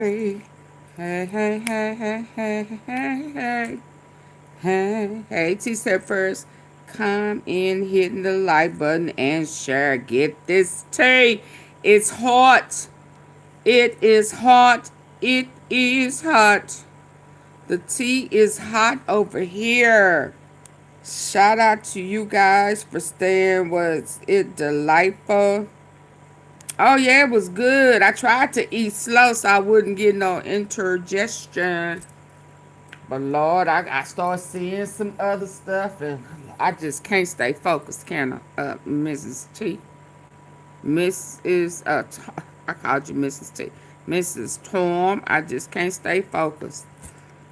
Hey, hey, hey, hey, hey, hey, hey, hey, hey, T-Steppers, come in, hitting the like button and share. Get this tea. It's hot. It is hot. It is hot. The tea is hot over here. Shout out to you guys for staying. Was it delightful? Oh yeah, it was good. I tried to eat slow so I wouldn't get no indigestion. But Lord, I started seeing some other stuff and I just can't stay focused, can I? Mrs. T. Mrs. I called you Mrs. T. Mrs. Torm, I just can't stay focused.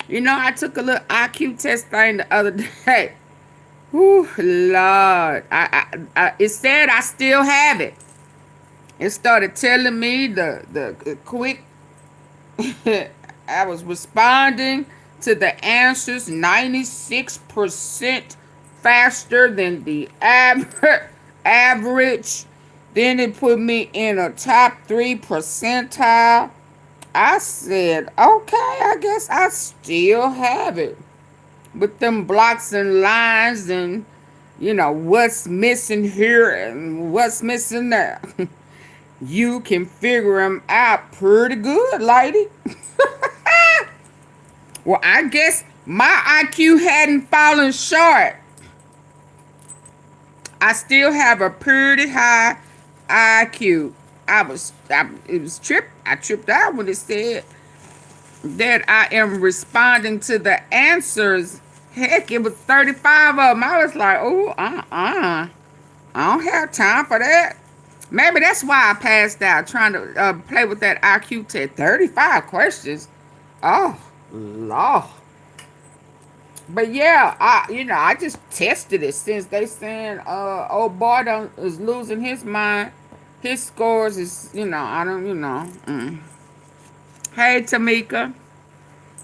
You know, I took a little IQ test thing the other day. Whew, Lord. It said I still have it. It started telling me the quick. I was responding to the answers 96% faster than the average. Then it put me in a top 3 percentile. I said, okay, I guess I still have it. With them blocks and lines and, you know, what's missing here and what's missing there. You can figure them out pretty good, lady. Well, I guess my IQ hadn't fallen short. I still have a pretty high IQ. I tripped out when it said that I am responding to the answers. Heck, it was 35 of them. I was like, oh, I don't have time for that. Maybe that's why I passed out trying to play with that IQ test. 35 questions. Oh, Lord. But yeah, I just tested it since they saying old boy is losing his mind. His scores is, I don't, Hey, Tamika.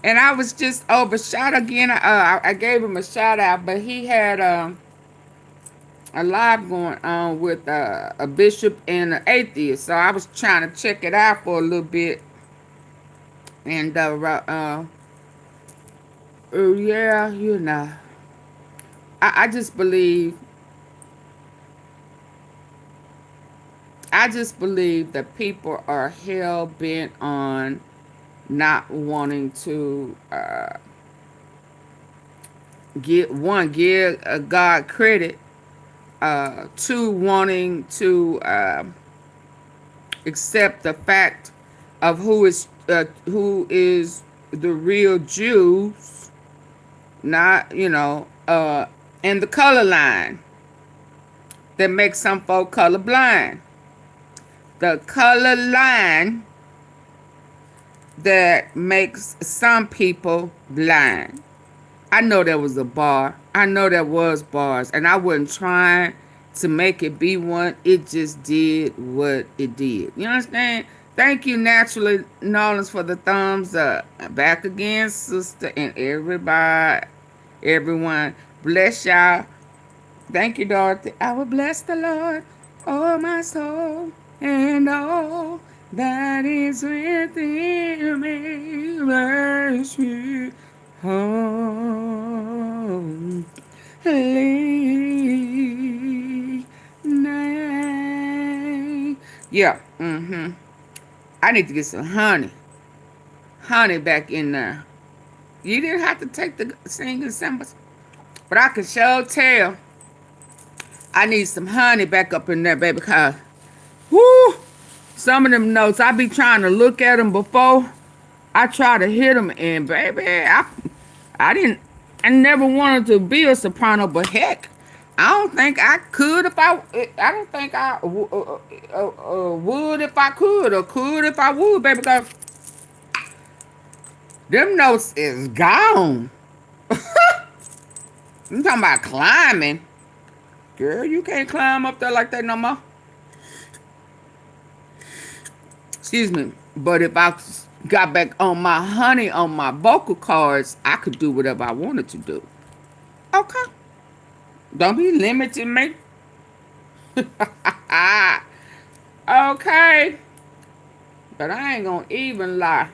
And I was just overshot again. I gave him a shout out, but he had a live going on with a bishop and an atheist. So I was trying to check it out for a little bit. And yeah, I just believe that people are hell bent on not wanting to give God credit, two, wanting to accept the fact of who is the real Jews, not and the color line that makes some folk colorblind. The color line that makes some people blind. I know there was a bar. I know there was bars, and I wasn't trying to make it be one. It just did what it did. You understand? Thank you, Naturally Nolans, for the thumbs up. Back again, sister, and everyone. Bless y'all. Thank you, Dorothy. I will bless the Lord, oh my soul, and all that is within me. Bless you. Holy night. Yeah. I need to get some honey back in there. You didn't have to take the singing symbols, but I can sure tell I need some honey back up in there, baby, because whoo, some of them notes I be trying to look at them before I try to hit them, and baby, I never wanted to be a soprano, but heck, I don't think I could if I don't think I would if I could, or could if I would, baby, because them notes is gone. I'm talking about climbing. Girl, you can't climb up there like that no more. Excuse me. But if I got back on my honey on my vocal cords, I could do whatever I wanted to do. Okay. Don't be limiting me. Okay. But I ain't gonna even lie.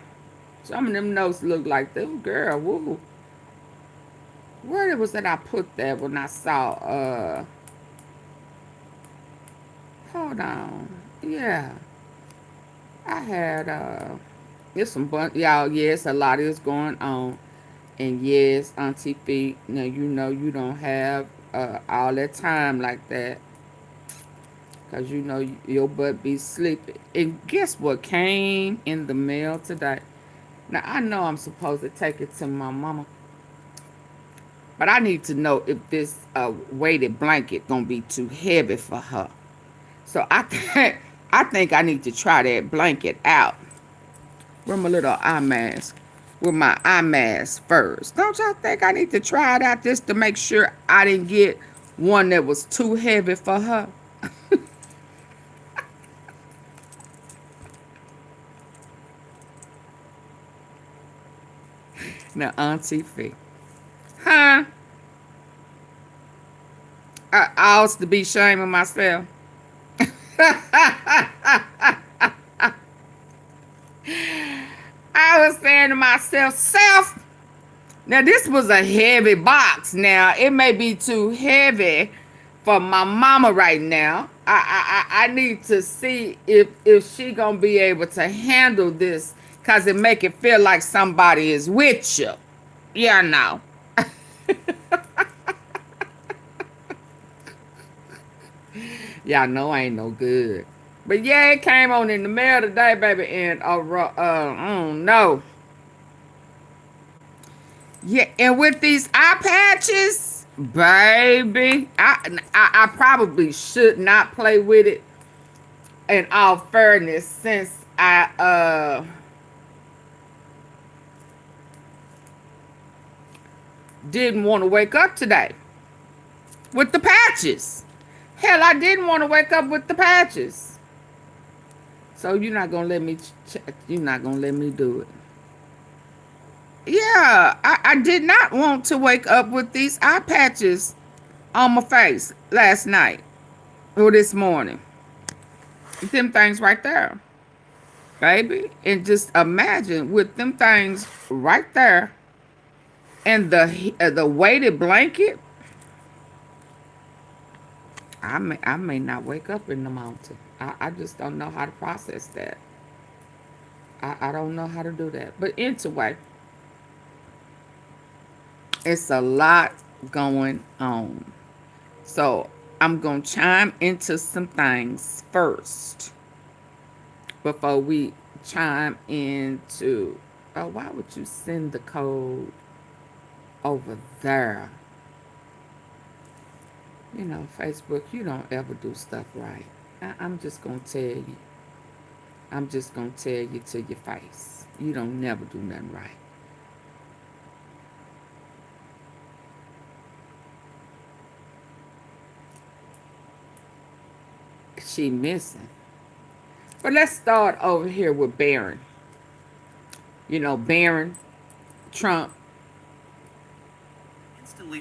Some of them notes look like them. Girl, woo. Where was that I put that when I saw, hold on. Yeah. I had, there's some bunch, y'all, yes, a lot is going on. And yes, AunTeaFee, now you know you don't have all that time like that. Because you know your butt be sleeping. And guess what came in the mail today? Now, I know I'm supposed to take it to my mama. But I need to know if this weighted blanket going to be too heavy for her. So I think I need to try that blanket out. With my little eye mask. With my eye mask first. Don't y'all think I need to try it out just to make sure I didn't get one that was too heavy for her? Now, AunTeaFee. Huh? I ought to be shaming myself. I was saying to myself, self, now this was a heavy box. Now, it may be too heavy for my mama right now. I need to see if she gonna be able to handle this, because it make it feel like somebody is with you. Yeah, no. Y'all know I ain't no good. But yeah, it came on in the mail today, baby, and I don't know. Yeah, and with these eye patches, baby, I probably should not play with it. In all fairness, since I didn't want to wake up today with the patches. Hell, I didn't want to wake up with the patches. So you're not gonna let me. You're not gonna let me do it. Yeah, I did not want to wake up with these eye patches on my face last night or this morning. Them things right there, baby. And just imagine with them things right there and the weighted blanket. I may not wake up in the mountain. I just don't know how to process that. I don't know how to do that. But anyway, it's a lot going on. So I'm going to chime into some things first before we chime into, oh, why would you send the code over there? You know, Facebook, you don't ever do stuff right. I'm just going to tell you. I'm just going to tell you to your face. You don't never do nothing right. She missing. But let's start over here with Barron. You know, Barron, Trump.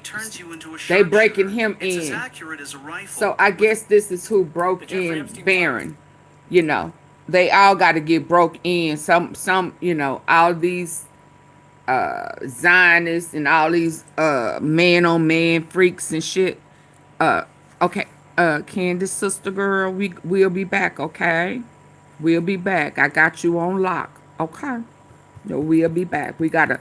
Turns you into a they breaking him in. As accurate as a rifle. So I guess this is who broke in Barron. You know, they all got to get broke in. Some, you know, all these Zionists and all these man on man freaks and shit. Okay, Candace, sister girl, we'll be back. Okay, we'll be back. I got you on lock. Okay, no, we'll be back. We gotta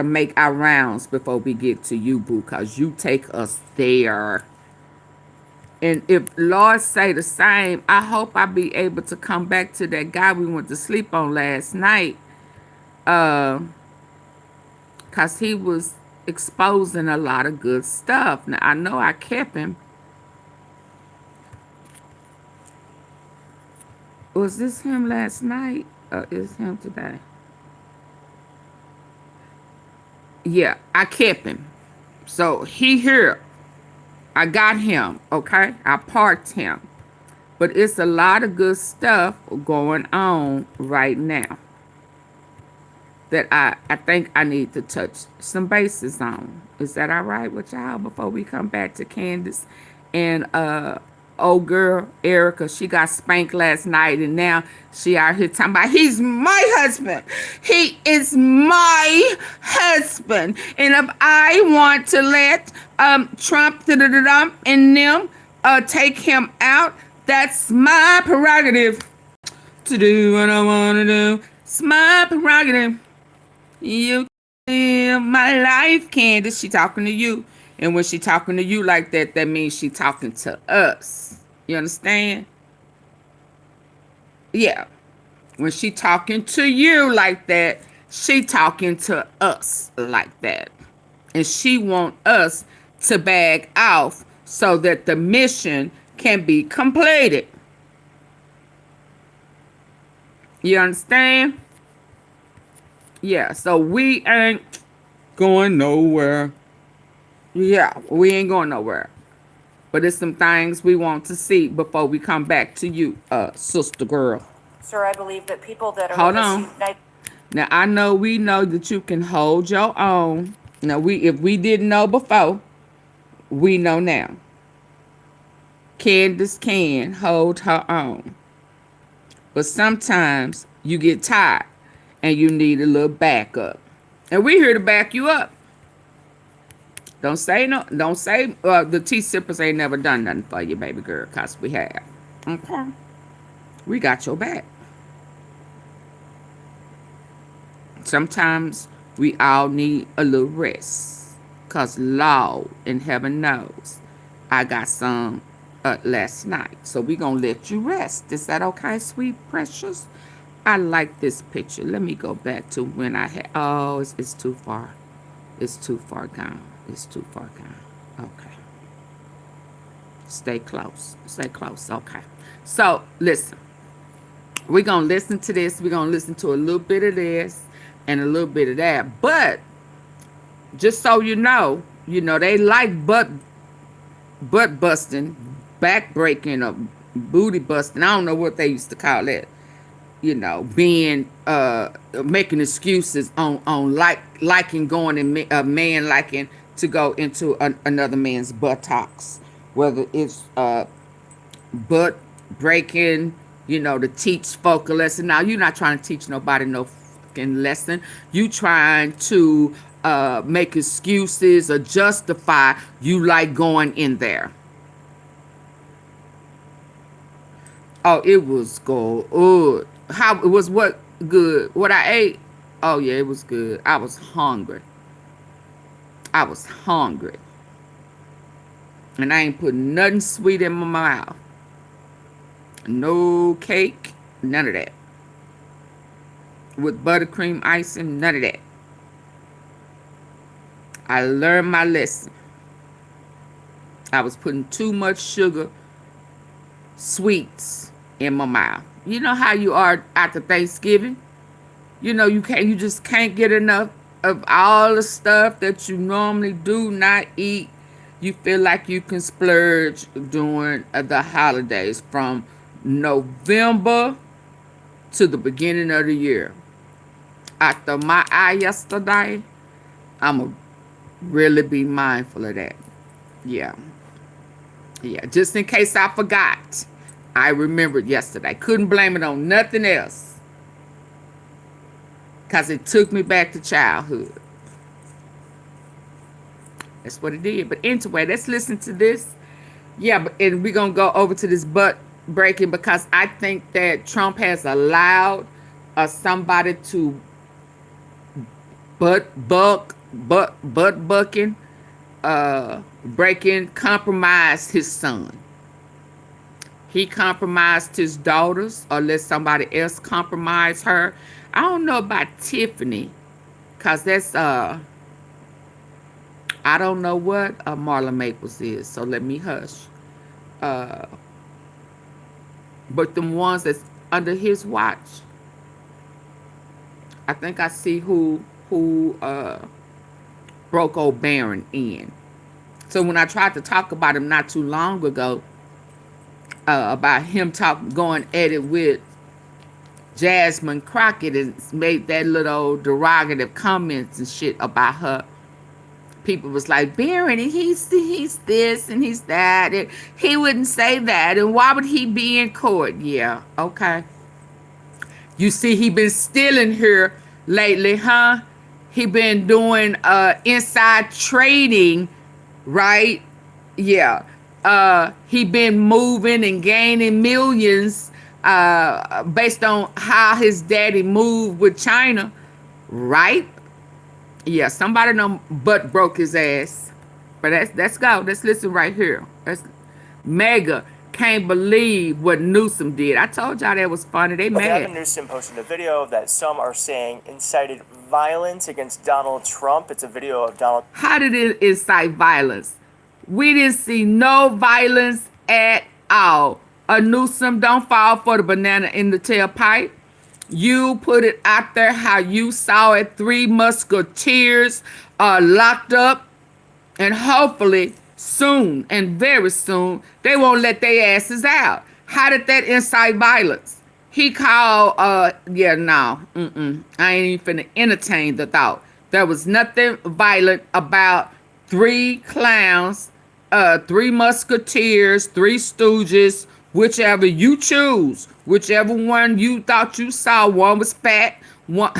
make our rounds before we get to you, boo, cause you take us there. And if Lord say the same, I hope I be able to come back to that guy we went to sleep on last night. Cause he was exposing a lot of good stuff. Now I know I kept him. Was this him last night? Or is him today? Yeah, I kept him. So he here. I got him, okay? I parked him. But it's a lot of good stuff going on right now that I think I need to touch some bases on. Is that all right with y'all before we come back to Candace and old girl, Erica, she got spanked last night, and now she out here talking about, he's my husband. He is my husband. And if I want to let Trump and them take him out, that's my prerogative to do what I want to do. It's my prerogative. You live my life, Candace. She talking to you. And when she talking to you like that, that means she talking to us. You understand? Yeah. When she talking to you like that, she talking to us like that. And she want us to back off so that the mission can be completed. You understand? Yeah, so we ain't going nowhere. Yeah, we ain't going nowhere. But it's some things we want to see before we come back to you, sister girl. Sir, I believe that people that are hold on. Now I know we know that you can hold your own. Now if we didn't know before, we know now. Candace can hold her own. But sometimes you get tired and you need a little backup. And we're here to back you up. Don't say no. Don't say the tea sippers ain't never done nothing for you, baby girl, because we have. Okay. We got your back. Sometimes we all need a little rest. Because Lord in heaven knows I got some last night. So we going to let you rest. Is that okay, sweet precious? I like this picture. Let me go back to when I had... Oh, it's too far. It's too far gone. It's too far gone. Okay. Stay close. Stay close. Okay. So, listen. We're going to listen to this. We're going to listen to a little bit of this and a little bit of that. But, just so you know, they like butt busting, back breaking, or booty busting. I don't know what they used to call that. Being, making excuses on liking going in a man liking to go into another man's buttocks, whether it's butt breaking, to teach folk a lesson. Now, you're not trying to teach nobody no fucking lesson. You trying to make excuses or justify you like going in there. Oh, it was good. How it was what good? What I ate? Oh yeah, it was good. I was hungry. And I ain't put nothing sweet in my mouth. No cake, none of that. With buttercream icing, none of that. I learned my lesson. I was putting too much sugar, sweets in my mouth. You know how you are after Thanksgiving? You just can't get enough of all the stuff that you normally do not eat. You feel like you can splurge during the holidays from November to the beginning of the year. After my eye yesterday, I'm going to really be mindful of that. Yeah. Just in case I forgot. I remembered yesterday. Couldn't blame it on nothing else. Because it took me back to childhood. That's what it did. But anyway, let's listen to this. Yeah, and we're going to go over to this butt breaking because I think that Trump has allowed somebody to butt bucking, breaking, compromise his son. He compromised his daughters or let somebody else compromise her. I don't know about Tiffany because that's, I don't know what Marla Maples is, so let me hush. But the ones that's under his watch, I think I see who broke old Barron in. So when I tried to talk about him not too long ago, about him going at it with Jasmine Crockett and made that little derogative comments and shit about her, people was like, Barron, and he's this and he's that, and he wouldn't say that, and why would he be in court? Yeah, okay. You see, he been stealing here lately, huh? He been doing inside trading, right? Yeah. He been moving and gaining millions based on how his daddy moved with China, right? Yeah, somebody done butt broke his ass. But let's go. Let's listen right here. That's Mega can't believe what Newsom did. I told y'all that was funny. They mad. Gavin Newsom posted a video that some are saying incited violence against Donald Trump. It's a video of Donald. How did it incite violence? We didn't see no violence at all. A Newsom, don't fall for the banana in the tailpipe. You put it out there how you saw it. 3 Musketeers locked up, and hopefully soon and very soon they won't let their asses out. How did that incite violence? He called, yeah, no, I ain't even finna entertain the thought. There was nothing violent about 3 clowns, 3 Musketeers, 3 Stooges, whichever you choose, whichever one you thought you saw. One was fat, one.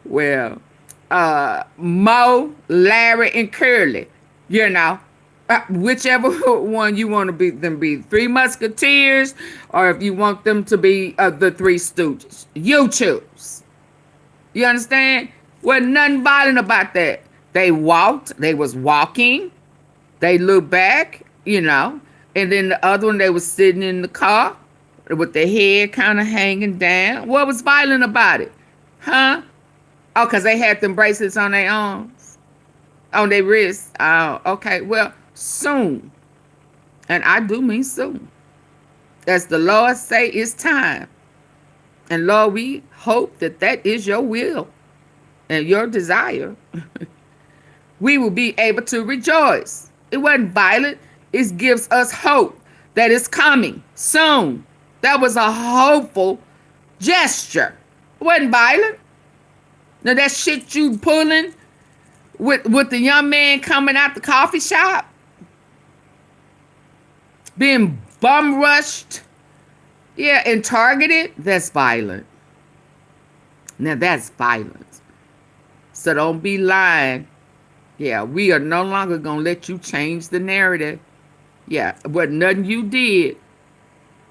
Well, Mo, Larry, and Curly, you know, whichever one you want to be, them be 3 Musketeers, or if you want them to be the 3 Stooges, you choose. You understand? Wasn't nothing violent about that. They walked, they was walking, they looked back, you know, and then the other one, they was sitting in the car with their head kind of hanging down. What was violent about it? Huh? Oh, because they had them bracelets on their arms, on their wrists. Oh, okay. Well, soon, and I do mean soon, as the Lord say, it's time. And Lord, we hope that that is your will and your desire. We will be able to rejoice. It wasn't violent. It gives us hope that it's coming soon. That was a hopeful gesture. It wasn't violent. Now that shit you pulling with the young man coming out the coffee shop, being bum rushed, yeah, and targeted, that's violent. Now that's violence. So don't be lying. Yeah, we are no longer gonna let you change the narrative. Yeah, but nothing you did.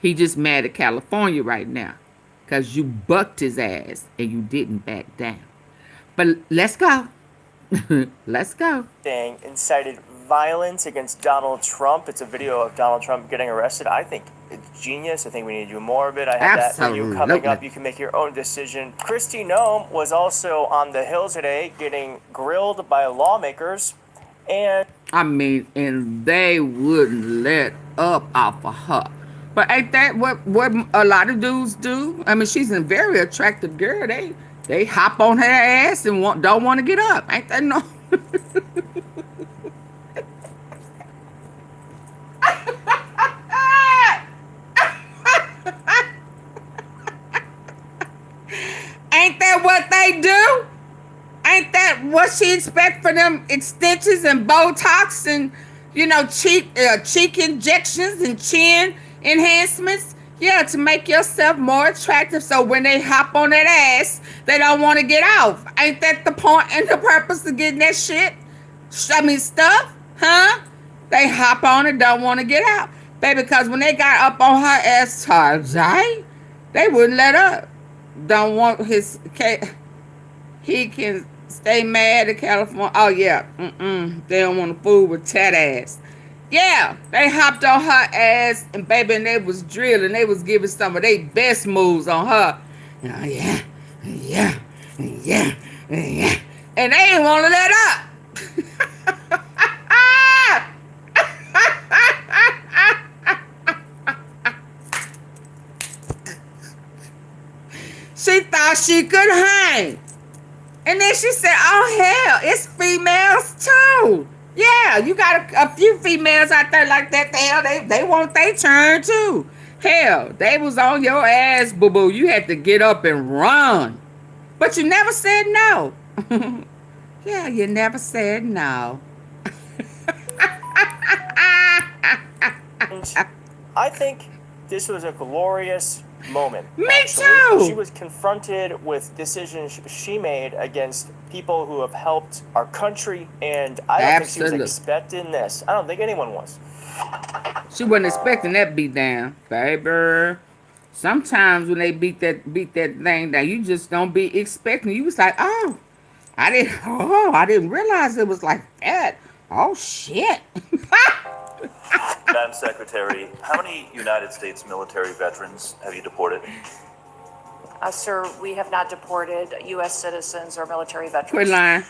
He just mad at California right now because you bucked his ass and you didn't back down. But let's go. Let's go. Saying incited violence against Donald Trump. It's a video of Donald Trump getting arrested. I think it's genius. I think we need to do more of it. I have that for you coming up. You can make your own decision. Kristi Noem was also on the Hill today getting grilled by lawmakers. And I mean, and they wouldn't let up off of her. But ain't that what a lot of dudes do? I mean, she's a very attractive girl. They hop on her ass and don't want to get up. Ain't that no? Ain't that what they do? Ain't that what she expect for them extensions and Botox and, you know, cheek injections and chin enhancements? Yeah, to make yourself more attractive so when they hop on that ass, they don't want to get off. Ain't that the point and the purpose of getting that shit? I mean, stuff, huh? They hop on it, don't want to get out. Baby, because when they got up on her ass, they wouldn't let up. Don't want his, he can stay mad at California. Oh, yeah, they don't want to fool with that ass. Yeah, they hopped on her ass, and baby, and they was drilling. They was giving some of their best moves on her. Oh, yeah. And they didn't want to let up. She thought she could hang. And then she said, oh, hell, it's females, too. Yeah, you got a few females out there like that. Hell, they want their turn, too. Hell, they was on your ass, boo-boo. You had to get up and run. But you never said no. Yeah, you never said no. And I think this was a glorious moment. Me actually. too. She was confronted with decisions she made against people who have helped our country, and I don't think she was expecting this. I don't think anyone was. She wasn't expecting that beat down, baby. Sometimes when they beat that thing down, you just don't be expecting. You was like, oh, I didn't realize it was like that. Oh shit. Madam Secretary, how many United States military veterans have you deported? Sir, we have not deported U.S. citizens or military veterans. Quit lying.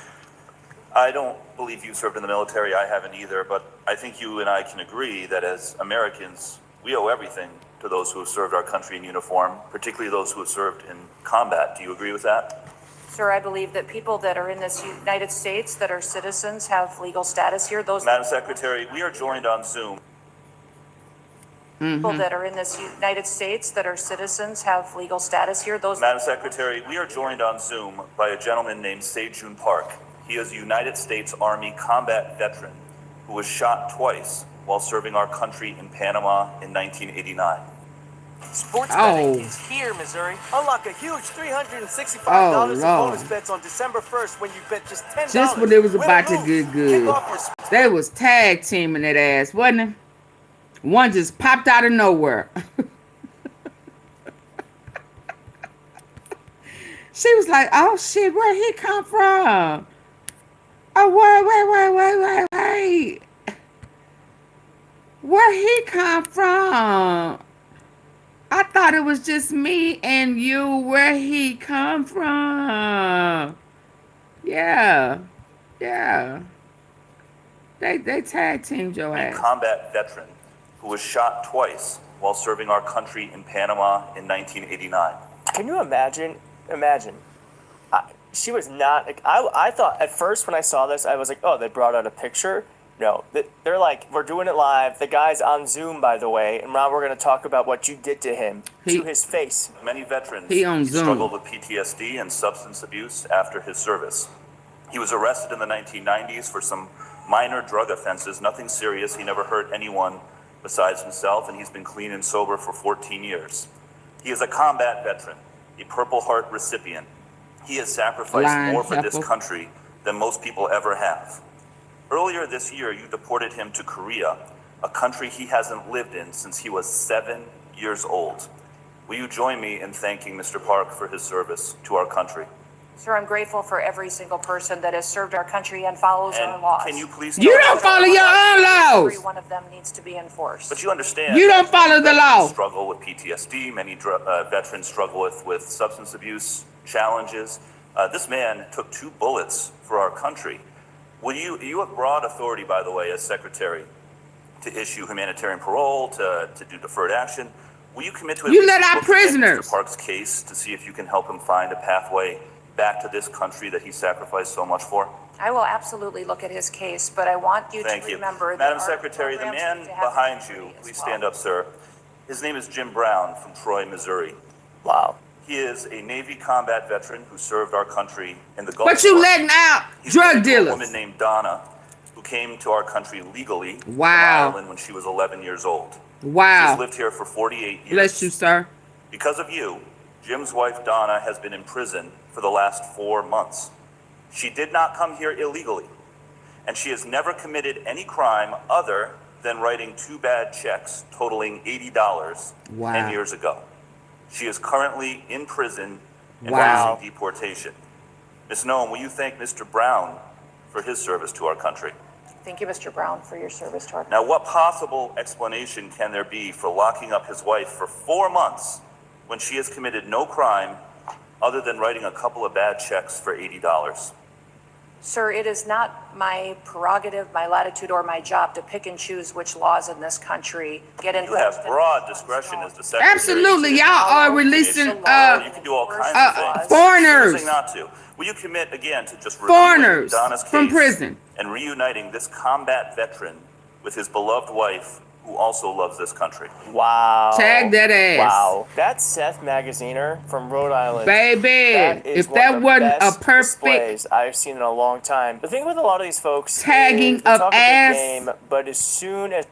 I don't believe you served in the military. I haven't either, but I think you and I can agree that as Americans, we owe everything to those who have served our country in uniform, particularly those who have served in combat. Do you agree with that? Sir, I believe that people that are in this United States that are citizens have legal status here. Those Madam Secretary, we are joined on Zoom. people that are in this United States that are citizens have legal status here. Those Madam Secretary, we are joined on Zoom by a gentleman named Sejun Park. He is a United States Army combat veteran who was shot twice while serving our country in Panama in 1989. Sports Oh. betting is here, Missouri. Unlock a huge $365 in Lord. bonus bets on December 1st when you bet just $10. Just when it was Win or about to lose. get good. Kickoff was They was tag teaming that ass, wasn't it? One just popped out of nowhere. She was like, oh shit, where he come from? Oh, wait. Where he come from? I thought it was just me and you. Where he come from? Yeah. They tag teamed your A ass. combat veteran who was shot twice while serving our country in Panama in 1989. Can you imagine? She was not. I thought at first when I saw this, I was like, oh, they brought out a picture. No, they're like, we're doing it live. The guy's on Zoom, by the way, and now we're going to talk about what you did to him, to his face. Many veterans He on Zoom. struggled with PTSD and substance abuse after his service. He was arrested in the 1990s for some minor drug offenses, nothing serious. He never hurt anyone besides himself, and he's been clean and sober for 14 years. He is a combat veteran, a Purple Heart recipient. He has sacrificed more for this country than most people ever have. Earlier this year, you deported him to Korea, a country he hasn't lived in since he was 7 years old. Will you join me in thanking Mr. Park for his service to our country? Sir, I'm grateful for every single person that has served our country and follows our And laws. can you please You tell don't us- follow your own Every laws. one of them needs to be enforced. But you understand. You don't that follow the veterans law. Struggle with PTSD. Many veterans struggle with substance abuse challenges. This man took 2 bullets for our country. Will you have broad authority, by the way, as secretary, to issue humanitarian parole, to do deferred action? Will you commit to at You least let out looking at prisoners. Mr. Park's case to see if you can help him find a pathway back to this country that he sacrificed so much for? I will absolutely look at his case, but I want you Thank to you. remember that Madam our Secretary, the programs man need to have behind integrity you, as please well. stand up, sir. His name is Jim Brown from Troy, Missouri. Wow. He is a Navy combat veteran who served our country in the Gulf But you War. letting out He's drug married to a woman dealers. named Donna, who came to our country legally from Wow. Ireland when she was 11 years old. Wow. She's lived here for 48 years. Bless you, sir. Because of you, Jim's wife Donna has been in prison for the last 4 months. She did not come here illegally, and she has never committed any crime other than writing 2 bad checks totaling $80 Wow. 10 years ago. She is currently in prison and Wow. facing deportation. Ms. Noem, will you thank Mr. Brown for his service to our country? Thank you, Mr. Brown, for your service to our Now, what possible explanation can there be for locking up his wife for 4 months when she has committed no crime other than writing a couple of bad checks for $80? Sir, it is not my prerogative, my latitude, or my job to pick and choose which laws in this country get You enforced. have broad discretion as the secretary. Absolutely. You Y'all are releasing can do all kinds of things. foreigners. Choosing not to. Will you commit again to just Foreigners reviewing Donna's case from prison. and reuniting this combat veteran with his beloved wife, who also loves this country. Wow. Tag that ass. Wow. That Seth Magaziner from Rhode Island. Baby, That is if one that of the wasn't a best perfect displays I've seen in a long time. The thing with a lot of these folks tagging is they of talk a big ass, game, but as soon as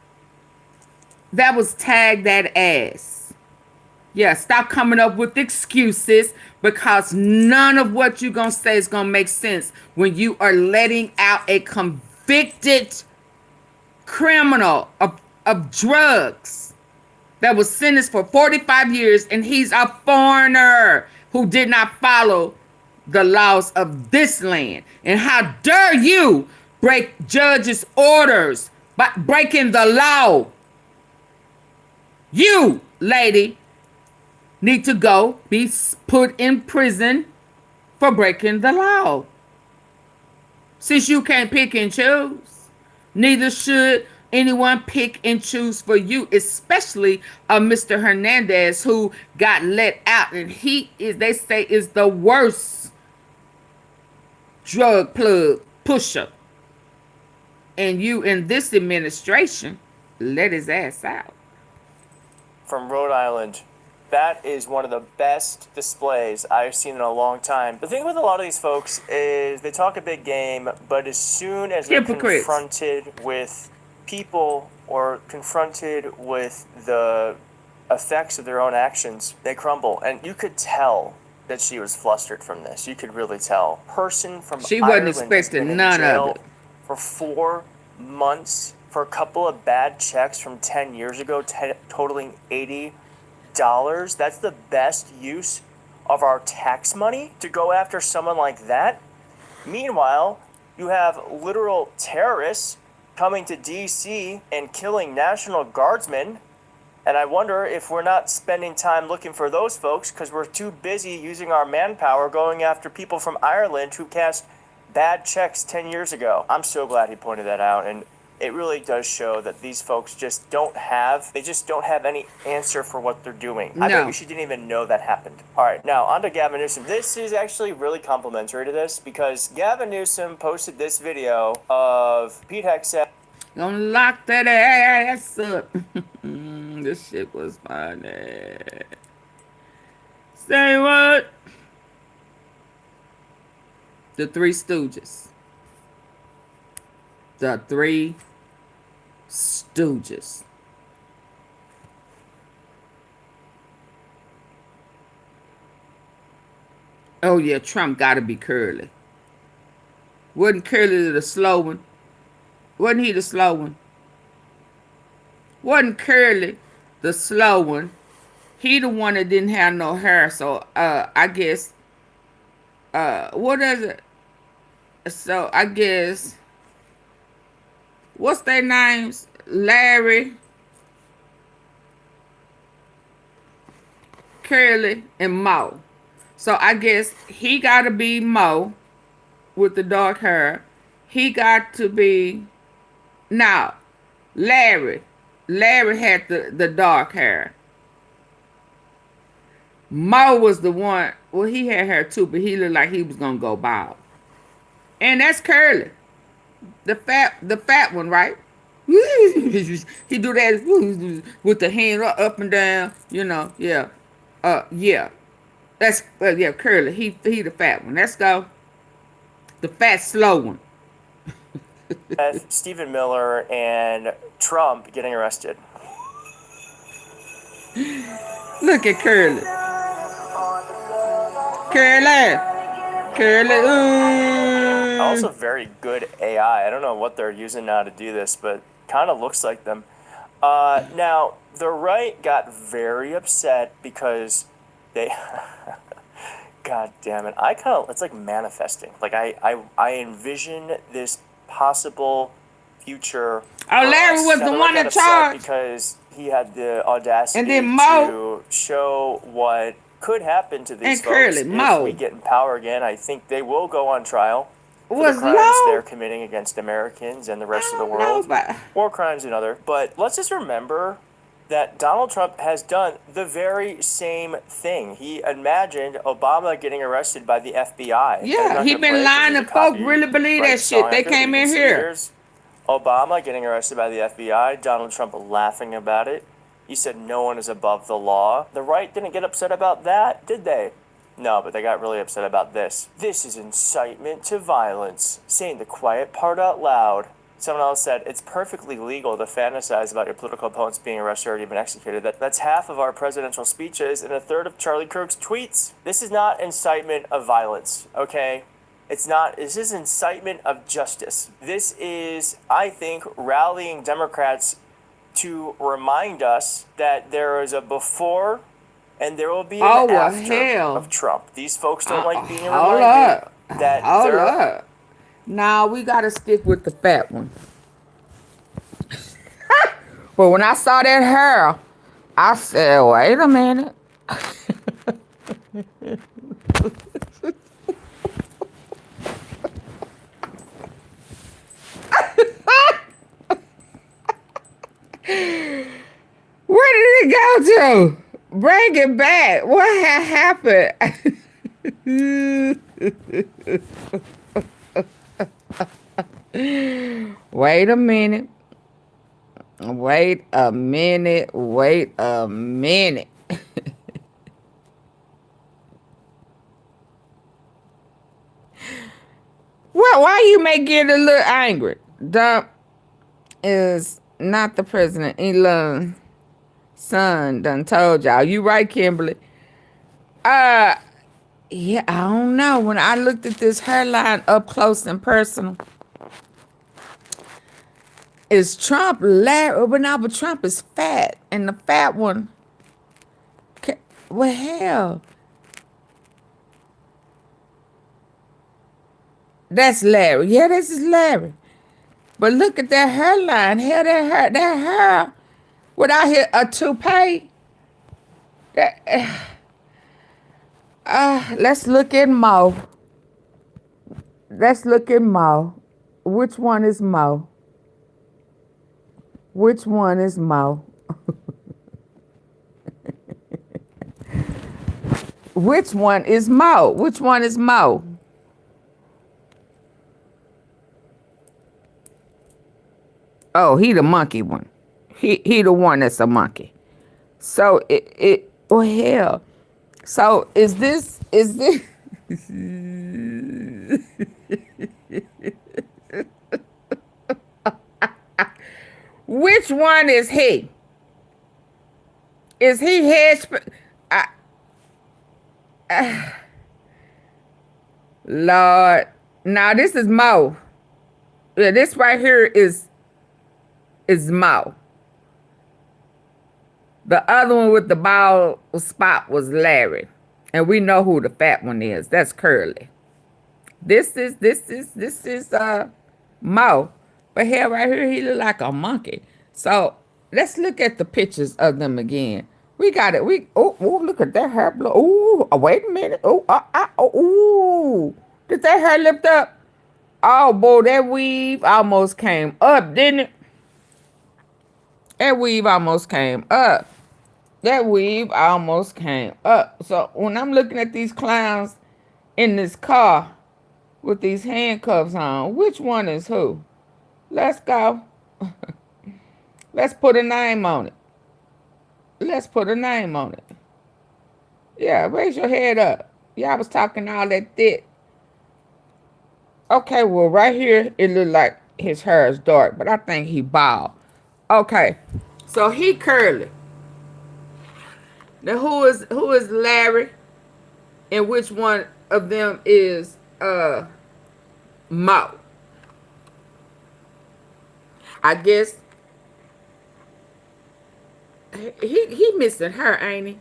that was tag that ass. Yeah, stop coming up with excuses, because none of what you're going to say is going to make sense when you are letting out a convicted criminal of drugs that was sentenced for 45 years, and he's a foreigner who did not follow the laws of this land. And how dare you break judges' orders by breaking the law? You, lady, need to go be put in prison for breaking the law. Since you can't pick and choose, neither should anyone pick and choose for you, especially Mr. Hernandez, who got let out, and he is, they say, is the worst drug plug pusher. And you in this administration let his ass out. from Rhode Island, that is one of the best displays I've seen in a long time. The thing with a lot of these folks is they talk a big game, but as soon as they're Hypocrites. confronted with people or confronted with the effects of their own actions, they crumble. And you could tell that she was flustered from this. You could really tell. Person from She wasn't Ireland has expecting been in none of jail it. for 4 months for a couple of bad checks from 10 years ago, totaling $80. That's the best use of our tax money to go after someone like that. Meanwhile, you have literal terrorists coming to DC and killing National Guardsmen. And I wonder if we're not spending time looking for those folks because we're too busy using our manpower going after people from Ireland who cashed bad checks 10 years ago. I'm so glad he pointed that out. And it really does show that these folks just don't have any answer for what they're doing. I bet she didn't even know that happened. All right, now on to Gavin Newsom. This is actually really complimentary to this because Gavin Newsom posted this video of Pete Hegseth. Gonna lock that ass up. This shit was funny. Say what? The Three Stooges. The Three Stooges. Oh yeah, Trump gotta be Curly. Wasn't Curly the slow one? Wasn't he the slow one? Wasn't Curly the slow one? He the one that didn't have no hair, so I guess what is it? So I guess what's their names? Larry, Curly, and Mo. So I guess he gotta be Mo with the dark hair. He got to be now Larry. Larry had the dark hair. Mo was the one, well, he had hair too, but he looked like he was gonna go bald. And that's Curly. The fat one, right? He do that with the hand up and down, you know, yeah. Yeah. That's yeah, Curly. He the fat one. Let's go. The fat slow one. Stephen Miller and Trump getting arrested. Look at Curly. Curly. Ooh. Also very good AI. I don't know what they're using now to do this, but kind of looks like them. Now, the right got very upset because they... God damn it. It's like manifesting. Like, I envision this possible future. Oh, Larry was the one in charge. Because he had the audacity and then Mo, to show what could happen to these and folks Curly, if Mo. we get in power again. I think they will go on trial for was the crimes low. they're committing against Americans and the rest of the world. War crimes and other. But let's just remember that Donald Trump has done the very same thing. He imagined Obama getting arrested by the FBI. Yeah, he been lying and folk really believe that shit. They came in here. Obama getting arrested by the FBI, Donald Trump laughing about it. He said no one is above the law. The right didn't get upset about that, did they? No, but they got really upset about this. This is incitement to violence. Saying the quiet part out loud. Someone else said, it's perfectly legal to fantasize about your political opponents being arrested or even executed. That's half of our presidential speeches and a third of Charlie Kirk's tweets. This is not incitement of violence, okay? It's not. This is incitement of justice. This is, I think, rallying Democrats to remind us that there is a before and there will be an after of Trump. These folks don't like being reminded that hold up. Now we gotta stick with the fat one. But when I saw that hair, I said, wait a minute. Where did it go to? Bring it back. What happened? Wait a minute. Wait a minute. Wait a minute. Well, why you may get a little angry? Dump is not the president. Elon son done told y'all. You right, Kimberly. Yeah, I don't know. When I looked at this hairline up close and personal, is Trump but Trump is fat, and the fat one, well, hell, that's Larry. Yeah, this is Larry. But look at that hairline. Hell, that hair without a toupee. Let's look at Mo. Let's look at Mo. Which one is Mo? Which one is Mo? Which one is Mo? Which one is Mo? Oh, he the monkey one. He the one that's a monkey. So oh hell. So is this which one is he? Is he Lord. Now this is Mo. Yeah, this right here is Mo. The other one with the bald spot was Larry. And we know who the fat one is. That's Curly. This is Mo. But here, right here, he look like a monkey. So let's look at the pictures of them again. We got it. Oh, look at that hair. Oh, wait a minute. Oh, did that hair lift up? Oh, boy, that weave almost came up, didn't it? That weave almost came up. So when I'm looking at these clowns in this car with these handcuffs on, which one is who? Let's go. Let's put a name on it. Yeah, raise your head up. Yeah, I was talking all that thick. Okay, well, right here, it looked like his hair is dark, but I think he bald. Okay, so he curly. Now, who is Larry? And which one of them is Mo? I guess he missing her, ain't he?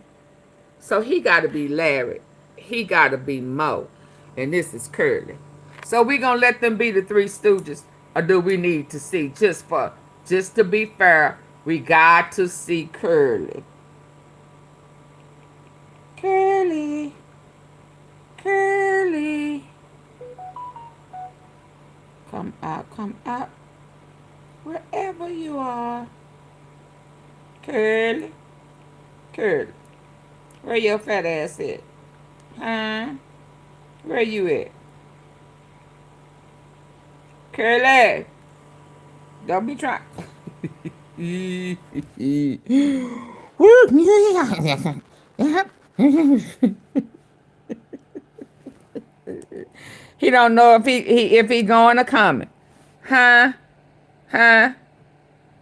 So he got to be Larry. He got to be Mo. And this is Curly. So we going to let them be the Three Stooges? Or do we need to see, just to be fair, we got to see Curly. Curly. Come out. Wherever you are. Curly. Where your fat ass at? Huh? Where you at? Curly. Don't be trying. He don't know if he going or coming. Huh? Huh?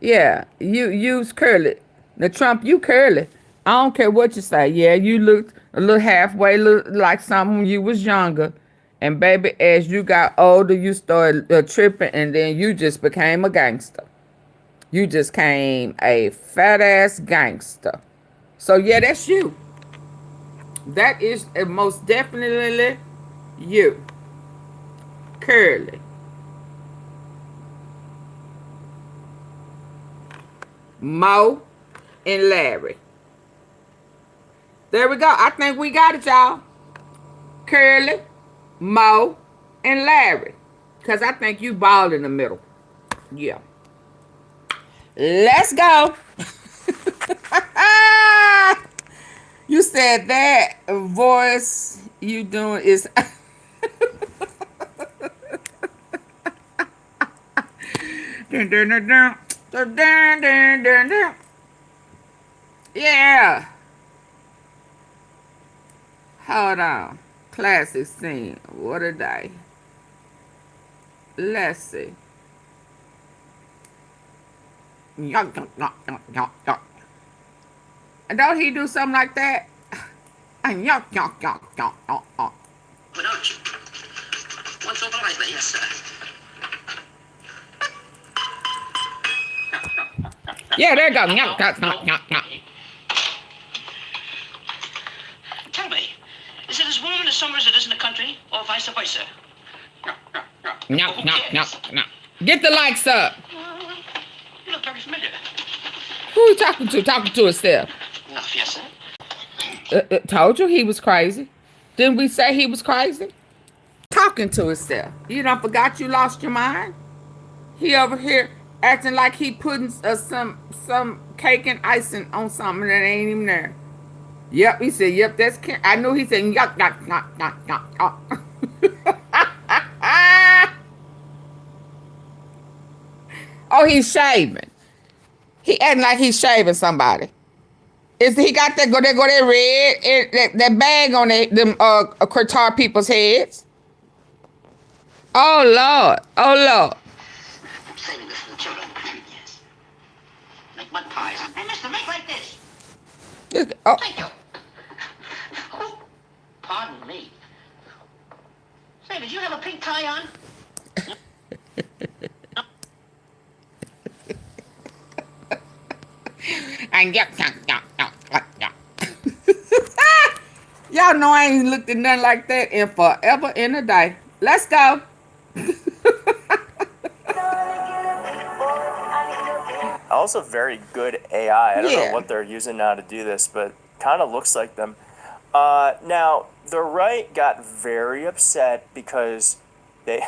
Yeah. You use curly. The Trump, you curly. I don't care what you say. Yeah, you looked a little halfway look like something when you was younger. And baby, as you got older, you started tripping, and then you just became a gangster. You just came a fat ass gangster. So yeah, that's you. That is most definitely you. Curly. Mo and Larry. There we go. I think we got it, y'all. Curly, Mo, and Larry. Because I think you bald in the middle. Yeah. Let's go. You said that voice you doing is... dun, dun, dun, dun. Dun, dun, dun, dun, dun. Yeah. Hold on. Classic scene. What a day. Let's see. Yuck, yuck, yuck, yuck, yuck, yuck. And don't he do something like that? And yuck, yuck, yuck, yuck, yuck, yuck. Without you. Once overnight, yes, sir. Yeah, there you go. Yuck, yuck, yuck, yuck, yuck. Tell me, is it as warm in the summer as it is in the country, or vice versa? Yuck, yuck, yuck, yuck. Get the likes up. You look very familiar. Who he talking to? Talking to himself. Enough, yes, sir. Told you he was crazy. Didn't we say he was crazy? Talking to himself. You done forgot you lost your mind? He over here acting like he putting some cake and icing on something that ain't even there. Yep, he said, yep, that's... I knew he said, yuck, yuck, yuck, yuck, yuck, yuck. Oh, he's shaving. He acting like he's shaving somebody. Is he got that red that bag on them Qatar people's heads? Oh Lord, oh Lord. I'm saving this for the children. Yes. Make mud pies. Hey, mister, make like this. Oh. Thank you. Oh, pardon me. Say, did you have a pink tie on? And yuck, yuck, yuck, yuck, yuck, yuck. Y'all know I ain't looked at nothing like that in forever in a day. Let's go. Also very good AI. I don't Yeah. know what they're using now to do this, but kind of looks like them. Now, the right got very upset because they...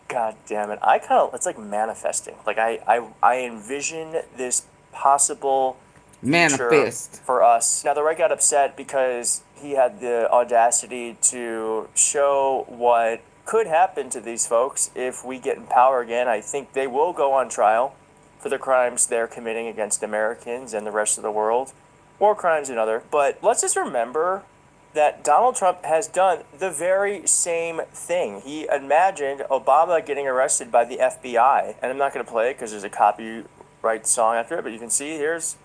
God damn it. It's like manifesting. Like, I envision this possible future Manifest. for us. Now, the right got upset because he had the audacity to show what could happen to these folks if we get in power again. I think they will go on trial for the crimes they're committing against Americans and the rest of the world. War crimes and other. But let's just remember that Donald Trump has done the very same thing. He imagined Obama getting arrested by the FBI. And I'm not going to play it because there's a copyright song after it, but you can see here's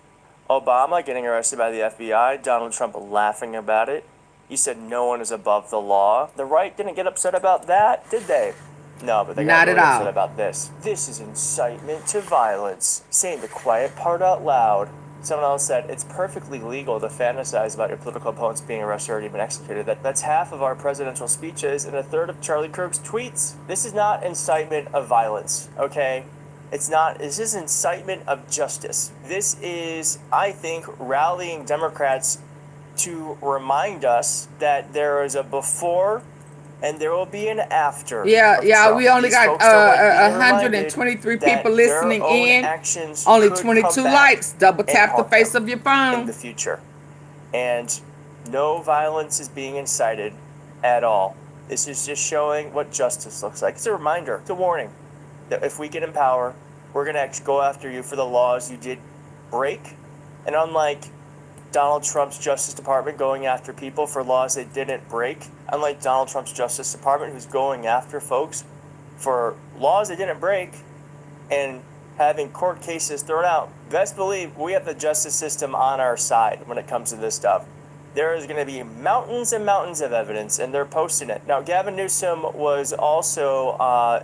Obama getting arrested by the FBI, Donald Trump laughing about it. He said no one is above the law. The right didn't get upset about that, did they? No, but they got really upset about this. This is incitement to violence. Saying the quiet part out loud. Someone else said, it's perfectly legal to fantasize about your political opponents being arrested or even executed. That's half of our presidential speeches and a third of Charlie Kirk's tweets. This is not incitement of violence, okay? It's not. This is incitement of justice. This is, I think, rallying Democrats to remind us that there is a before and there will be an after. Yeah, Trump. we only These got folks don't like being 123 reminded people that listening their own in. actions Only could 22 come back likes. Double and tap the haunt face them of your in phone. the future. And no violence is being incited at all. This is just showing what justice looks like. It's a reminder. It's a warning. that if we get in power, we're going to go after you for the laws you did break. And unlike Donald Trump's Justice Department going after people for laws they didn't break, unlike Donald Trump's Justice Department who's going after folks for laws they didn't break and having court cases thrown out, best believe we have the justice system on our side when it comes to this stuff. There is going to be mountains and mountains of evidence, and they're posting it. Now, Gavin Newsom was also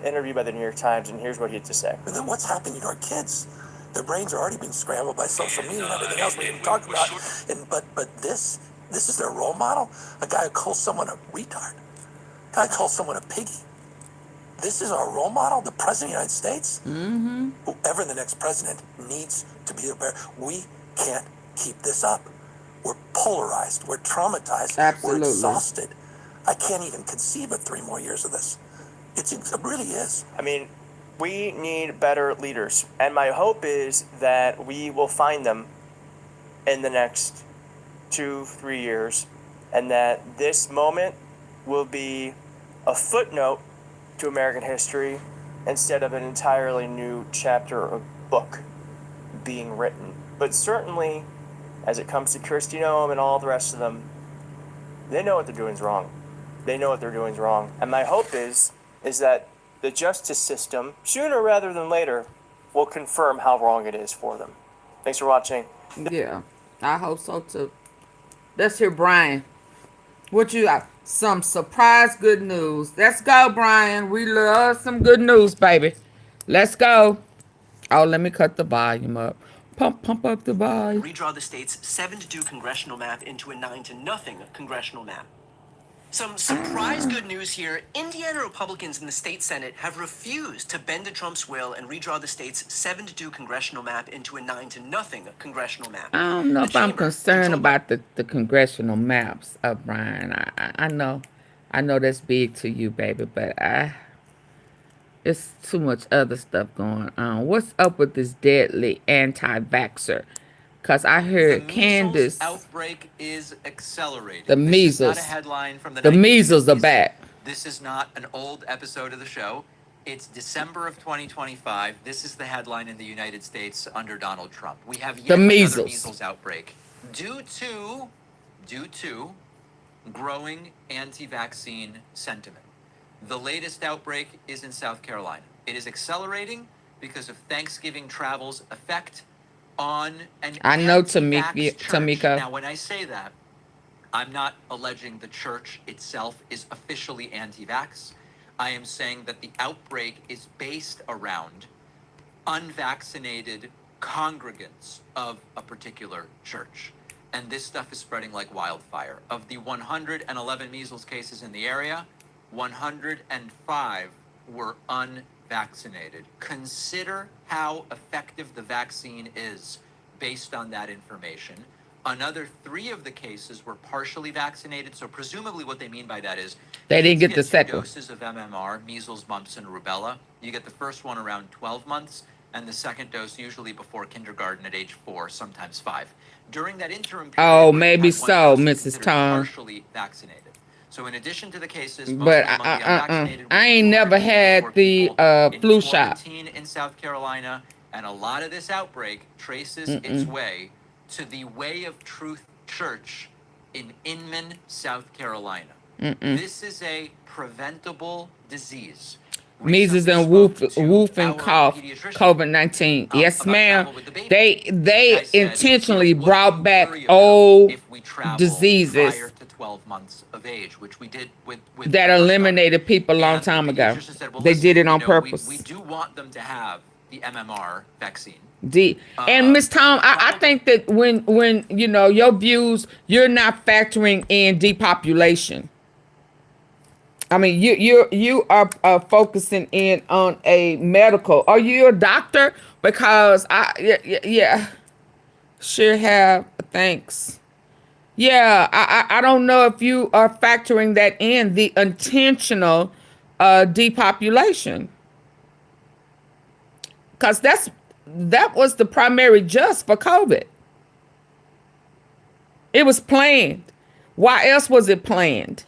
interviewed by the New York Times, and here's what he had to say. And then what's happening to our kids? Their brains are already being scrambled by social media and everything else we didn't talk about. But this is their role model? A guy who calls someone a retard? A guy who calls someone a piggy? This is our role model, the President of the United States? Mm-hmm. Whoever the next president needs to be there. We can't keep this up. We're polarized. We're traumatized. Absolutely. We're exhausted. I can't even conceive of 3 more years of this. It really is. I mean, we need better leaders. And my hope is that we will find them in the next 2-3 years, and that this moment will be a footnote to American history instead of an entirely new chapter or book being written. But certainly, as it comes to Kristi Noem and all the rest of them, they know what they're doing is wrong. They know what they're doing is wrong. And my hope is that the justice system, sooner rather than later, will confirm how wrong it is for them. Thanks for watching. Yeah, I hope so too. Let's hear Brian. What you got? Some surprise good news. Let's go, Brian. We love some good news, baby. Let's go. Oh, let me cut the volume up. Pump up the volume. Redraw the state's 7-2 congressional map into a 9-0 congressional map. Some surprise good news here. Indiana Republicans in the state Senate have refused to bend to Trump's will and redraw the state's 7-2 congressional map into a 9-0 congressional map. I don't know if I'm concerned about the congressional maps, Brian. I know that's big to you, baby, but it's too much other stuff going on. What's up with this deadly anti-vaxxer? Because I heard Candace. The outbreak is accelerating. The measles. This is not a headline from the measles are back. This is not an old episode of the show. It's December of 2025. This is the headline in the United States under Donald Trump. We have yet another measles outbreak due to growing anti-vaccine sentiment. The latest outbreak is in South Carolina. It is accelerating because of Thanksgiving travel's effect on an I know, Tamika. Now, when I say that, I'm not alleging the church itself is officially anti-vax. I am saying that the outbreak is based around unvaccinated congregants of a particular church. And this stuff is spreading like wildfire. Of the 111 measles cases in the area, 105 were unvaccinated. Consider how effective the vaccine is based on that information. Another 3 of the cases were partially vaccinated. So presumably what they mean by that is they didn't get the second doses of MMR, measles, mumps, and rubella. You get the first one around 12 months and the second dose usually before kindergarten at age 4, sometimes 5. During that interim period, oh, maybe so, Mrs. Tom. Partially vaccinated. So in addition to the cases, but I ain't never had the flu shot in South Carolina, and a lot of this outbreak traces its way to the Way of Truth Church in Inman, South Carolina. This is a preventable disease. Measles and whooping cough, COVID-19. Yes, ma'am. They intentionally brought back old diseases prior to 12 months of age, which we did with that eliminated people a long time ago. They did it on purpose. We do want them to have the MMR vaccine. And Miss Tom, I think that when you know your views, you're not factoring in depopulation. I mean, you are focusing in on a medical. Are you a doctor? Because yeah, sure have. Thanks. Yeah, I don't know if you are factoring that in, the intentional depopulation, because that was the primary just for COVID. It was planned. Why else was it planned?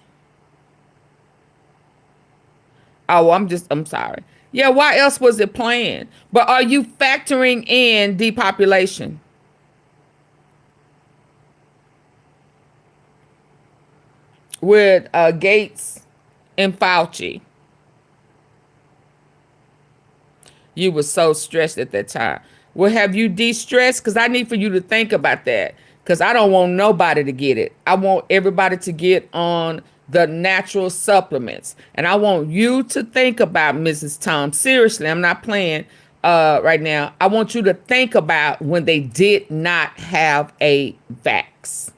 Oh, I'm sorry. Yeah, why else was it planned? But are you factoring in depopulation? With Gates and Fauci. You were so stressed at that time. Well, have you de-stressed? Because I need for you to think about that. Because I don't want nobody to get it. I want everybody to get on the natural supplements. And I want you to think about, Mrs. Tom. Seriously, I'm not playing right now. I want you to think about when they did not have a vax.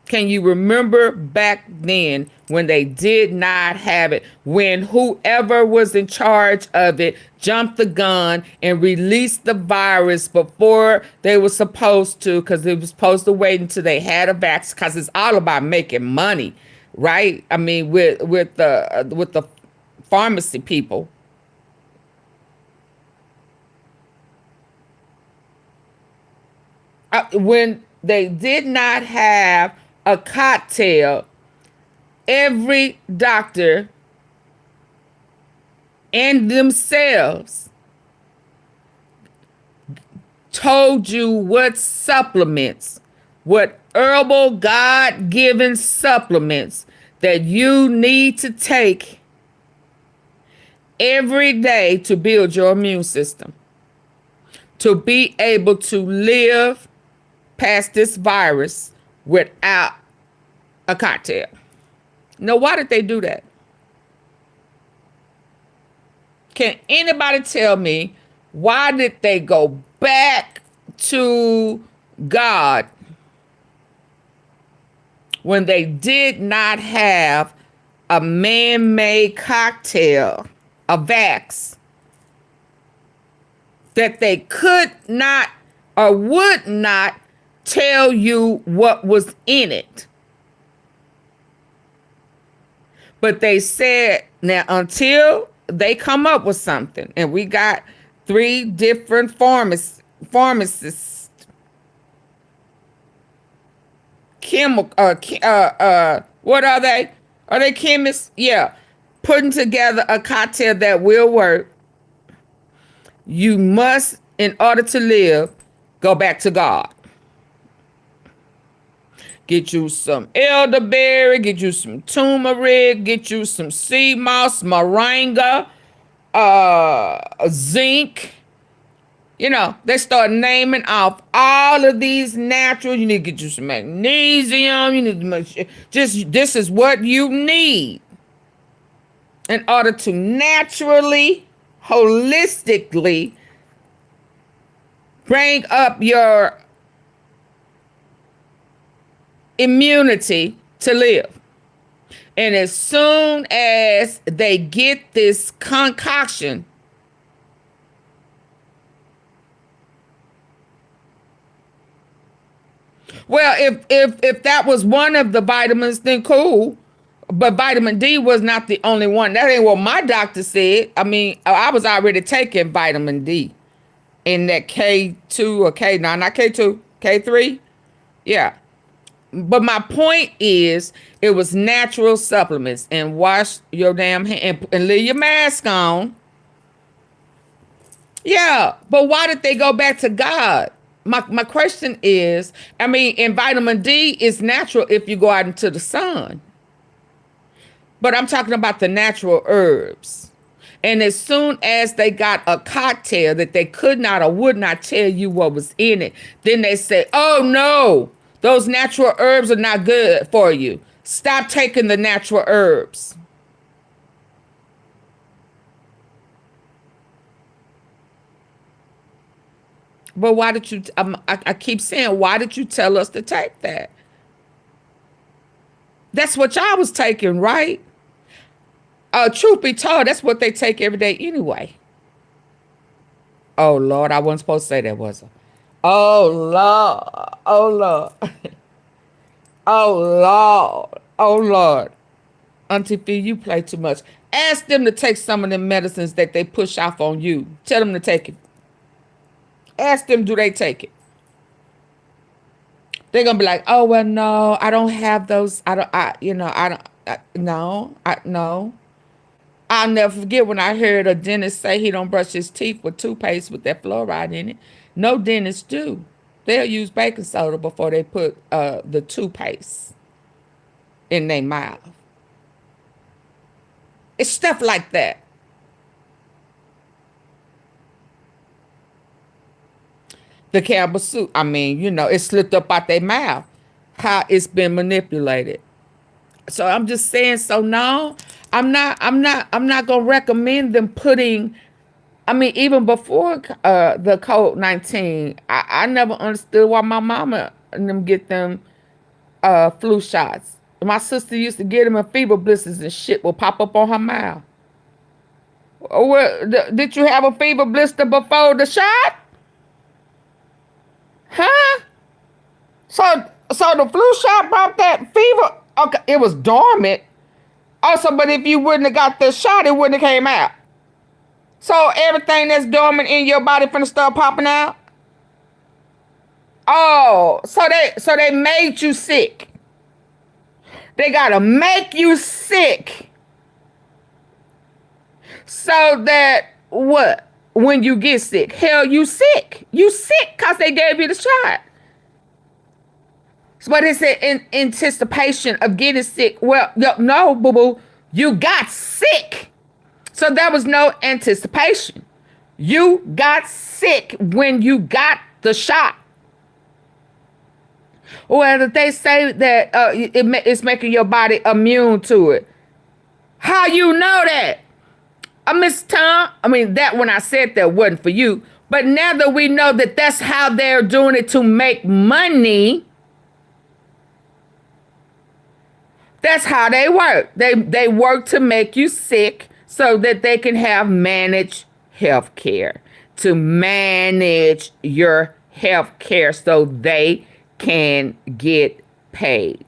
Can you remember back then when they did not have it, when whoever was in charge of it jumped the gun and released the virus before they were supposed to, because they were supposed to wait until they had a vaccine, because it's all about making money, right? I mean, with the pharmacy people. When they did not have a cocktail, every doctor and themselves told you what supplements, what herbal God-given supplements that you need to take every day to build your immune system, to be able to live past this virus without a cocktail. Now, why did they do that? Can anybody tell me why did they go back to God when they did not have a man-made cocktail, a vax, that they could not or would not tell you what was in it? But they said, now until they come up with something, and we got 3 different pharmacists, what are they? Are they chemists? Yeah, putting together a cocktail that will work. You must, in order to live, go back to God. Get you some elderberry, get you some turmeric, get you some sea moss, moringa, zinc. You know, they start naming off all of these natural. You need to get you some magnesium. You need to make sure, this is what you need in order to naturally, holistically bring up your immunity to live. And as soon as they get this concoction, well, if that was one of the vitamins, then cool. But vitamin D was not the only one. That ain't what my doctor said. I mean, I was already taking vitamin D in that K2 or K, no, not K2, K3. Yeah. But my point is, it was natural supplements. And wash your damn hand and leave your mask on. Yeah, but why did they go back to God? My question is, I mean, and vitamin D is natural if you go out into the sun. But I'm talking about the natural herbs. And as soon as they got a cocktail that they could not or would not tell you what was in it, then they say, oh no, those natural herbs are not good for you. Stop taking the natural herbs. But why did you, I keep saying, why did you tell us to take that? That's what y'all was taking, right? Truth be told, that's what they take every day anyway. Oh, Lord, I wasn't supposed to say that, was I? Oh, Lord. Oh, Lord. Oh, Lord. Oh, Lord. AunTeaFee, you play too much. Ask them to take some of the medicines that they push off on you. Tell them to take it. Ask them, do they take it? They're going to be like, oh, well, no, I don't have those. No. I'll never forget when I heard a dentist say he don't brush his teeth with toothpaste with that fluoride in it. No dentists do. They'll use baking soda before they put the toothpaste in their mouth. It's stuff like that. The Campbell soup, I mean, you know, it slipped up out their mouth. How it's been manipulated. So I'm just saying, so no, I'm not gonna recommend them putting, I mean, even before the COVID-19, I never understood why my mama and them get them flu shots. My sister used to get them, and fever blisters and shit will pop up on her mouth. Well, did you have a fever blister before the shot? Huh? So the flu shot brought that fever. Okay, it was dormant. Also, but if you wouldn't have got the shot, it wouldn't have came out. So everything that's dormant in your body finna start popping out. Oh, so they made you sick. They gotta make you sick. So that what? When you get sick, hell, you sick. You sick because they gave you the shot. But it's in anticipation of getting sick. Well, no, boo-boo. You got sick. So there was no anticipation. You got sick when you got the shot. Well, they say that it's making your body immune to it. How you know that? Miss Tom, I mean, that when I said that wasn't for you. But now that we know that that's how they're doing it to make money, that's how they work. They work to make you sick so that they can have managed health care. To manage your health care so they can get paid.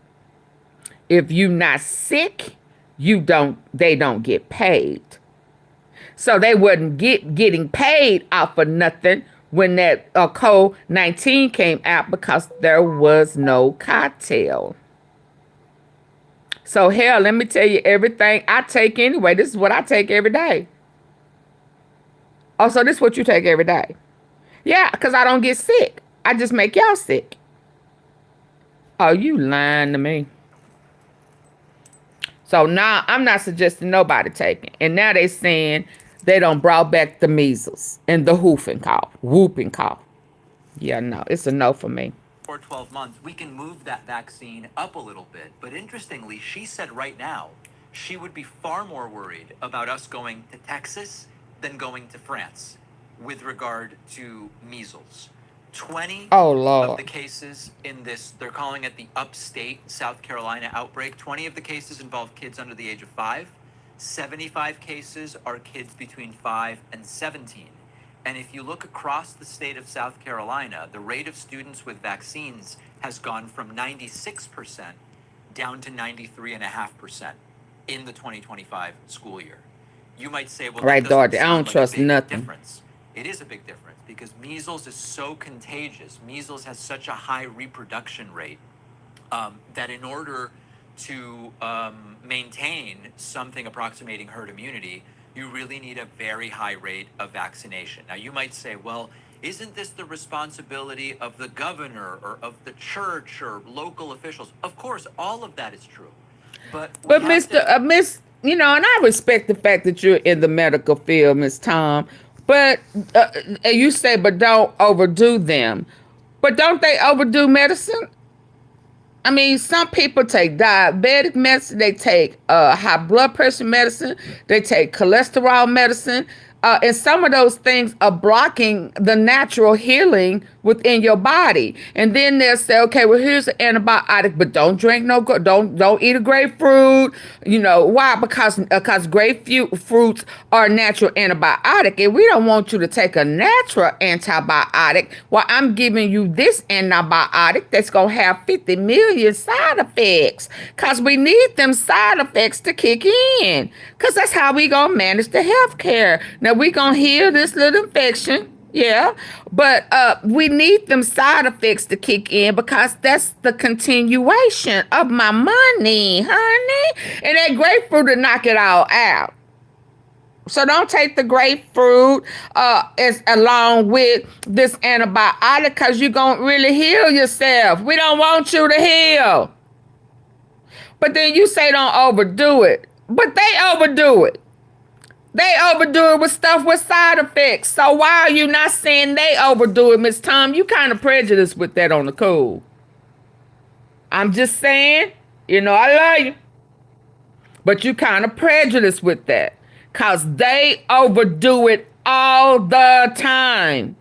If you're not sick, they don't get paid. So they wasn't getting paid off of nothing when that COVID-19 came out because there was no cocktail. So hell, let me tell you, everything I take anyway, this is what I take every day. Oh, so this is what you take every day. Yeah, because I don't get sick. I just make y'all sick. Oh, you lying to me. So now I'm not suggesting nobody taking. And now they saying they done brought back the measles and the whooping cough. Yeah, no, it's a no for me. For 12 months, we can move that vaccine up a little bit. But interestingly, she said right now, she would be far more worried about us going to Texas than going to France with regard to measles. 20 of the cases in this, they're calling it the upstate South Carolina outbreak. 20 of the cases involve kids under the age of 5. 75 cases are kids between 5 and 17. And if you look across the state of South Carolina, the rate of students with vaccines has gone from 96% down to 93.5% in the 2025 school year. You might say, well, right, Dorothy, I don't trust nothing. Difference. It is a big difference because measles is so contagious. Measles has such a high reproduction rate that in order to maintain something approximating herd immunity, you really need a very high rate of vaccination. Now, you might say, well, isn't this the responsibility of the governor or of the church or local officials? Of course, all of that is true. But Miss, you know, and I respect the fact that you're in the medical field, Miss Tom, but you say, but don't overdo them. But don't they overdo medicine? I mean, some people take diabetic medicine, they take high blood pressure medicine, they take cholesterol medicine, and some of those things are blocking the natural healing within your body. And then they'll say, okay, well, here's an antibiotic, but don't drink don't eat a grapefruit. You know why? Because grapefruits are a natural antibiotic, and we don't want you to take a natural antibiotic. Well, I'm giving you this antibiotic that's gonna have 50 million side effects, because we need them side effects to kick in, because that's how we gonna manage the health care. Now we gonna heal this little infection. Yeah, but we need them side effects to kick in, because that's the continuation of my money, honey. And that grapefruit will knock it all out. So don't take the grapefruit as along with this antibiotic because you're going to really heal yourself. We don't want you to heal. But then you say don't overdo it. But they overdo it. They overdo it with stuff with side effects. So why are you not saying they overdo it, Miss Tom? You kind of prejudiced with that on the cool. I'm just saying, you know, I love you. But you kind of prejudiced with that. Because they overdo it all the time.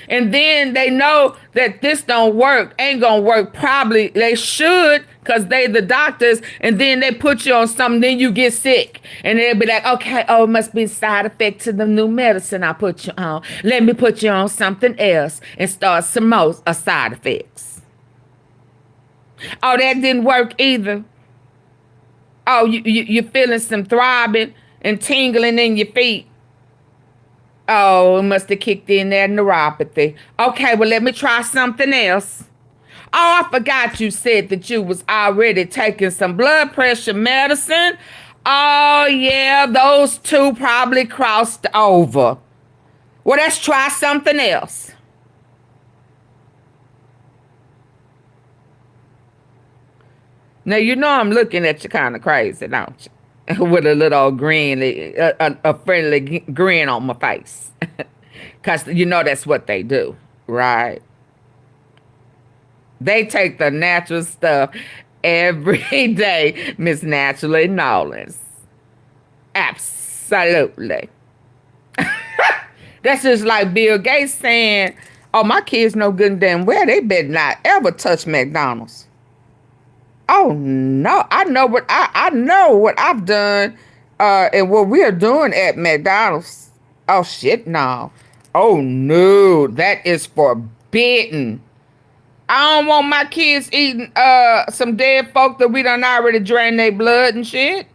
And then they know that this don't work, ain't gonna work. Probably they should, because they the doctors, and then they put you on something, then you get sick. And they'll be like, okay, oh, it must be a side effect to the new medicine I put you on. Let me put you on something else and start some more side effects. Oh, that didn't work either. Oh, you're feeling some throbbing and tingling in your feet. Oh, it must have kicked in that neuropathy. Okay, well, let me try something else. Oh, I forgot you said that you was already taking some blood pressure medicine. Oh, yeah, those two probably crossed over. Well, let's try something else. Now, you know I'm looking at you kind of crazy, don't you? With a little grin, a friendly grin on my face. Because you know that's what they do, right? They take the natural stuff every day, Miss Naturally Nolens. Absolutely. That's just like Bill Gates saying, oh, my kids know good and damn well they better not ever touch McDonald's. Oh no, I know what I've done and what we're doing at McDonald's. Oh shit, no. Oh no, that is forbidden. I don't want my kids eating some dead folk that we done already drained their blood and shit.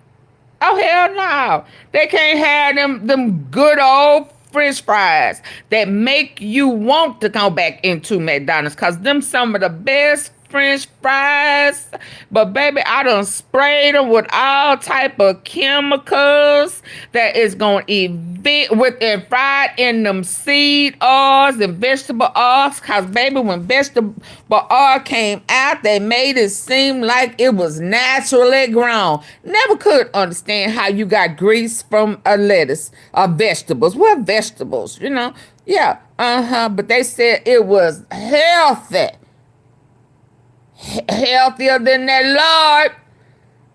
Oh hell no. They can't have them good old French fries that make you want to go back into McDonald's, because them some of the best French fries. But baby, I done sprayed them with all type of chemicals that is going to event with and fried in them seed oils and vegetable oils. Because baby, when vegetable oil came out, they made it seem like it was naturally grown. Never could understand how you got grease from a lettuce or vegetables. What vegetables, you know? Yeah, but they said it was healthy. Healthier than that lard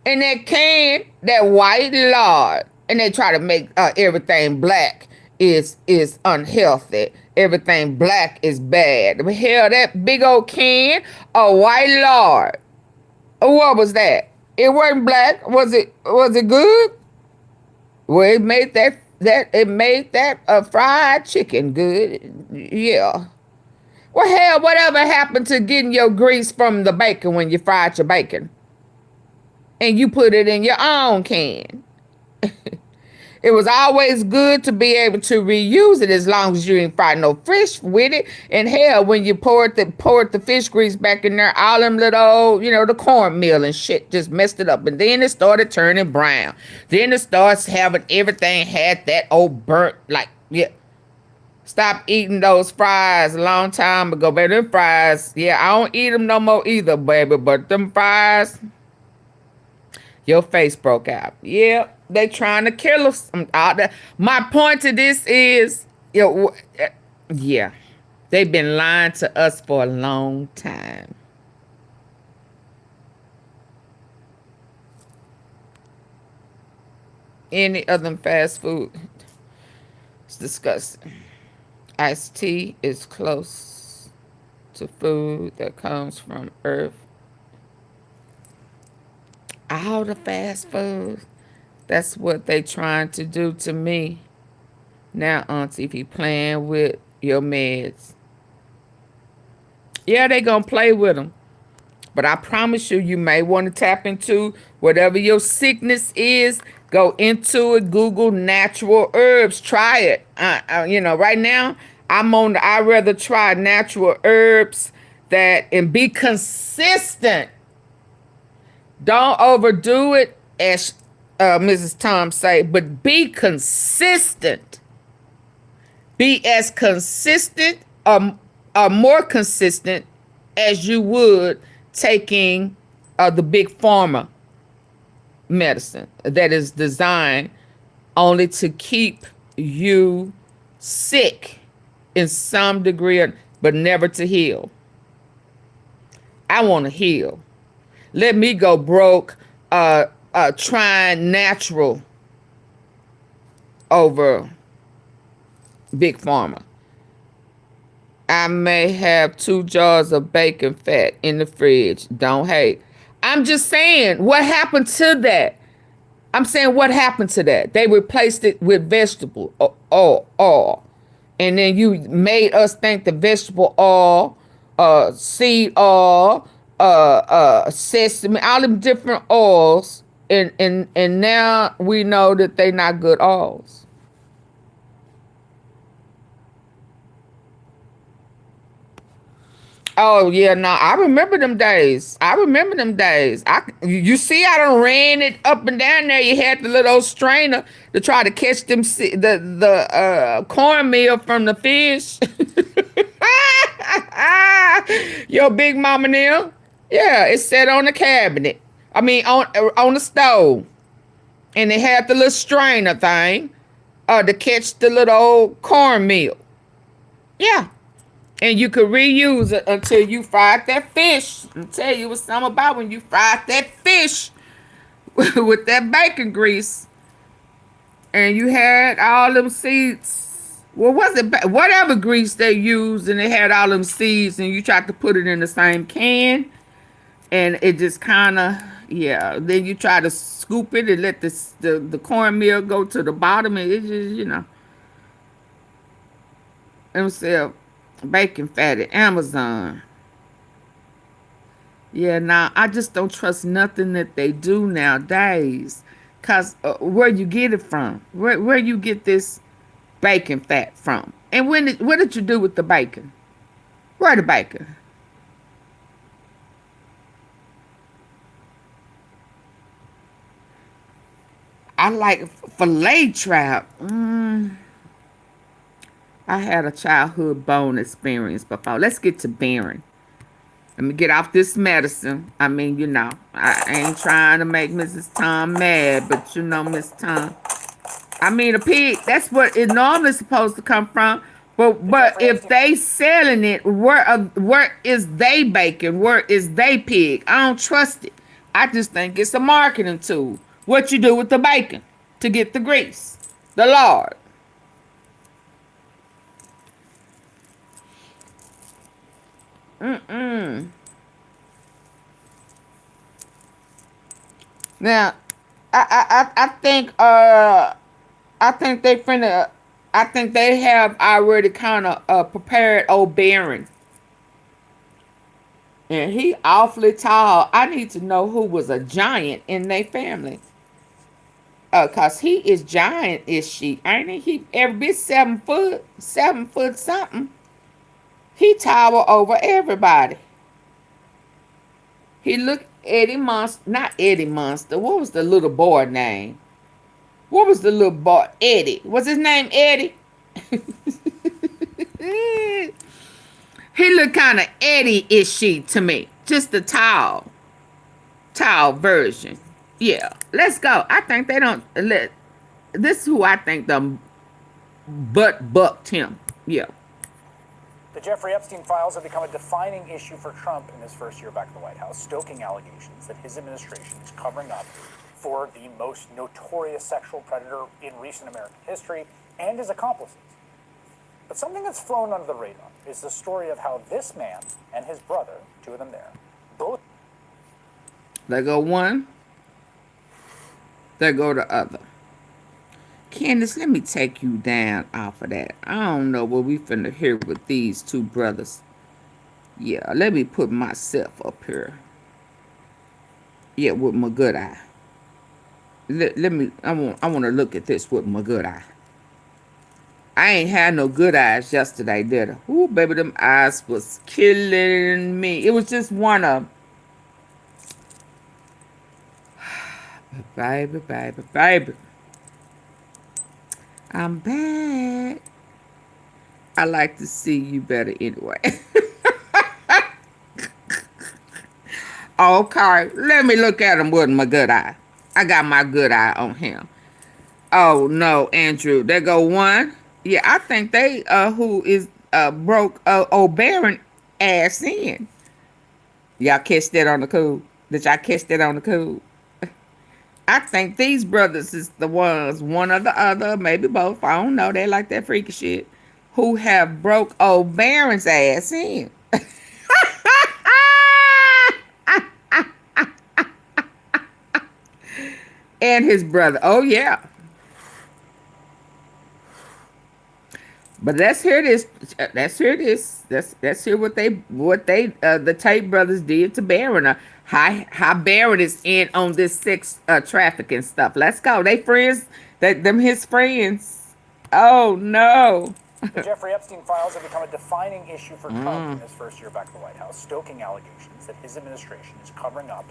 in that can, that white lard. And they try to make everything black is unhealthy. Everything black is bad. But hell, that big old can of white lard. What was that? It wasn't black. Was it good? Well, it made that fried chicken good. Yeah. Well, hell, whatever happened to getting your grease from the bacon when you fried your bacon? And you put it in your own can. It was always good to be able to reuse it as long as you didn't fry no fish with it. And hell, when you poured the fish grease back in there, all them little, the cornmeal and shit just messed it up. And then it started turning brown. Then it starts having everything had that old burnt, like, yeah. Stop eating those fries a long time ago, baby. Them fries, yeah, I don't eat them no more either, baby. But them fries, your face broke out. Yeah, they trying to kill us. My point to this is, yeah, they've been lying to us for a long time. Any other fast food, it's disgusting. Iced tea is close to food that comes from Earth. All the fast food, that's what they trying to do to me. Now, AunTeaFee playing with your meds. Yeah, they gonna play with them. But I promise you, you may want to tap into whatever your sickness is. Go into it. Google natural herbs. Try it. Right now, I'd rather try natural herbs and be consistent. Don't overdo it as Mrs. Tom say, but be consistent. Be as consistent or more consistent as you would taking the big pharma medicine that is designed only to keep you sick in some degree, but never to heal. I want to heal. Let me go broke trying natural over big pharma. I may have 2 jars of bacon fat in the fridge. Don't hate. I'm just saying, what happened to that? I'm saying, what happened to that? They replaced it with vegetable oil. And then you made us think the vegetable oil, seed oil, sesame, all them different oils. And now we know that they're not good oils. Oh, yeah, no, I remember them days. You see, I done ran it up and down there. You had the little old strainer to try to catch them the cornmeal from the fish. Your big mama now. Yeah, it sat on the cabinet. I mean, on the stove. And it had the little strainer thing to catch the little old cornmeal. Yeah. And you could reuse it until you fried that fish. I'll tell you what's something about when you fried that fish with that bacon grease. And you had all them seeds. Well, was it whatever grease they used, and it had all them seeds, and you tried to put it in the same can. And it just kind of, yeah. Then you try to scoop it and let the cornmeal go to the bottom. And it just, you know. It was bacon fat at Amazon. Yeah, now I just don't trust nothing that they do nowadays. Cause where you get it from? Where you get this bacon fat from? And what did you do with the bacon? Where the bacon? I like filet trout. I had a childhood bone experience before. Let's get to bearing. Let me get off this medicine. I mean, you know, I ain't trying to make Mrs. Tom mad, but you know, Miss Tom. I mean, a pig, that's what it normally supposed to come from. But if they selling it, where is they bacon? Where is they pig? I don't trust it. I just think it's a marketing tool. What you do with the bacon to get the grease, the lard. Now, I think they have already kind of prepared old Baron. And he awfully tall. I need to know who was a giant in their family. Cause he is giant, is she? Ain't he? He every bit 7 foot something. He tower over everybody. He looked Eddie Monster, not Eddie Monster. What was the little boy name? What was the little boy? Eddie. Was his name Eddie? He looked kind of Eddie-ishy to me. Just the tall version. Yeah, let's go. I think they don't let. This is who I think the butt bucked him. Yeah. The Jeffrey Epstein files have become a defining issue for Trump in his first year back in the White House, stoking allegations that his administration is covering up for the most notorious sexual predator in recent American history and his accomplices. But something that's flown under the radar is the story of how this man and his brother, 2 of them there, both... There go one. There go the other. Candace, let me take you down off of that. I don't know what we finna hear with these 2 brothers. Yeah, let me put myself up here. Yeah, with my good eye. Let me, I want to look at this with my good eye. I ain't had no good eyes yesterday, did I? Ooh, baby, them eyes was killing me. It was just one of Baby, baby, baby. I'm back. I like to see you better anyway. Okay, let me look at him with my good eye. I got my good eye on him. Oh no, Andrew. There go one. Yeah, I think they who is broke old Baron ass in. Y'all catch that on the cool? Did y'all catch that on the cool? I think these brothers is the ones, one or the other, maybe both. I don't know. They like that freaky shit. Who have broke old Baron's ass in. And his brother. Oh yeah. But let's hear this. Let's hear this. Let's hear what they the Tate brothers did to Baron. How Baron is in on this sex trafficking stuff. Let's go. They friends. Them his friends. Oh no. The Jeffrey Epstein files have become a defining issue for Trump in his first year back at the White House, stoking allegations that his administration is covering up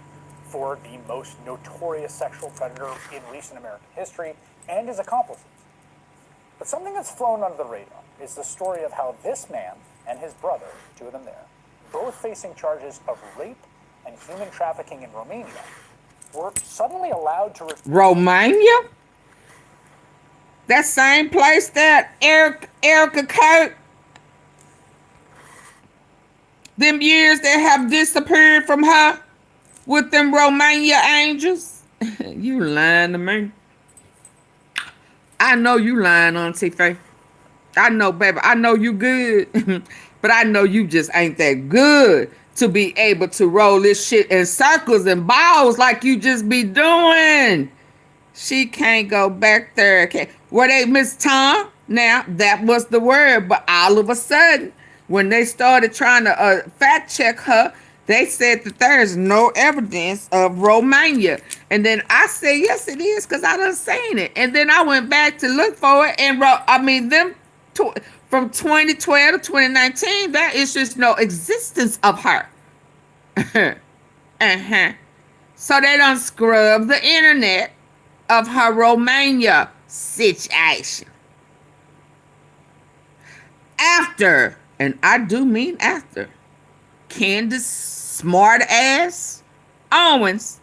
for the most notorious sexual predator in recent American history and his accomplices. But something that's flown under the radar is the story of how this man and his brother, two of them there, both facing charges of rape and human trafficking in Romania, were suddenly allowed to... Romania? That same place that Erica Kirk, them years that have disappeared from her with them Romania angels? You lying to me. I know you lying, AunTeaFee. I know, baby. I know you good. But I know you just ain't that good to be able to roll this shit in circles and balls like you just be doing. She can't go back there. Were they Miss Tom? Now, that was the word. But all of a sudden, when they started trying to fact check her, they said that there is no evidence of Romania. And then I said, yes, it is, because I done seen it. And then I went back to look for it and wrote, from 2012 to 2019, there is just no existence of her. So they done scrub the internet of her Romania situation. After, and I do mean after, Candace smart ass Owens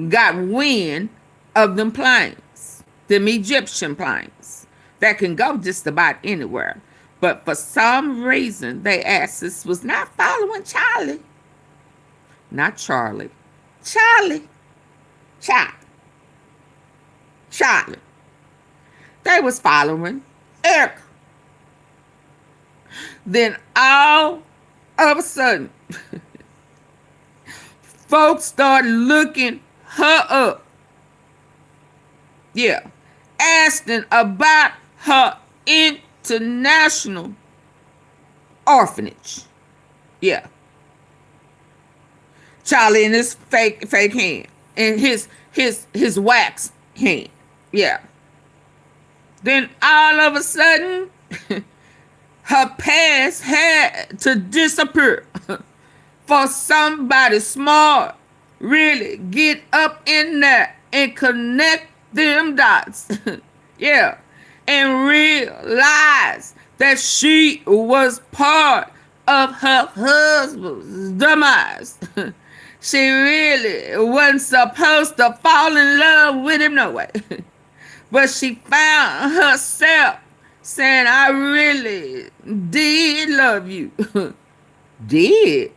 got wind of them planes, them Egyptian planes that can go just about anywhere. But for some reason, they asses was not following Charlie. Not Charlie. Charlie. They was following Eric. Then all of a sudden, folks started looking her up. Yeah. Asking about her international orphanage. Yeah. Charlie in his fake hand. And his wax hand. Yeah. Then all of a sudden, her past had to disappear for somebody smart really get up in there and connect them dots. Yeah. And realize that she was part of her husband's demise. She really wasn't supposed to fall in love with him no way. But she found herself saying, I really did love you. Did?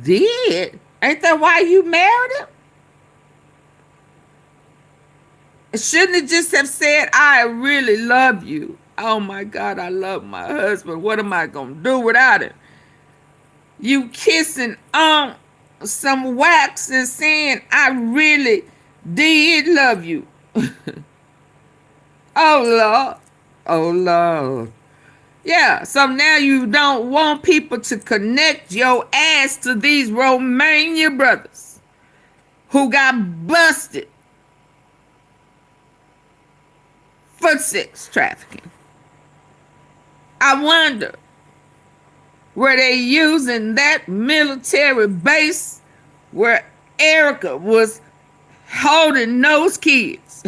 Did? Ain't that why you married him? Shouldn't it just have said, I really love you? Oh my God, I love my husband. What am I going to do without him? You kissing on some wax and saying, I really did love you. Oh Lord. Oh Lord. Yeah, so now you don't want people to connect your ass to these Romania brothers who got busted for sex trafficking. I wonder, were they using that military base where Erica was holding those kids.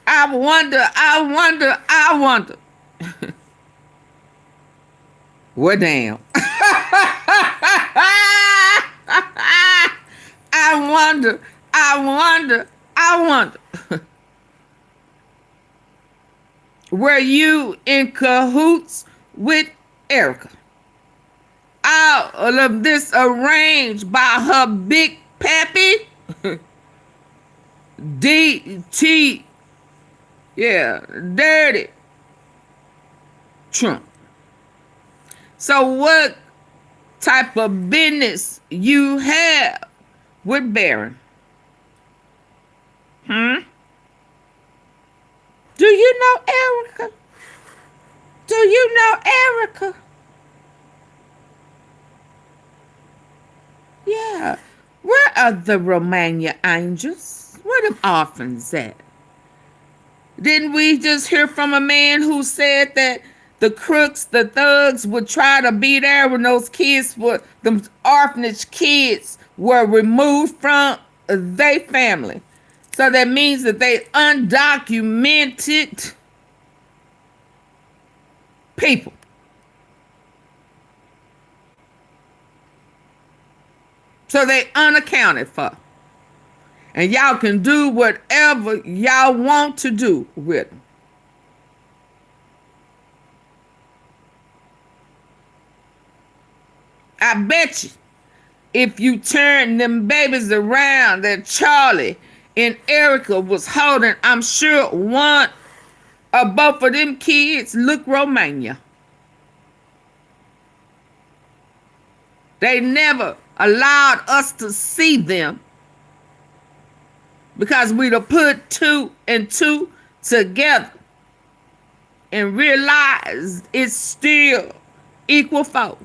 I wonder. Well, damn. I wonder. Were you in cahoots with Erica? All of this arranged by her big pappy? DT. Yeah, dirty Trump. So what type of business you have with Barron? Do you know Erica? Do you know Erica? Yeah. Where are the Romania angels? Where them orphans at? Didn't we just hear from a man who said that the crooks, the thugs would try to be there when those kids were, them orphanage kids were removed from their family? So that means that they undocumented people. So they unaccounted for. And y'all can do whatever y'all want to do with them. I bet you if you turn them babies around that Charlie and Erica was holding, I'm sure one or both of them kids look Romania. They never allowed us to see them because we'd have put 2 and 2 together and realized it's still equal 4.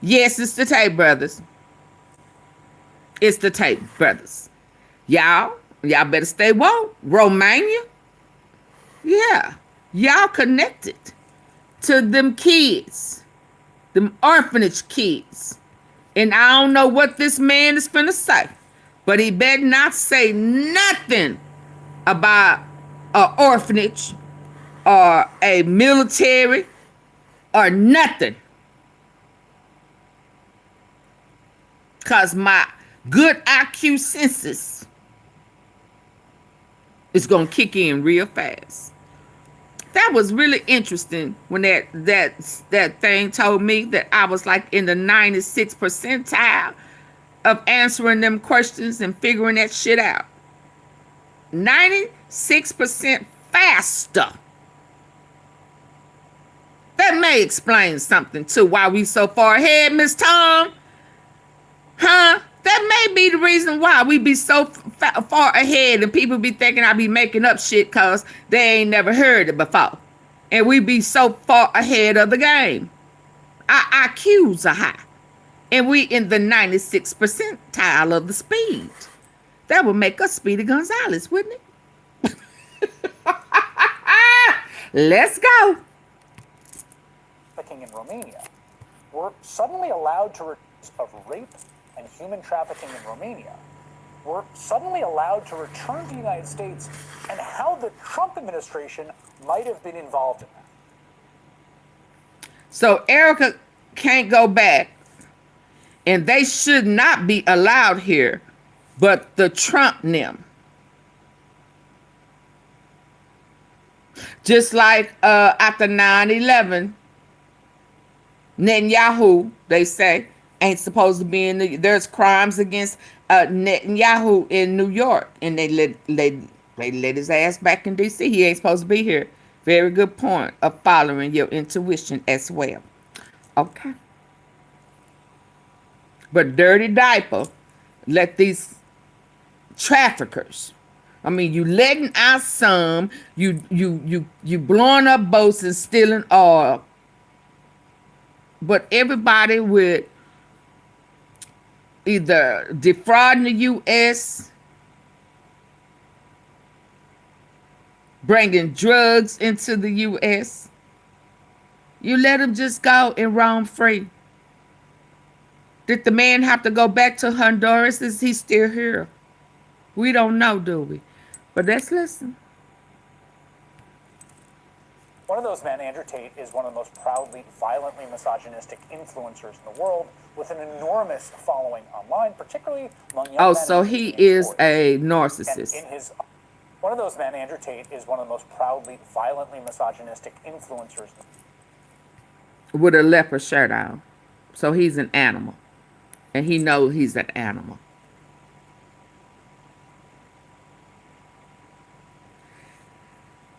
Yes, it's the Tate brothers. It's the Tate brothers. Y'all better stay woke. Romania? Yeah. Y'all connected to them kids. Them orphanage kids. And I don't know what this man is finna say, but he better not say nothing about an orphanage or a military or nothing. Because my good IQ senses is going to kick in real fast. That was really interesting when that thing told me that I was like in the 96th percentile of answering them questions and figuring that shit out. 96% faster. That may explain something too, why we so far ahead, Miss Tom. Huh? That may be the reason why we be so far ahead and people be thinking I be making up shit because they ain't never heard it before. And we be so far ahead of the game. Our IQs are high. And we in the 96th percentile of the speed. That would make us Speedy Gonzalez, wouldn't it? Let's go. Trafficking in Romania were suddenly allowed to of rape and human trafficking in Romania were suddenly allowed to return to the United States, and how the Trump administration might have been involved in that. So Erica can't go back, and they should not be allowed here, but the Trump them. Just like after 9/11, Netanyahu, they say, ain't supposed to be in the, there's crimes against Netanyahu in New York, and they let his ass back in DC. He ain't supposed to be here. Very good point of following your intuition as well. Okay. But Dirty Diaper let these traffickers, I mean, you letting out some, you blowing up boats and stealing oil, but everybody with either defrauding the U.S., bringing drugs into the U.S., you let them just go and roam free. Did the man have to go back to Honduras? Is he still here? We don't know, do we? But let's listen. One of those men, Andrew Tate, is one of the most proudly, violently misogynistic influencers in the world, with an enormous following online, particularly among young men. Oh, so he is a narcissist. One of those men, Andrew Tate, is one of the most proudly, violently misogynistic influencers. With a leopard shirt on. So he's an animal. And he knows he's an animal.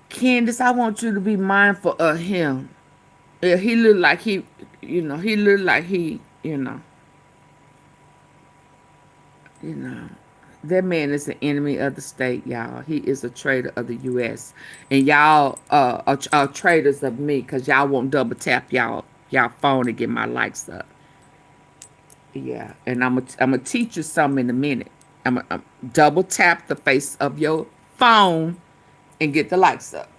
Candace, I want you to be mindful of him. Yeah, he look like he look like he, that man is an enemy of the state, y'all. He is a traitor of the U.S. And y'all are traitors of me because y'all won't double tap y'all phone and get my likes up. Yeah, and I'm gonna teach you something in a minute. I'm double tap the face of your phone and get the likes up.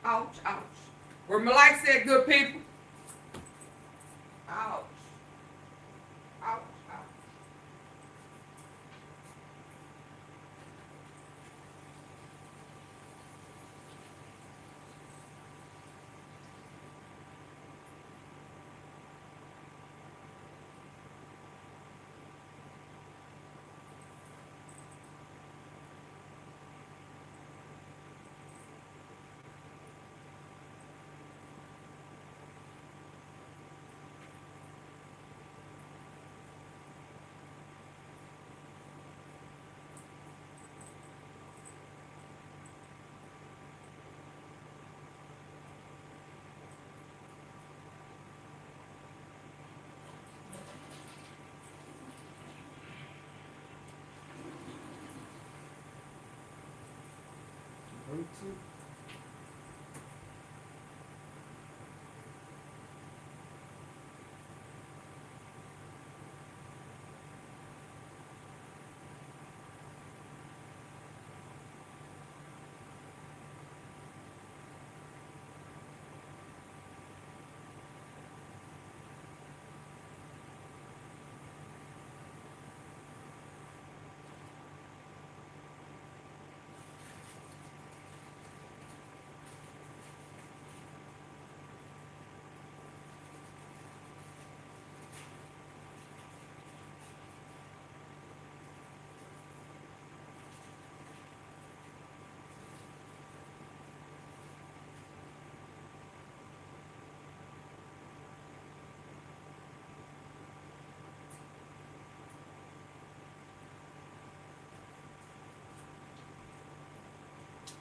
Ouch, ouch. Where Malike said, good people. Ouch. Ouch, ouch.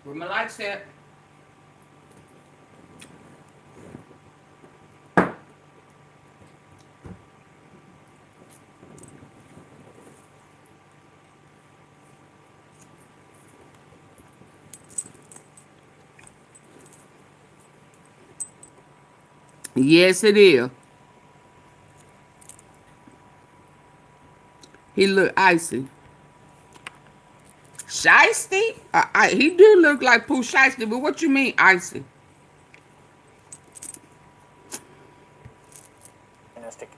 Where Malike said, Yes, it is. He look icy. Shiesty? He do look like Pooh Shiesty, but what you mean icy?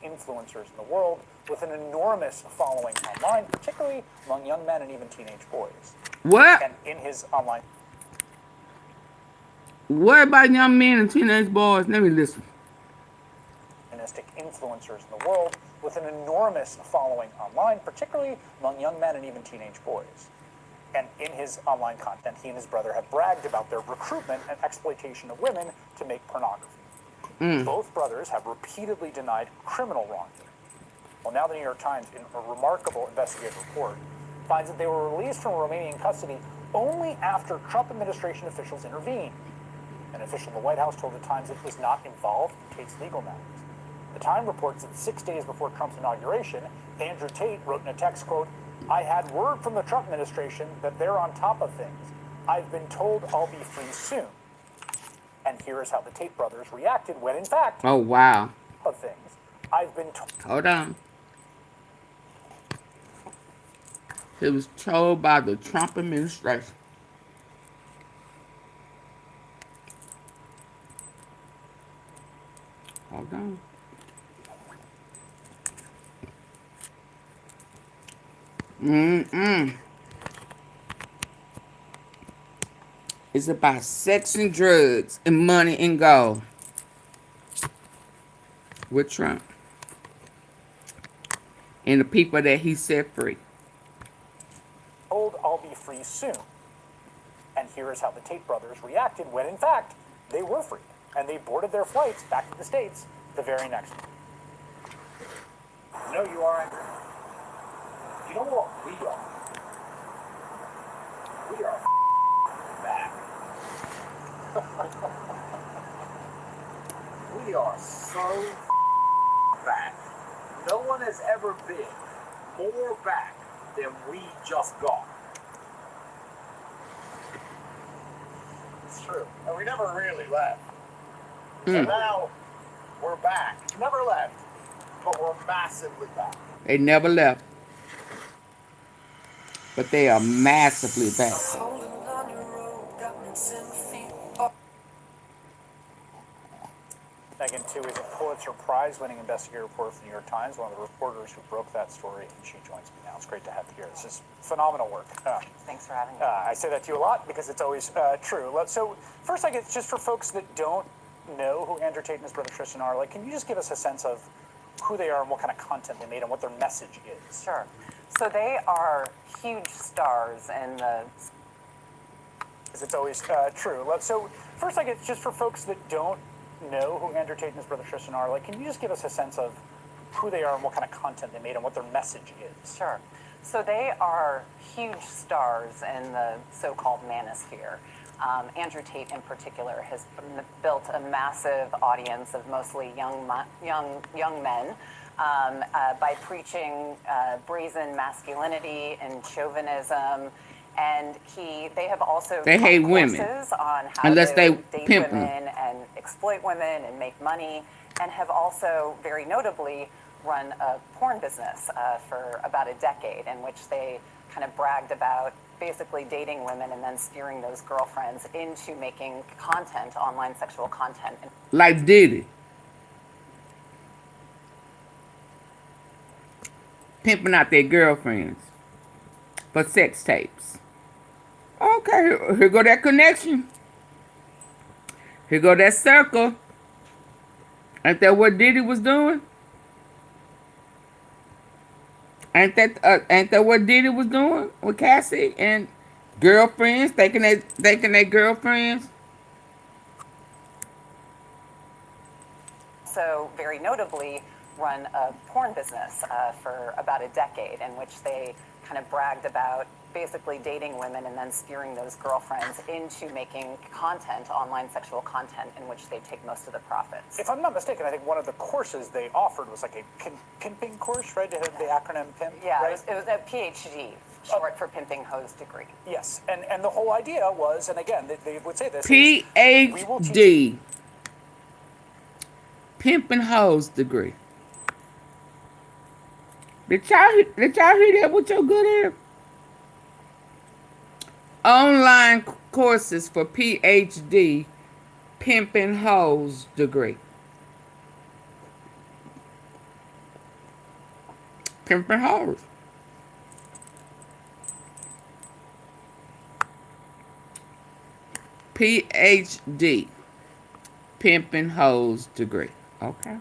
Influencers in the world with an enormous following online, particularly among young men and even teenage boys. What? And in his online. What about young men and teenage boys? Let me listen. Influencers in the world with an enormous following online, particularly among young men and even teenage boys. And in his online content, he and his brother have bragged about their recruitment and exploitation of women to make pornography. Both brothers have repeatedly denied criminal wrongdoing. Well, now the New York Times, in a remarkable investigative report, finds that they were released from Romanian custody only after Trump administration officials intervened. An official in the White House told the Times it was not involved in Tate's legal matters. The Times reports that 6 days before Trump's inauguration, Andrew Tate wrote in a text, quote, "I had word from the Trump administration that they're on top of things. I've been told I'll be free soon." And here is how the Tate brothers reacted when, in fact, oh wow, of things. I've been told. Hold on. He was told by the Trump administration. Hold on. It's about sex and drugs and money and gold. With Trump. And the people that he set free. Told I'll be free soon. And here is how the Tate brothers reacted when, in fact, they were free. And they boarded their flights back to the States the very next day. No, you aren't. You know what we are? We are back. We are so back. No one has ever been more back than we just got. It's true. And we never really left. So now we're back. Never left, but we're massively back. They never left. But they are massively back. Megan, too, is a Pulitzer Prize-winning investigative reporter for the New York Times, one of the reporters who broke that story, and she joins me now. It's great to have you here. This is phenomenal work. Thanks for having me. I say that to you a lot because it's always true. So first, I guess, just for folks that don't know who Andrew Tate and his brother Tristan are, like, can you just give us a sense of who they are and what kind of content they made and what their message is? Sure. So they are huge stars in the... It's always true. So first, I guess, just for folks that don't know who Andrew Tate and his brother Tristan are, like, can you just give us a sense of who they are and what kind of content they made and what their message is? Sure. So they are huge stars in the so-called manosphere. Andrew Tate, in particular, has built a massive audience of mostly young men by preaching brazen masculinity and chauvinism. And they have also they hate women on how unless to they date pimp women them and exploit women and make money, and have also very notably run a porn business for about a decade, in which they kind of bragged about basically dating women and then steering those girlfriends into making content, online sexual content. like Diddy. Pimping out their girlfriends for sex tapes. Okay, here go that connection. Here go that circle. Ain't that what Diddy was doing? Ain't that what Diddy was doing with Cassie and girlfriends, thinking they girlfriends? So very notably run a porn business for about a decade, in which they kind of bragged about basically dating women and then steering those girlfriends into making content, online sexual content, in which they take most of the profits. If I'm not mistaken, I think one of the courses they offered was like a pimping course, right? It had the acronym PIMP, yeah, right? it was a PhD, short for pimping hose degree. Yes, and the whole idea was, and again, they would say this, PhD. Pimpin' Hoes degree. Did y'all hear that with your good ear? Online courses for PhD Pimpin' Hoes degree. Pimpin' Hoes. PhD Pimpin' Hoes degree. Okay.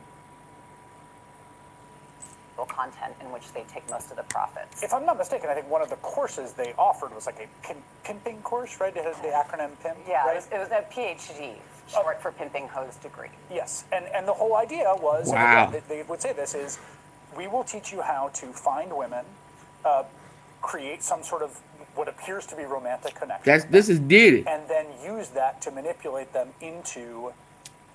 Content in which they take most of the profits. If I'm not mistaken, I think one of the courses they offered was like a pimping course, right? It has the acronym PIMP. Yeah, right? it was a PhD, short for Pimping Hose degree. Yes, and the whole idea was, wow. and again, they would say this is, we will teach you how to find women, create some sort of what appears to be romantic connection. This is Diddy. And then use that to manipulate them into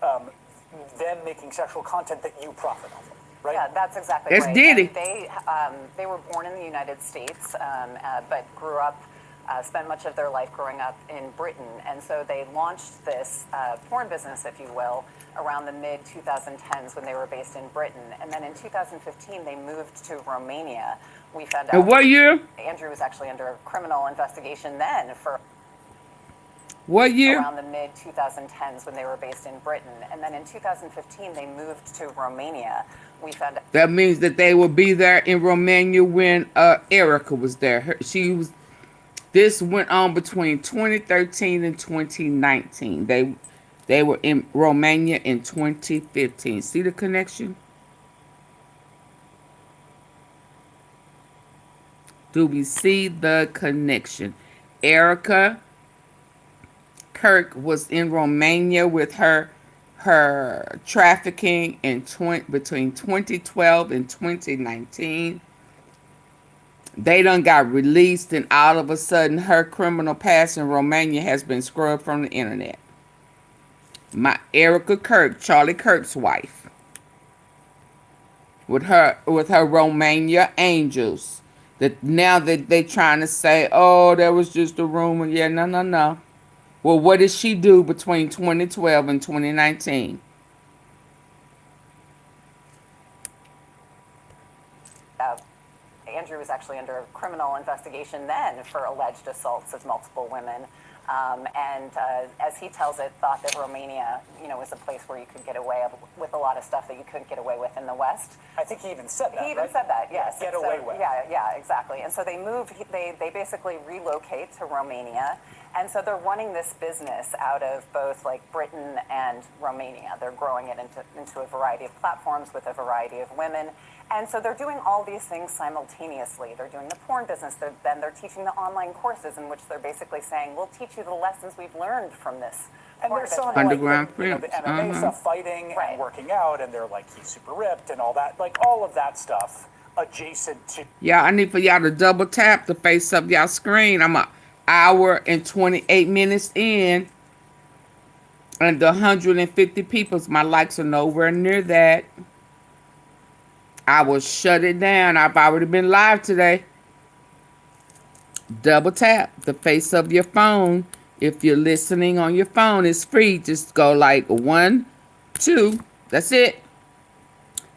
them making sexual content that you profit off of. Right? Yeah, that's exactly That's right. Diddy. They were born in the United States, but grew up, spent much of their life growing up in Britain, and so they launched this porn business, if you will, around the mid-2010s when they were based in Britain, and then in 2015 they moved to Romania. We found out. And what year? Andrew was actually under criminal investigation then for. What year? Around the mid-2010s when they were based in Britain. And then in 2015, they moved to Romania. We found out. That means that they will be there in Romania when Erica was there. This went on between 2013 and 2019. They were in Romania in 2015. See the connection? Do we see the connection? Erica Kirk was in Romania with her trafficking in between 2012 and 2019. They done got released, and all of a sudden her criminal past in Romania has been scrubbed from the internet. My Erica Kirk, Charlie Kirk's wife, with her Romania angels. That now that they trying to say, oh, that was just a rumor. Yeah, no. Well, what did she do between 2012 and 2019? Andrew was actually under criminal investigation then for alleged assaults of multiple women. And as he tells it, thought that Romania, was a place where you could get away with a lot of stuff that you couldn't get away with in the West. I think he even said that. He even said that, yes. Get away with. Yeah, exactly. And so they moved. They basically relocate to Romania, and so they're running this business out of both like Britain and Romania. They're growing it into a variety of platforms with a variety of women. And so they're doing all these things simultaneously. They're doing the porn business, then they're teaching the online courses in which they're basically saying, we'll teach you the lessons we've learned from this. And they're selling underground the MMA stuff, fighting and working out, and they're like, he's super ripped and all that, like all of that stuff adjacent to. Yeah, I need for y'all to double tap the face of y'all screen. I'm an hour and 28 minutes in, and the 150 people, my likes are nowhere near that. I will shut it down. I've already been live today. Double tap the face of your phone. If you're listening on your phone, it's free. Just go like 1, 2. That's it.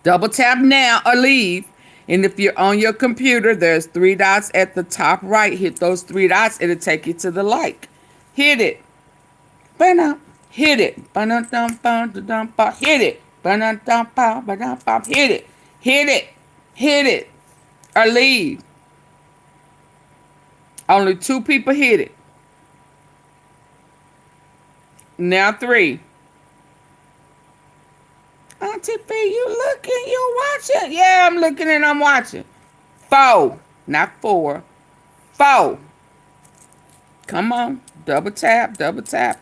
Double tap now or leave. And if you're on your computer, there's 3 dots at the top right. Hit those 3 dots. It'll take you to the like. Hit it. Hit it. Hit it. Hit it. Hit it, or leave. Only 2 people hit it. Now 3. AunTeaFee, you looking, you watching? Yeah, I'm looking and I'm watching. 4, not 4. 4. Come on, double tap.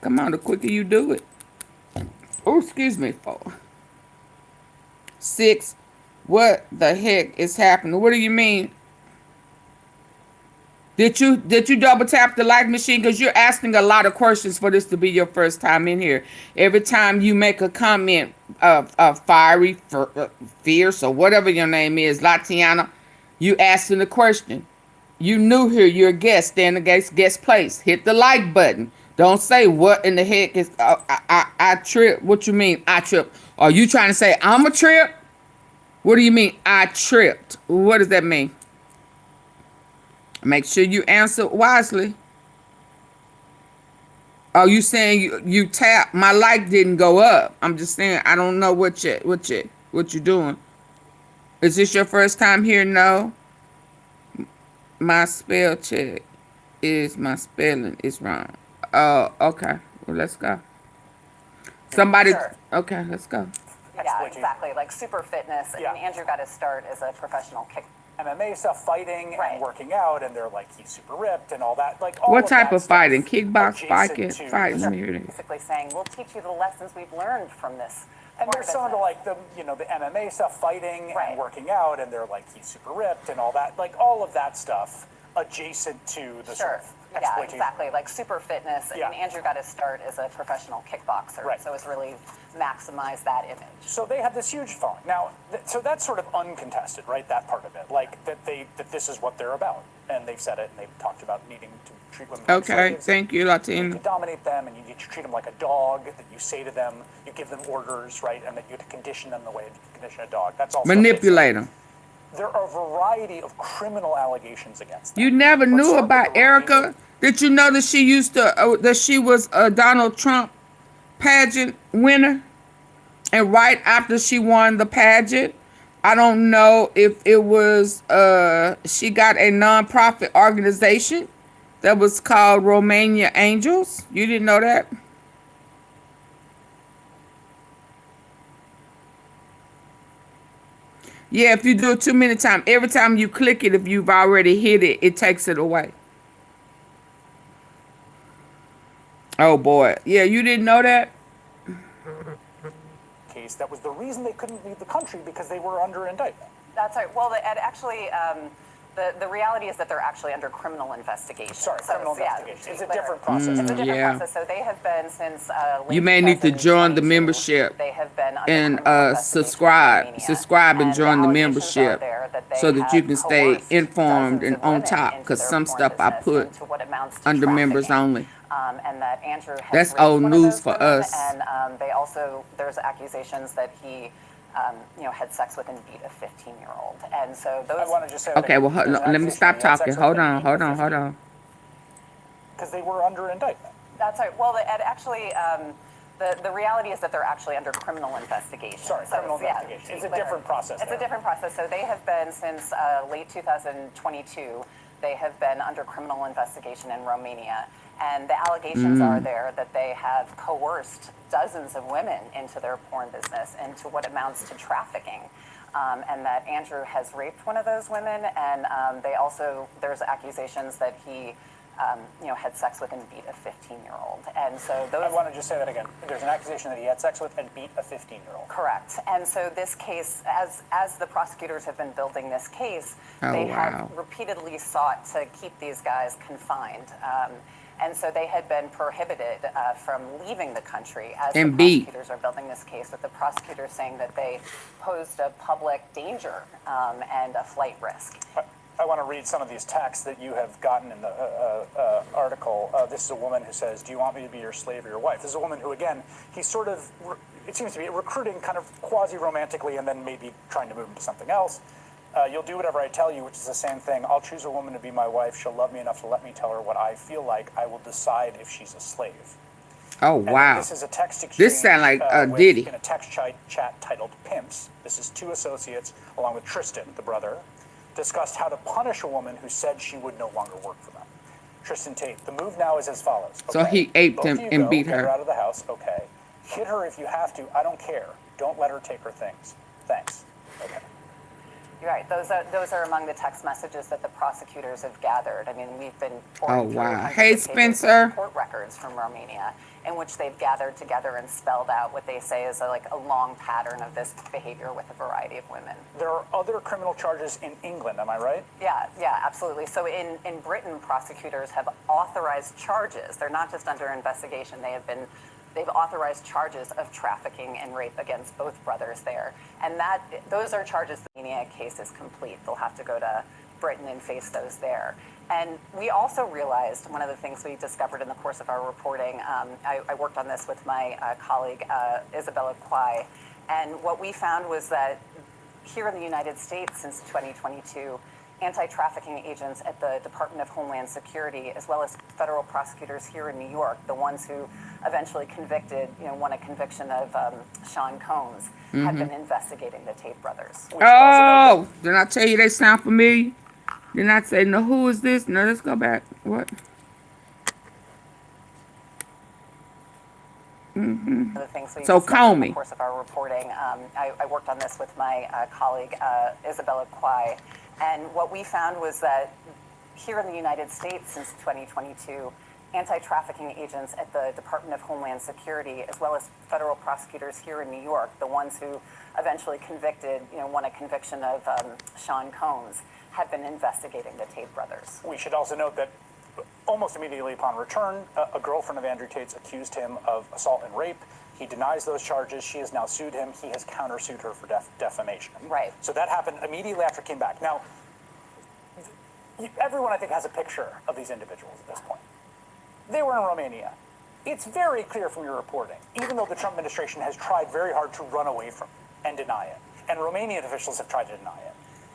Come on, the quicker you do it. Oh, excuse me, 4. 6. What the heck is happening? What do you mean? Did you double tap the like machine? Because you're asking a lot of questions for this to be your first time in here. Every time you make a comment of fiery, fierce, or whatever your name is, Latiana, you asking a question. You new here, you're a guest, stand against guest place. Hit the like button. Don't say what in the heck is I trip. What you mean I trip? Are you trying to say I'm a trip? What do you mean I tripped? What does that mean? Make sure you answer wisely. Are you saying you tap? My like didn't go up. I'm just saying I don't know what you doing. Is this your first time here? No. My spell check is my spelling is wrong. Oh, okay. Well, let's go. Somebody. Sure. Okay, let's go. Yeah, exactly. Like super fitness. I mean, Andrew got his start as a professional kick. MMA stuff, fighting and working out, and they're like, he's super ripped and all that. Like, what type of fighting? Kickbox fighting? Fighting. Basically saying, we'll teach you the lessons we've learned from this. And there's some of the like the MMA stuff, fighting and working out, and they're like, he's super ripped and all that. Like all of that stuff adjacent to the sort of exploitation. Yeah, exactly. Like super fitness. I mean, Andrew got his start as a professional kickboxer, so it's really maximized that image. So they have this huge following. Now, so that's sort of uncontested, right? That part of it, like that this is what they're about, and they've said it, and they've talked about needing to treat women like slaves. Thank you, Latina. You dominate them, and you need to treat them like a dog. That you say to them, you give them orders, right, and that you have to condition them the way you condition a dog. That's all. Manipulate them. There are a variety of criminal allegations against them. You never knew about Erica? Did you know that she used to that she was a Donald Trump pageant winner? And right after she won the pageant, I don't know if it was she got a nonprofit organization that was called Romania Angels. You didn't know that? Yeah, if you do it too many times, every time you click it, if you've already hit it, it takes it away. Oh boy. Yeah, you didn't know that? Case that was the reason they couldn't leave the country, because they were under indictment. That's right. Well, actually, the reality is that they're actually under criminal investigation. Criminal investigation. It's a different process. It's a different process. So they have been since late you may need to join the membership. They have been under and subscribe and join the membership so that you can stay informed and on top, because some stuff I put under members only. And that Andrew has that's raped old one of news those for women, us. And they also, there's accusations that he, had sex with and beat a 15-year-old. And so those. I want to just say. Okay, well, let me stop talking. Hold on. Because they were under indictment. That's right. Well, actually, the reality is that they're actually under criminal investigation. Criminal investigation. It's a different process. It's a different process. So they have been since late 2022. They have been under criminal investigation in Romania. And the allegations are there that they have coerced dozens of women into their porn business, into what amounts to trafficking. And that Andrew has raped one of those women. And they also, there's accusations that he, had sex with and beat a 15-year-old. And so those. I want to just say that again. There's an accusation that he had sex with and beat a 15-year-old. Correct. And so this case, as the prosecutors have been building this case, they have repeatedly sought to keep these guys confined. And so they had been prohibited from leaving the country as the prosecutors are building this case, with the prosecutors saying that they posed a public danger and a flight risk. I want to read some of these texts that you have gotten in the article. This is a woman who says, do you want me to be your slave or your wife? This is a woman who, again, he's sort of, it seems to be recruiting kind of quasi-romantically and then maybe trying to move him to something else. You'll do whatever I tell you, which is the same thing. I'll choose a woman to be my wife. She'll love me enough to let me tell her what I feel like. I will decide if she's a slave. Oh, wow. This is a text exchange. This sounds like Diddy. In a text chat titled Pimps. This is two associates, along with Tristan, the brother, discussed how to punish a woman who said she would no longer work for them. Tristan Tate, the move now is as follows. Okay. So he aped him and beat her. Get her out of the house, okay. Hit her if you have to, I don't care. Don't let her take her things. Thanks. Okay. You're right. Those are among the text messages that the prosecutors have gathered. I mean, we've been pouring through hundreds of pages of court records from Romania, in which they've gathered together and spelled out what they say is a long pattern of this behavior with a variety of women. There are other criminal charges in England, am I right? Yeah, absolutely. So in Britain, prosecutors have authorized charges. They're not just under investigation. They've authorized charges of trafficking and rape against both brothers there. And those are charges. The Romania case is complete. They'll have to go to Britain and face those there. And we also realized, one of the things we discovered in the course of our reporting, I worked on this with my colleague, Isabella Quai, And what we found was that here in the United States since 2022, anti-trafficking agents at the Department of Homeland Security, as well as federal prosecutors here in New York, the ones who eventually convicted, won a conviction of Sean Combs, have been investigating the Tate brothers. Oh, did I tell you they sound familiar? Didn't I say, no, who is this? No, let's go back. What? The things we So discussed call in me. the course of our reporting. I worked on this with my colleague, Isabella Quai. And what we found was that here in the United States since 2022, anti-trafficking agents at the Department of Homeland Security, as well as federal prosecutors here in New York, the ones who eventually convicted, won a conviction of Sean Combs, have been investigating the Tate brothers. We should also note that almost immediately upon return, a girlfriend of Andrew Tate's accused him of assault and rape. He denies those charges. She has now sued him. He has countersued her for defamation. Right. So that happened immediately after he came back. Now, everyone, I think, has a picture of these individuals at this point. They were in Romania. It's very clear from your reporting, even though the Trump administration has tried very hard to run away from it and deny it, and Romanian officials have tried to deny it,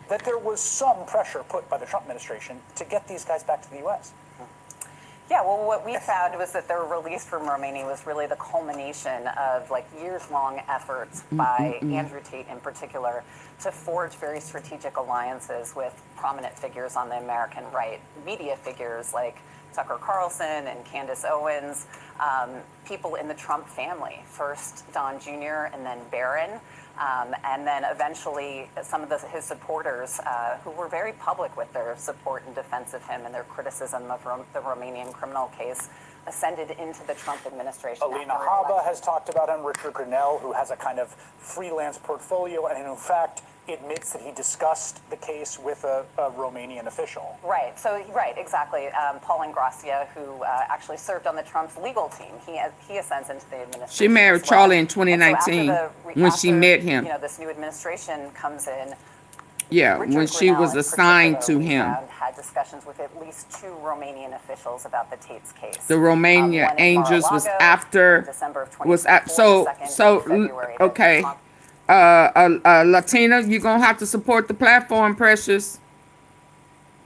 that there was some pressure put by the Trump administration to get these guys back to the U.S. Yeah, well, what we found was that their release from Romania was really the culmination of years-long efforts by Andrew Tate in particular to forge very strategic alliances with prominent figures on the American right, media figures like Tucker Carlson and Candace Owens, people in the Trump family, first Don Jr. and then Barron, and then eventually some of his supporters who were very public with their support and defense of him and their criticism of the Romanian criminal case ascended into the Trump administration. Alina Habba has talked about him, Richard Grenell, who has a kind of freelance portfolio and in fact admits that he discussed the case with a Romanian official. Right, exactly. Paul Ingrassia, who actually served on the Trump's legal team, he ascends into the administration. She married as well. Charlie in 2019 when she met him. This new administration comes in. Yeah, Richard when she Grenell was in assigned to particular, we him. found, had discussions with at least 2 Romanian officials about the Tate's case. The Romania one in Angels was Mar-a-Lago after, in December of was 2024, at, the second in February that okay. Trump- Latina, you're gonna have to support the platform, precious.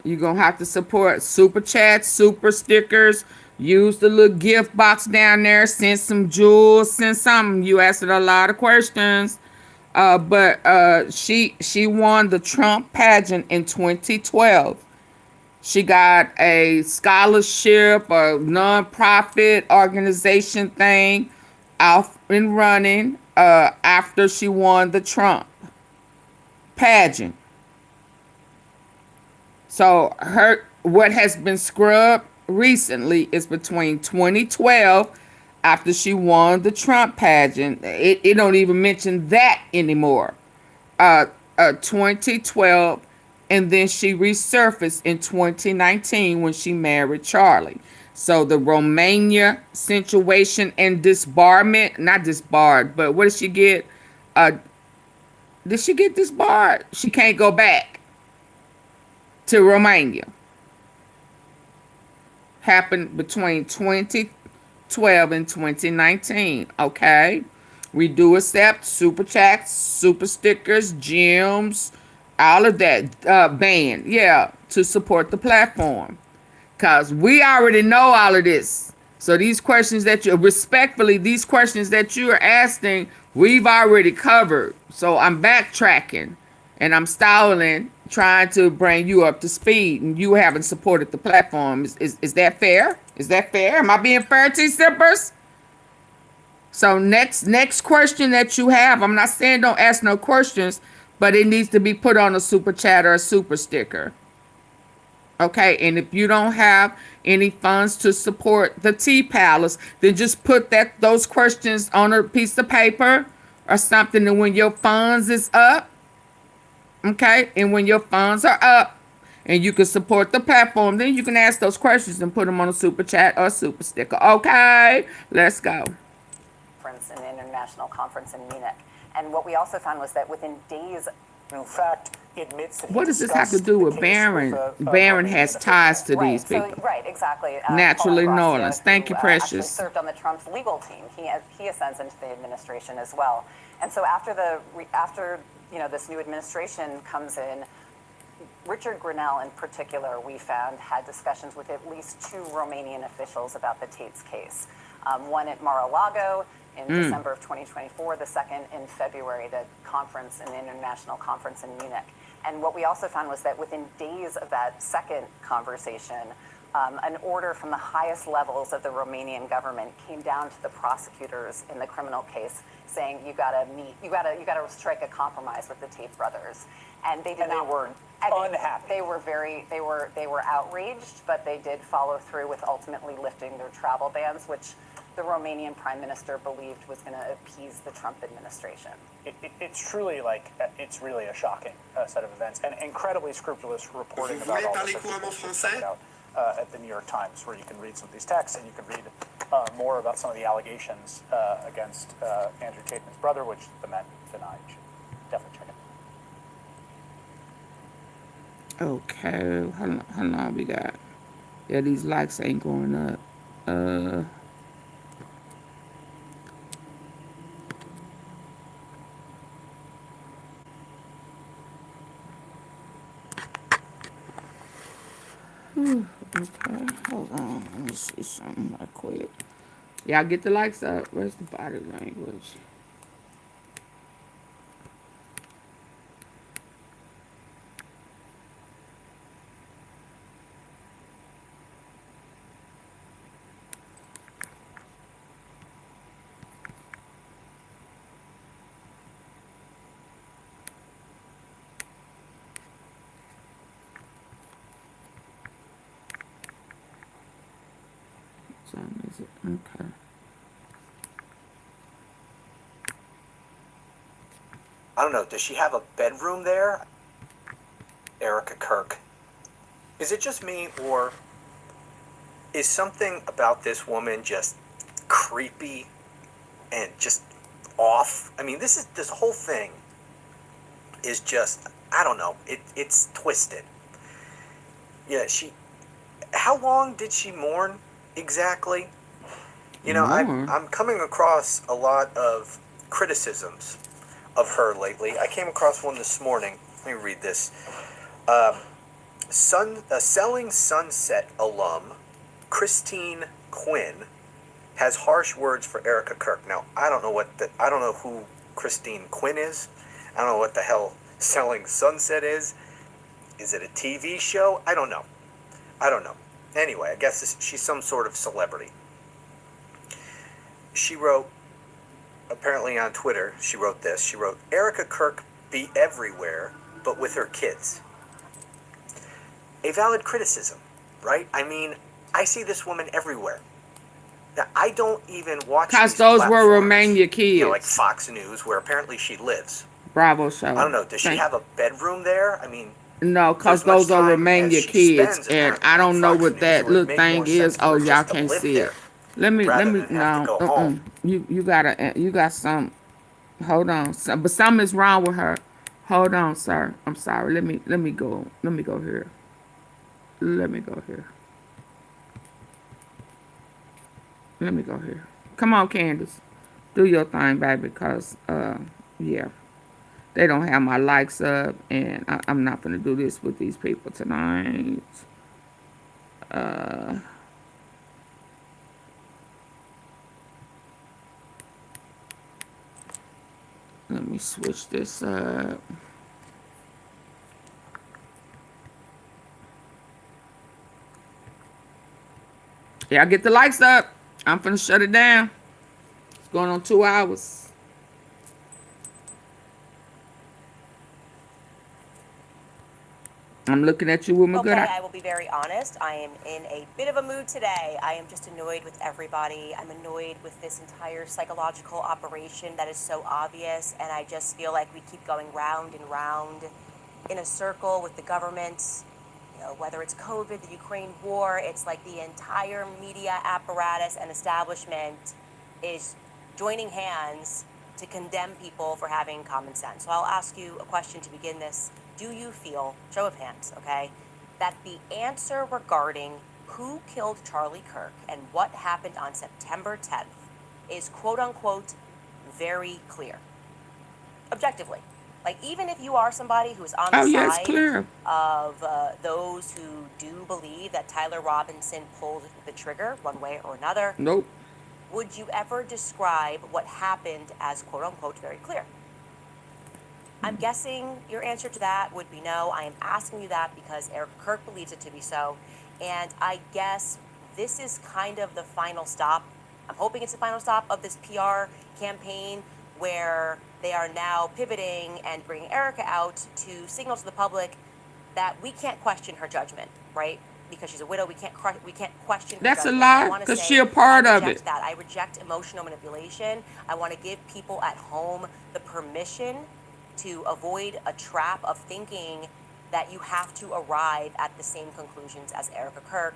You're gonna have to support super chats, super stickers. Use the little gift box down there. Send some jewels. Send something. You asked a lot of questions. But she won the Trump pageant in 2012. She got a scholarship, a nonprofit organization thing out and running after she won the Trump pageant. So what has been scrubbed recently is between 2012, after she won the Trump pageant. It don't even mention that anymore. 2012, and then she resurfaced in 2019 when she married Charlie. So the Romania situation and disbarment, not disbarred, but what did she get? Did she get disbarred? She can't go back to Romania. Happened between 2012 and 2019. Okay, we do accept super chats, super stickers, gems, all of that band, yeah, to support the platform, because we already know all of this. So these questions that these questions that you are asking, we've already covered. So I'm backtracking and I'm stalling, trying to bring you up to speed, and you haven't supported the platform. Is that fair? Is that fair? Am I being fair, T-Sippers? So next question that you have, I'm not saying don't ask no questions, but it needs to be put on a super chat or a super sticker. Okay, and if you don't have any funds to support the Tea Palace, then just put those questions on a piece of paper or something, and when your funds is up, okay, and when your funds are up and you can support the platform, then you can ask those questions and put them on a super chat or a super sticker. Okay, let's go. An international conference in Munich. And what we also found was that within days In fact, he admits that he What does this have to discussed do the with case Barron? with a Barron Romanian has official. ties to Right. these people. So, right, exactly. Naturally, Paul New Gracia, Orleans. Thank you, who actually Precious. served on the Trump's legal team. He ascends into the administration as well. And so after this new administration comes in, Richard Grinnell in particular, we found, had discussions with at least 2 Romanian officials about the Tate's case. One at Mar-a-Lago in December of 2024, the second in February, the international conference in Munich. And what we also found was that within days of that second conversation, an order from the highest levels of the Romanian government came down to the prosecutors in the criminal case saying, you gotta strike a compromise with the Tate brothers. And they did And they were unhappy. They were outraged, but they did follow through with ultimately lifting their travel bans, which the Romanian prime minister believed was going to appease the Trump administration. It's really a shocking set of events, and incredibly scrupulous reporting about all this at the New York Times, where you can read some of these texts and you can read more about some of the allegations against Andrew Tate and his brother, which the men deny. You should definitely check it. Okay, how long we got? Yeah, these likes ain't going up. Okay, hold on. Let me see something right quick. Y'all get the likes up. Where's the body language? Is it? Okay. I don't know. Does she have a bedroom there? Erica Kirk. Is it just me, or is something about this woman just creepy and just off? I mean, this whole thing is just, I don't know. It's twisted. Yeah, how long did she mourn exactly? You know, I'm coming across a lot of criticisms of her lately. I came across one this morning. Let me read this. Selling Sunset alum Christine Quinn has harsh words for Erica Kirk. Now, I don't know who Christine Quinn is. I don't know what the hell Selling Sunset is. Is it a TV show? I don't know. Anyway, I guess she's some sort of celebrity. She wrote, apparently on Twitter, she wrote this. She wrote, Erica Kirk be everywhere, but with her kids. A valid criticism, right? I mean, I see this woman everywhere. Now, I don't even watch these those were platforms, Romania kids. You know, like Fox News, where apparently she lives. Bravo show. I don't know. Does she have a bedroom there? I mean, no, because those are Romania kids, and I don't know what that little thing is. Oh, y'all can't see it. Let me, no, you got some, hold on, but something is wrong with her. Hold on, sir. I'm sorry. Let me go here. Let me go here. Come on, Candace. Do your thing, baby, because, yeah. They don't have my likes up, and I'm not going to do this with these people tonight. Let me switch this up. Yeah, get the likes up. I'm finna shut it down. It's going on 2 hours. I'm looking at you with my good eye. Okay, I will be very honest. I am in a bit of a mood today. I am just annoyed with everybody. I'm annoyed with this entire psychological operation that is so obvious, and I just feel like we keep going round and round in a circle with the government. You know, whether it's COVID, the Ukraine war, it's like the entire media apparatus and establishment is joining hands to condemn people for having common sense. So I'll ask you a question to begin this. Do you feel, show of hands, okay, that the answer regarding who killed Charlie Kirk and what happened on September 10th is quote unquote very clear? Objectively. Like, even if you are somebody who is on the side of those who do believe that Tyler Robinson pulled the trigger one way or another, nope. Would you ever describe what happened as quote unquote very clear? I'm guessing your answer to that would be no. I am asking you that because Eric Kirk believes it to be so. And I guess this is kind of the final stop. I'm hoping it's the final stop of this PR campaign where they are now pivoting and bringing Erica out to signal to the public that we can't question her judgment, right? Because she's a widow, we can't question her That's judgment. a lie, because she's a part of it. That. I reject emotional manipulation. I want to give people at home the permission to avoid a trap of thinking that you have to arrive at the same conclusions as Erica Kirk,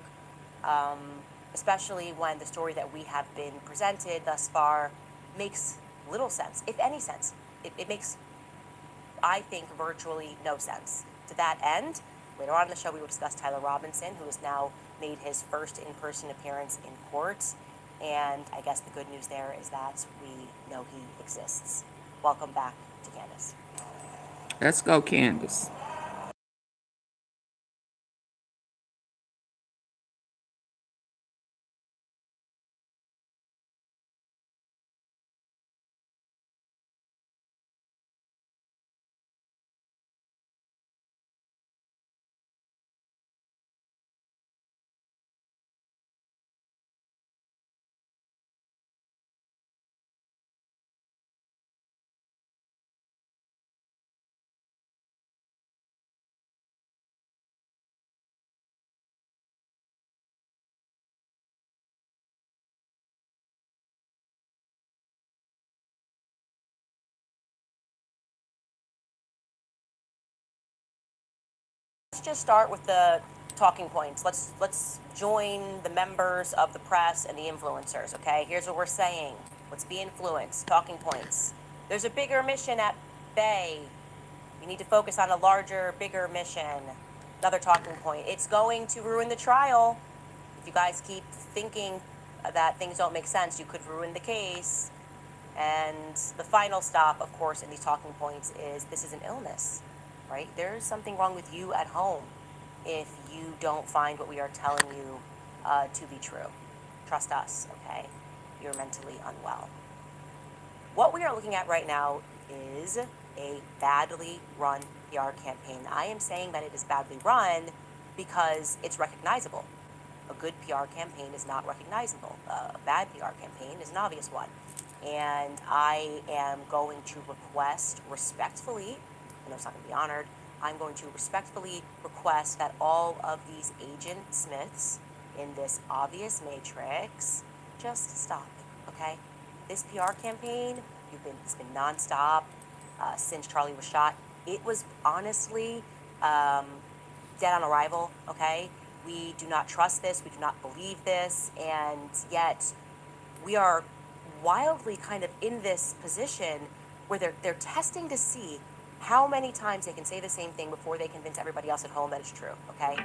especially when the story that we have been presented thus far makes little sense, if any sense. It makes, I think, virtually no sense. To that end, later on in the show, we will discuss Tyler Robinson, who has now made his first in-person appearance in court. And I guess the good news there is that we know he exists. Welcome back to Candace. Let's go, Candace. Let's just start with the talking points. Let's join the members of the press and the influencers, okay? Here's what we're saying. Let's be influenced. Talking points. There's a bigger mission at bay. You need to focus on a larger, bigger mission. Another talking point. It's going to ruin the trial. If you guys keep thinking that things don't make sense, you could ruin the case. And the final stop, of course, in these talking points is this is an illness. Right? There's something wrong with you at home if you don't find what we are telling you to be true. Trust us, okay? You're mentally unwell. What we are looking at right now is a badly run PR campaign. I am saying that it is badly run because it's recognizable. A good PR campaign is not recognizable. A bad PR campaign is an obvious one. And I am going to request respectfully, I know it's not going to be honored, I'm going to respectfully request that all of these Agent Smiths in this obvious matrix just stop, okay? This PR campaign, it's been nonstop since Charlie was shot. It was honestly dead on arrival, okay? We do not trust this, we do not believe this, and yet we are wildly kind of in this position where they're testing to see how many times they can say the same thing before they convince everybody else at home that it's true, okay?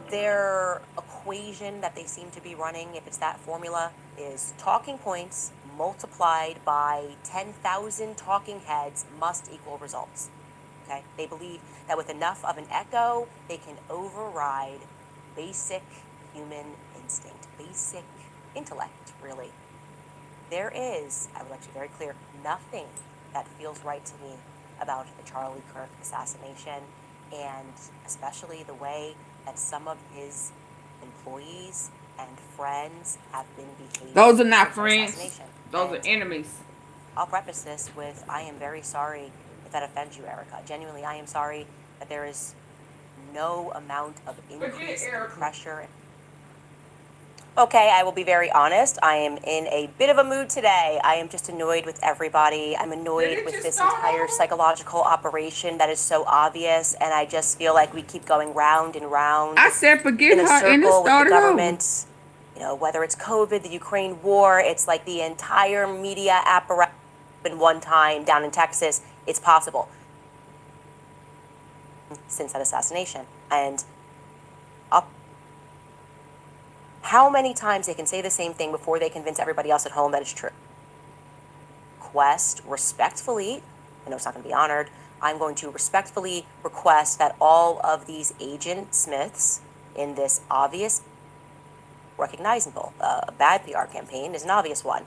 Their equation that they seem to be running, if it's that formula, is talking points multiplied by 10,000 talking heads must equal results, okay? They believe that with enough of an echo, they can override basic human instinct, basic intellect, really. There is, I would like to be very clear, nothing that feels right to me about the Charlie Kirk assassination, and especially the way that some of his employees and friends have been behaving. Those are not friends. Those are enemies. I'll preface this with, I am very sorry if that offends you, Erica. Genuinely, I am sorry that there is no amount of increase in pressure. Okay, I will be very honest. I am in a bit of a mood today. I am just annoyed with everybody. I'm annoyed with this entire psychological operation that is so obvious, and I just feel like we keep going round and round. I said forget in a her, and it circle with the started government. You know, whether it's COVID, the Ukraine war, it's like the entire media apparatus. happened one time down in Texas. It's possible. Since that assassination. And how many times they can say the same thing before they convince everybody else at home that it's true. Request respectfully, I know it's not going to be honored, I'm going to respectfully request that all of these Agent Smiths in this obvious, recognizable, bad PR campaign is an obvious one.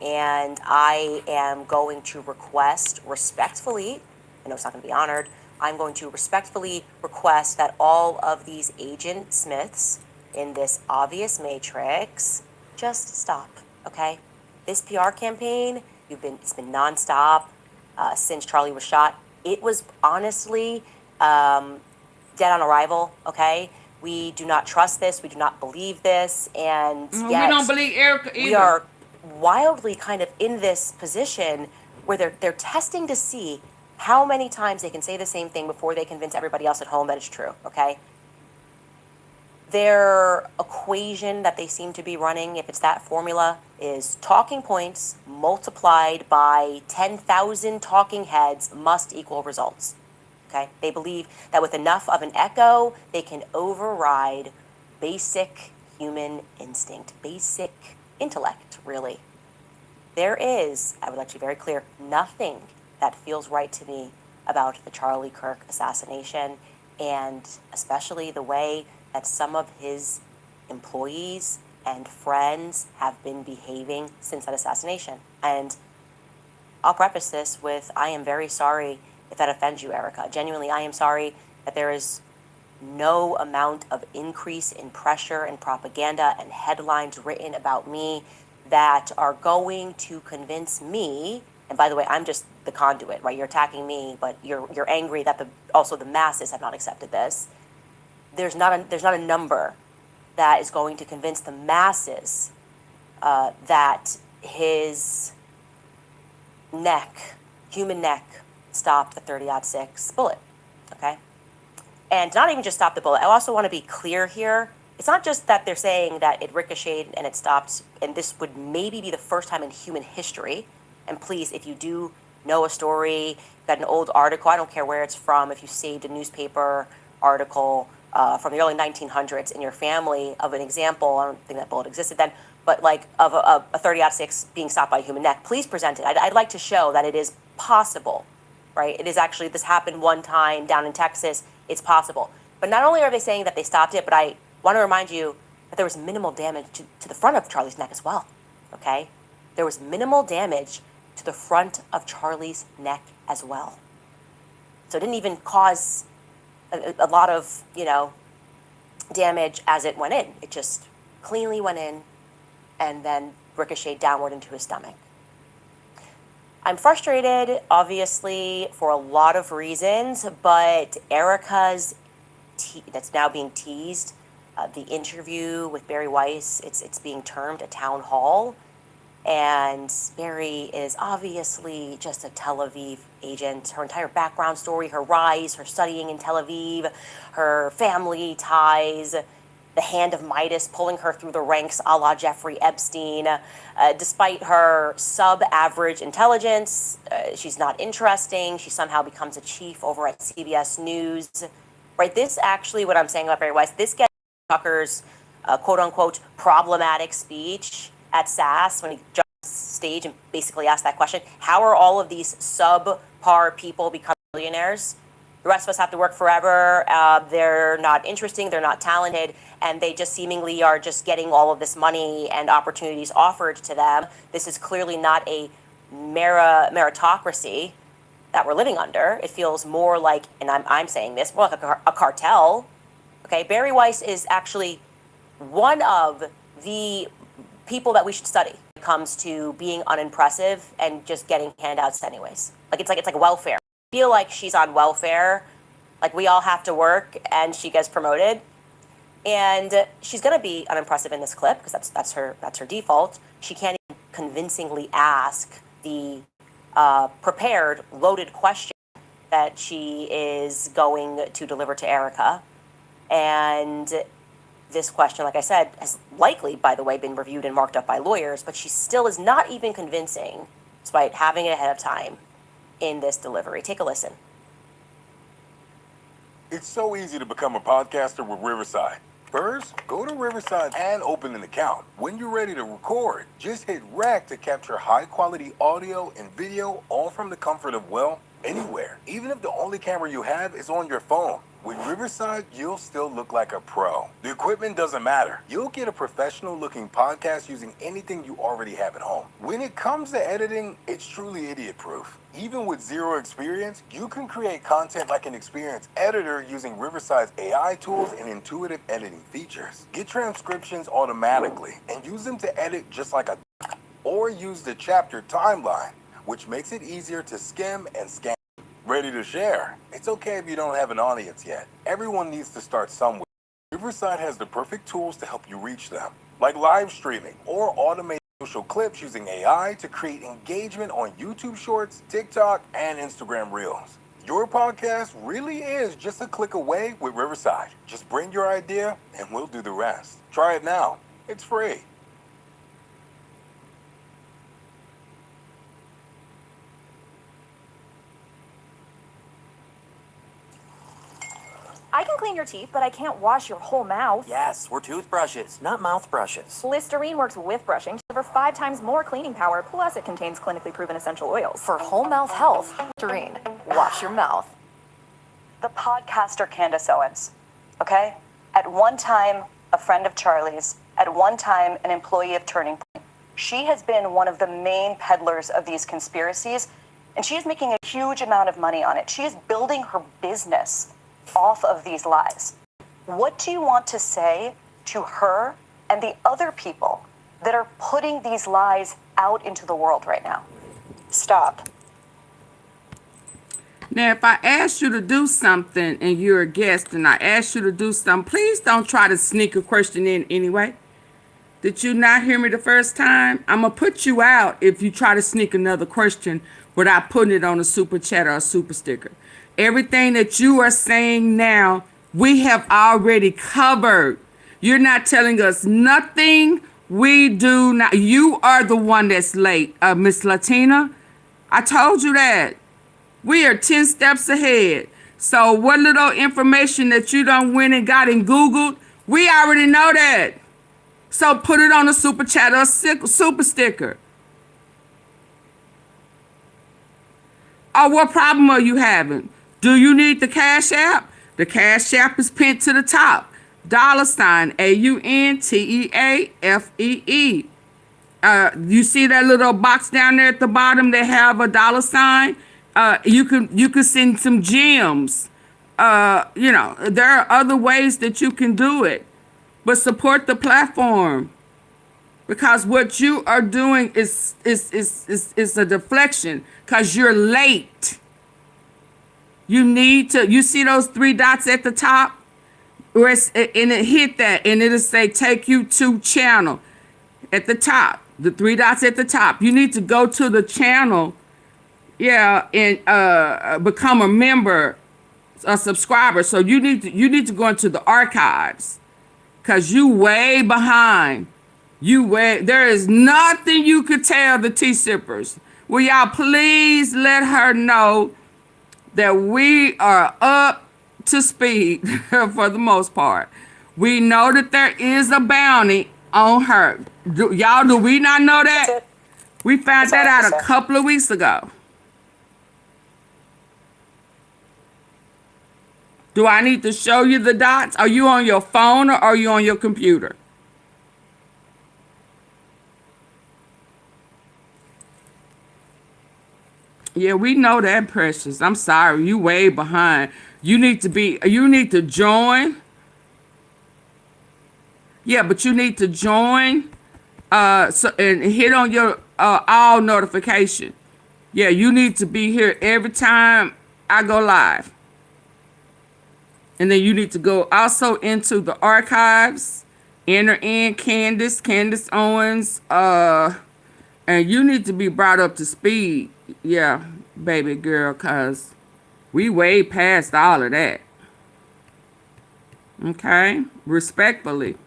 And I am going to request respectfully, I know it's not going to be honored, I'm going to respectfully request that all of these Agent Smiths in this obvious matrix just stop, okay? This PR campaign, it's been nonstop since Charlie was shot. It was honestly dead on arrival, okay? We do not trust this, we do not believe this, and yet we don't believe Erica either. We are wildly kind of in this position where they're testing to see how many times they can say the same thing before they convince everybody else at home that it's true, okay? Their equation that they seem to be running, if it's that formula, is talking points multiplied by 10,000 talking heads must equal results, okay? They believe that with enough of an echo, they can override basic human instinct, basic intellect, really. There is, I would like to be very clear, nothing that feels right to me about the Charlie Kirk assassination, and especially the way that some of his employees and friends have been behaving since that assassination. And I'll preface this with, I am very sorry if that offends you, Erica. Genuinely, I am sorry that there is no amount of increase in pressure and propaganda and headlines written about me that are going to convince me, and by the way, I'm just the conduit, right? You're attacking me, but you're angry that also the masses have not accepted this. There's not a number that is going to convince the masses that his human neck, stopped the 30-06 bullet, okay? And not even just stop the bullet. I also want to be clear here. It's not just that they're saying that it ricocheted and it stopped, and this would maybe be the first time in human history. And please, if you do know a story, got an old article, I don't care where it's from, if you saved a newspaper article from the early 1900s in your family of an example, I don't think that bullet existed then, but like of a 30-06 being stopped by a human neck, please present it. I'd like to show that it is possible, right? It is actually, this happened one time down in Texas, it's possible. But not only are they saying that they stopped it, but I want to remind you that there was minimal damage to the front of Charlie's neck as well, okay? There was minimal damage to the front of Charlie's neck as well. So it didn't even cause a lot of, damage as it went in. It just cleanly went in and then ricocheted downward into his stomach. I'm frustrated, obviously, for a lot of reasons, but Erica's, that's now being teased, the interview with Barry Weiss, it's being termed a town hall. And Barry is obviously just a Tel Aviv agent. Her entire background story, her rise, her studying in Tel Aviv, her family ties, the hand of Midas pulling her through the ranks a la Jeffrey Epstein. Despite her sub-average intelligence, she's not interesting. She somehow becomes a chief over at CBS News. Right, this actually, what I'm saying about Barry Weiss, this gets Tucker's quote-unquote problematic speech at SAS when he jumped on stage and basically asked that question, how are all of these subpar people becoming millionaires? The rest of us have to work forever. They're not interesting, they're not talented, and they just seemingly are just getting all of this money and opportunities offered to them. This is clearly not a meritocracy that we're living under. It feels more like, and I'm saying this, more like a cartel. Okay, Barry Weiss is actually one of the people that we should study when it comes to being unimpressive and just getting handouts anyways. It's like welfare. I feel like she's on welfare, like we all have to work and she gets promoted. And she's gonna be unimpressive in this clip because that's her default. She can't even convincingly ask the prepared, loaded question that she is going to deliver to Erica. And this question, like I said, has likely, by the way, been reviewed and marked up by lawyers, but she still is not even convincing despite having it ahead of time in this delivery. Take a listen. It's so easy to become a podcaster with Riverside. First, go to Riverside and open an account. When you're ready to record, just hit rec to capture high-quality audio and video, all from the comfort of, well, anywhere. Even if the only camera you have is on your phone. With Riverside, you'll still look like a pro. The equipment doesn't matter. You'll get a professional-looking podcast using anything you already have at home. When it comes to editing, it's truly idiot-proof. Even with zero experience, you can create content like an experienced editor using Riverside's AI tools and intuitive editing features. Get transcriptions automatically and use them to edit just like a or use the chapter timeline, which makes it easier to skim and scan. Ready to share? It's okay if you don't have an audience yet. Everyone needs to start somewhere. Riverside has the perfect tools to help you reach them, like live streaming or automated social clips using AI to create engagement on YouTube Shorts, TikTok, and Instagram Reels. Your podcast really is just a click away with Riverside. Just bring your idea and we'll do the rest. Try it now. It's free. I can clean your teeth, but I can't wash your whole mouth. Yes, we're toothbrushes, not mouth brushes. Listerine works with brushing to deliver 5 times more cleaning power, plus it contains clinically proven essential oils. For whole mouth health, Listerine, wash your mouth. The podcaster Candace Owens, okay? At one time, a friend of Charlie's, at one time, an employee of Turning Point. She has been one of the main peddlers of these conspiracies, and she is making a huge amount of money on it. She is building her business off of these lies. What do you want to say to her and the other people that are putting these lies out into the world right now? Stop. Now, if I ask you to do something and you're a guest and I ask you to do something, please don't try to sneak a question in anyway. Did you not hear me the first time? I'm going to put you out if you try to sneak another question without putting it on a super chat or a super sticker. Everything that you are saying now, we have already covered. You're not telling us nothing. We do not. You are the one that's late, Miss Latina. I told you that. We are 10 steps ahead. So what little information that you done went and got and Googled, we already know that. So put it on a super chat or a super sticker. Oh, what problem are you having? Do you need the Cash App? The Cash App is pinned to the top. $AunTeaFee. You see that little box down there at the bottom that have a $? You can send some gems. There are other ways that you can do it. But support the platform. Because what you are doing is a deflection. Because you're late. You see those 3 dots at the top? And it hit that, and it'll say take you to channel at the top. The 3 dots at the top. You need to go to the channel, and become a member, a subscriber. So you need to go into the archives, cause you way behind. There is nothing you could tell the tea sippers. Will y'all please let her know that we are up to speed for the most part. We know that there is a bounty on her. Do we not know that? We found that out a couple of weeks ago. Do I need to show you the dots? Are you on your phone or are you on your computer? Yeah, we know that, Precious. I'm sorry. You way behind. You need to join. Yeah, but you need to join and hit on your all notification. Yeah, you need to be here every time I go live. And then you need to go also into the archives, enter in Candace Owens, and you need to be brought up to speed. Yeah, baby girl, cause we way past all of that. Okay, respectfully.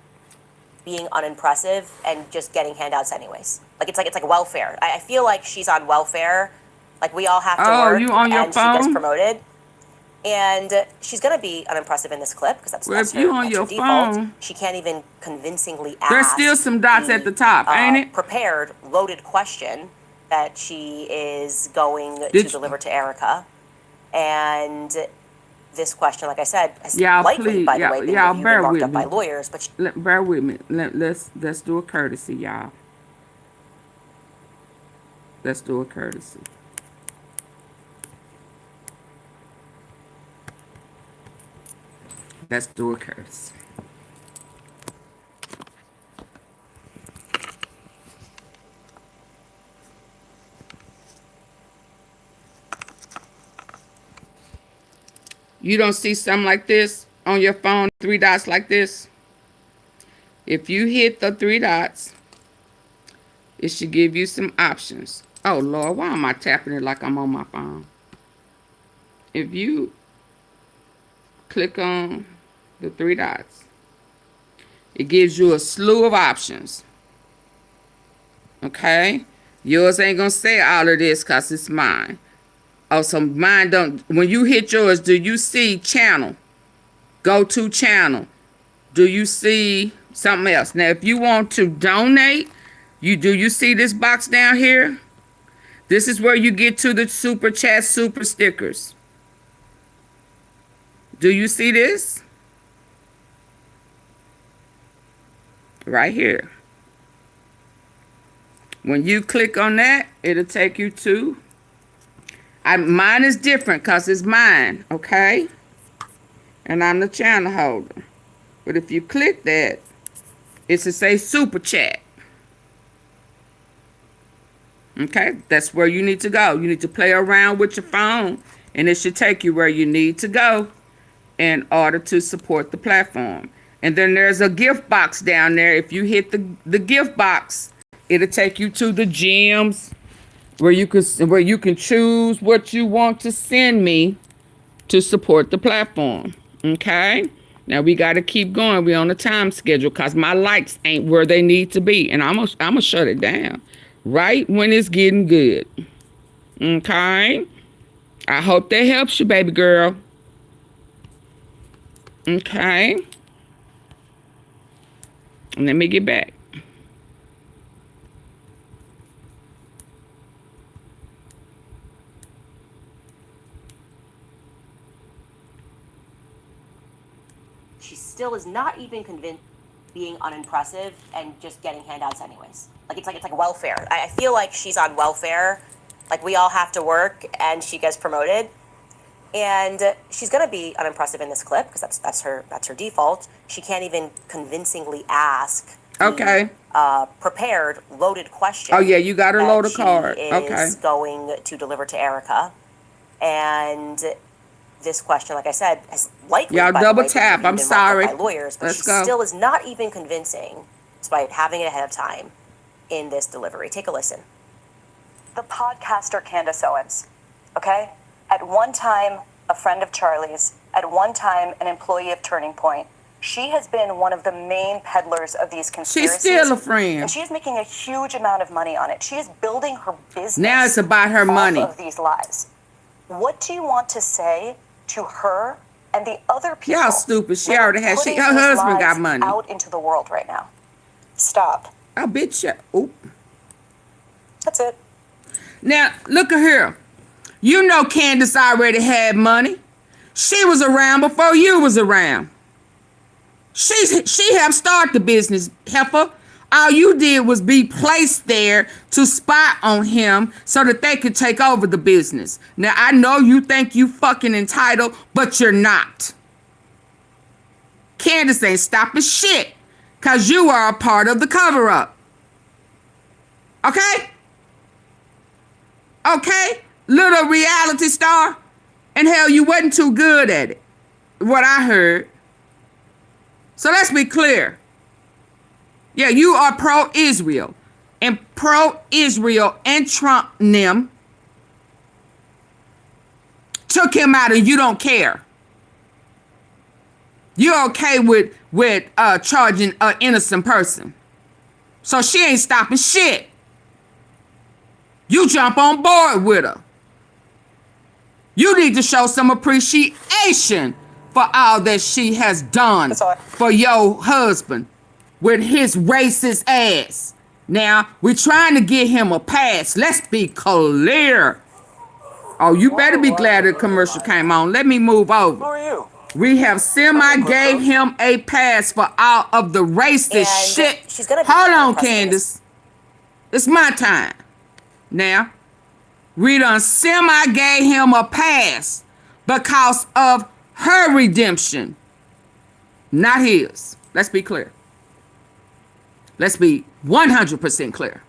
Being unimpressive and just getting handouts anyways. Like it's like welfare. I feel like she's on welfare. Like we all have to Oh, work, you on your and she gets phone? promoted. And she's gonna be unimpressive in this clip because Well, that's if you her, on that's your her default. phone, She can't even convincingly ask. there's still some dots at the top, ain't it? Prepared, loaded question that she is going to Did you- deliver to Erica, and this question, like I said, has Y'all, likely, please, by the way, been y'all reviewed bear and marked with up by me. lawyers. But Bear with me. Let's do a courtesy, y'all. Let's do a courtesy. Let's do a courtesy. You don't see something like this on your phone, 3 dots like this? If you hit the 3 dots, it should give you some options. Oh, Lord, why am I tapping it like I'm on my phone? If you click on the 3 dots, it gives you a slew of options. Okay? Yours ain't going to say all of this because it's mine. Oh, so mine don't. When you hit yours, do you see channel? Go to channel. Do you see something else? Now, if you want to donate, do you see this box down here? This is where you get to the super chat, super stickers. Do you see this? Right here. When you click on that, it'll take you to... mine is different because it's mine, okay? And I'm the channel holder. But if you click that, it's to say super chat. Okay, that's where you need to go. You need to play around with your phone, and it should take you where you need to go in order to support the platform. And then there's a gift box down there. If you hit the gift box, it'll take you to the gems where you can choose what you want to send me to support the platform. Okay? Now we got to keep going. We're on a time schedule because my likes ain't where they need to be. And I'm gonna shut it down right when it's getting good. Okay? I hope that helps you, baby girl. Okay? Let me get back. she still is not even convinced being unimpressive and just getting handouts anyways. Like it's like welfare. I feel like she's on welfare. Like we all have to work, and she gets promoted. And she's gonna be unimpressive in this clip because that's her default. She can't even convincingly ask. Okay. Prepared, loaded question. Oh yeah, you got her loaded card. She Okay. is going to deliver to Erica, and this question, like I said, has likely Y'all by the double way, tap. been I'm marked up sorry. by lawyers, but Let's she go. still is not even convincing, despite having it ahead of time in this delivery. Take a listen. The podcaster Candace Owens, okay? At one time, a friend of Charlie's, at one time, an employee of Turning Point. She has been one of the main peddlers of these conspiracies. She's still a friend. And she is making a huge amount of money on it. She is building her business. Now it's about her money. Off of these lies. What do you want to say to her and the other people? Y'all stupid. She that are already has. putting Her these husband got lies money. out into the world right now. Stop. I bitch you. Oop. That's it. Now, look at her. You know Candace already had money. She was around before you was around. She helped start the business, heifer. All you did was be placed there to spy on him so that they could take over the business. Now, I know you think you fucking entitled, but you're not. Candace ain't stopping shit because you are a part of the cover-up. Okay? Okay? Little reality star. And hell, you wasn't too good at it. What I heard. So let's be clear. Yeah, you are pro-Israel. And pro-Israel and Trump them took him out and you don't care. You're okay with charging an innocent person. So she ain't stopping shit. You jump on board with her. You need to show some appreciation for all that she has done for your husband with his racist ass. Now, we're trying to get him a pass. Let's be clear. Oh, you better be glad the commercial came on. Let me move over. Who are you? We have gave him a pass for all of the racist shit. She's gonna Hold on, Candace. It's my time. Now, we done gave him a pass because of her redemption, not his. Let's be clear. Let's be 100% clear.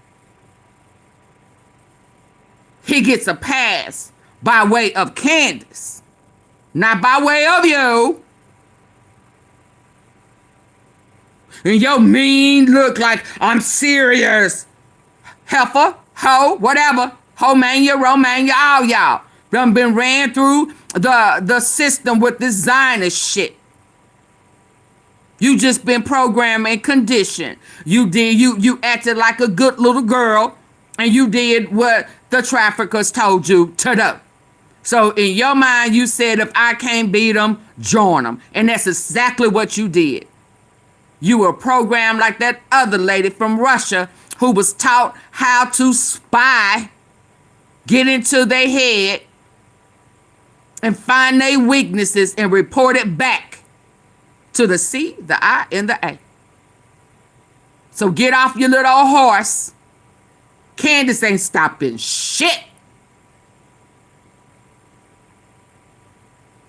He gets a pass by way of Candace, not by way of you. And your mean look like I'm serious. Heifer, hoe, whatever. Homania, Romania, all y'all. Done been ran through the system with this Zionist shit. You just been programmed and conditioned. You acted like a good little girl, and you did what the traffickers told you to do. So in your mind, you said, if I can't beat them, join them. And that's exactly what you did. You were programmed like that other lady from Russia who was taught how to spy, get into their head, and find their weaknesses and report it back to the C, the I, and the A. So get off your little horse. Candace ain't stopping shit.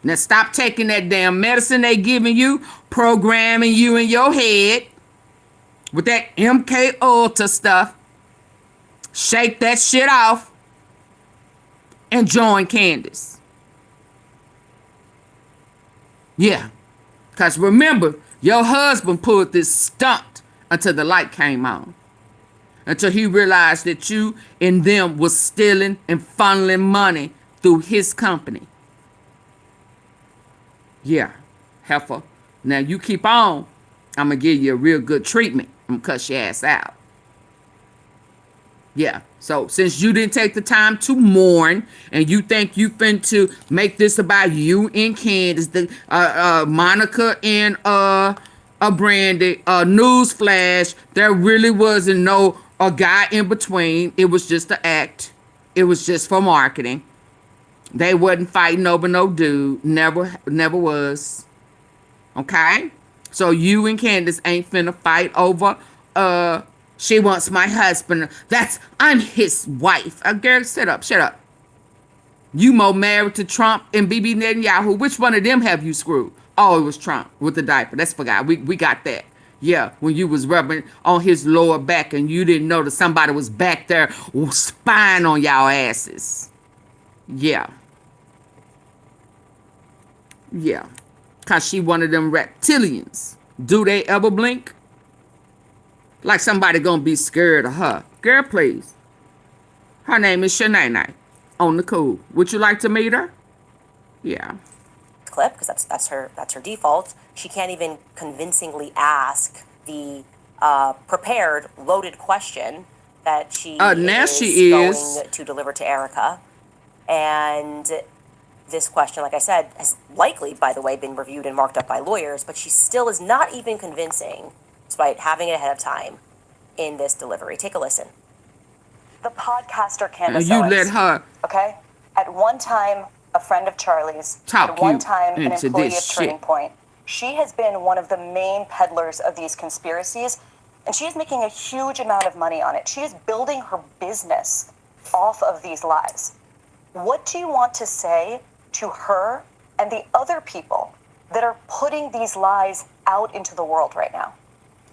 Now stop taking that damn medicine they giving you, programming you in your head with that MK Ultra stuff. Shake that shit off and join Candace. Yeah. Because remember, your husband pulled this stunt until the light came on. Until he realized that you and them was stealing and funneling money through his company. Yeah, heifer. Now you keep on. I'm going to give you a real good treatment. I'm going to cuss your ass out. Yeah, so since you didn't take the time to mourn and you think you finna make this about you and Candace, Monica and Brandy, newsflash, there really wasn't a guy in between. It was just an act. It was just for marketing. They wasn't fighting over no dude. Never was. Okay? So you and Candace ain't finna fight over, she wants my husband. I'm his wife. Girl, shut up. You more married to Trump and Bibi Netanyahu. Which one of them have you screwed? Oh, it was Trump with the diaper. That's forgot. We got that. Yeah, when you was rubbing on his lower back and you didn't know that somebody was back there spying on y'all asses. Yeah. Yeah. Because she one of them reptilians. Do they ever blink? Like somebody gonna be scared of her. Girl, please. Her name is Shanae on the cool. Would you like to meet her? Yeah. Clip, because that's her default. She can't even convincingly ask the prepared, loaded question that she is going to deliver to Erica. And this question, like I said, has likely, by the way, been reviewed and marked up by lawyers, but she still is not even convincing, despite having it ahead of time, in this delivery. Take a listen. The podcaster Candace you Owens, let her, okay? At one time, a friend of Charlie's. At one time, an employee of Turning Point. She has been one of the main peddlers of these conspiracies, and she is making a huge amount of money on it. She is building her business off of these lies. What do you want to say to her and the other people that are putting these lies out into the world right now?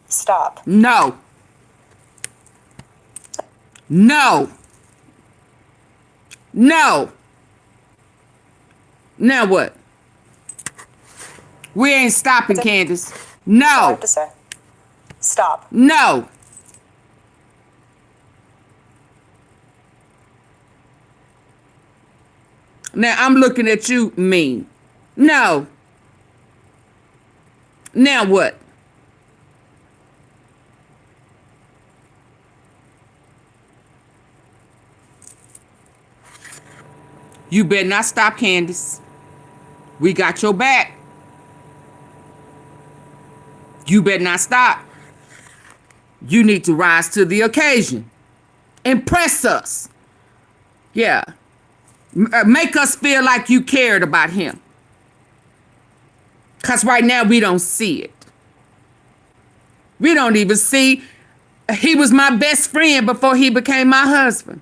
Stop. No. Now what? We ain't stopping, Candace. No. I have to say. Stop. No. Now I'm looking at you mean. No. Now what? You better not stop, Candace. We got your back. You better not stop. You need to rise to the occasion. Impress us. Yeah. Make us feel like you cared about him. Because right now we don't see it. We don't even see he was my best friend before he became my husband.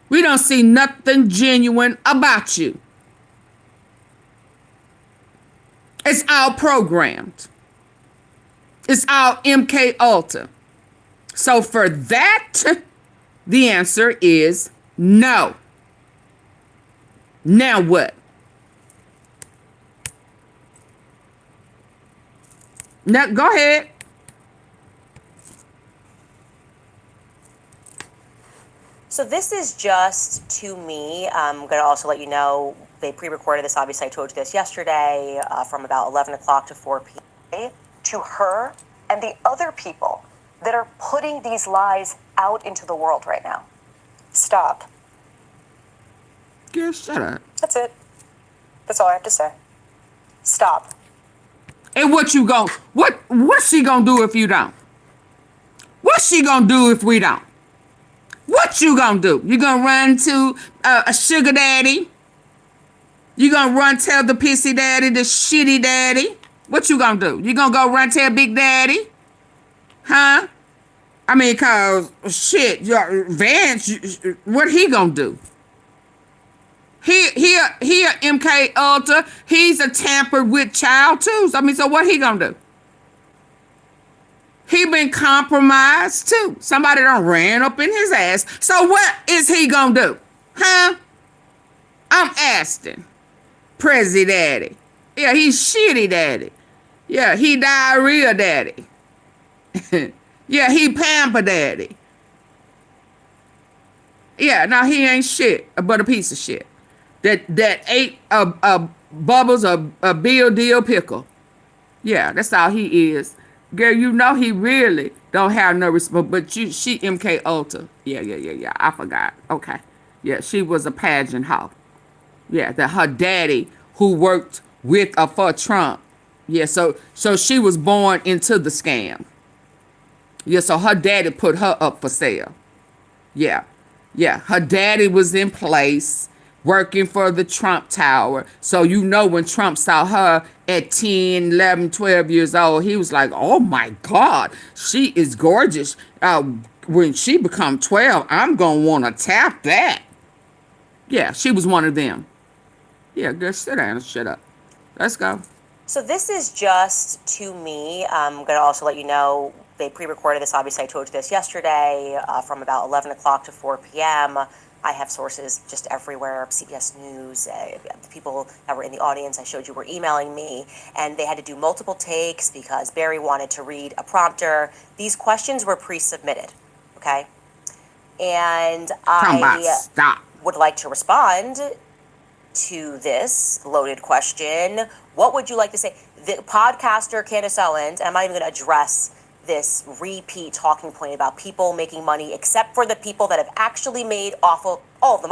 We don't see nothing genuine about you. It's all programmed. It's all MK Ultra. So for that, the answer is no. Now what? Now go ahead. So this is just to me. I'm going to also let you know they pre-recorded this. Obviously, I told you this yesterday from about 11 o'clock to 4 p.m. To her and the other people that are putting these lies out into the world right now. Stop. Girl, shut up. That's it. That's all I have to say. Stop. And what's she gonna do if you don't? What's she gonna do if we don't? What you gonna do? You gonna run to a sugar daddy? You gonna run tell the pissy daddy, the shitty daddy? What you gonna do? You gonna go run tell Big Daddy? Huh? I mean, cause shit, Vance, what he gonna do? He a MK Ultra. He's a tampered with child too. I mean, so what he gonna do? He been compromised too. Somebody done ran up in his ass. So what is he gonna do? Huh? I'm asking. Prezi daddy. Yeah, he's shitty daddy. Yeah, he diarrhea daddy. Yeah, he pamper daddy. Yeah, now he ain't shit but a piece of shit. That ate a Bubbles a Bill Deal pickle. Yeah, that's all he is. Girl, you know he really don't have no response, but she MK Ultra. Yeah. I forgot. Okay. Yeah, she was a pageant hoe. Yeah, that her daddy who worked with or for Trump. Yeah, so she was born into the scam. Yeah, so her daddy put her up for sale. Yeah. Her daddy was in place working for the Trump Tower. So you know when Trump saw her at 10, 11, 12 years old, he was like, oh my God, she is gorgeous. When she become 12, I'm going to want to tap that. Yeah, she was one of them. Yeah, girl, sit down and shut up. Let's go. So this is just to me. I'm going to also let you know they pre-recorded this. Obviously, I told you this yesterday from about 11 o'clock to 4 p.m. I have sources just everywhere, CBS News, the people that were in the audience I showed you were emailing me, and they had to do multiple takes because Barry wanted to read a prompter. These questions were pre-submitted, okay? And I would like to respond to this loaded question. What would you like to say? The podcaster Candace Owens, I'm not even going to address this repeat talking point about people making money, except for the people that have actually made off of all of the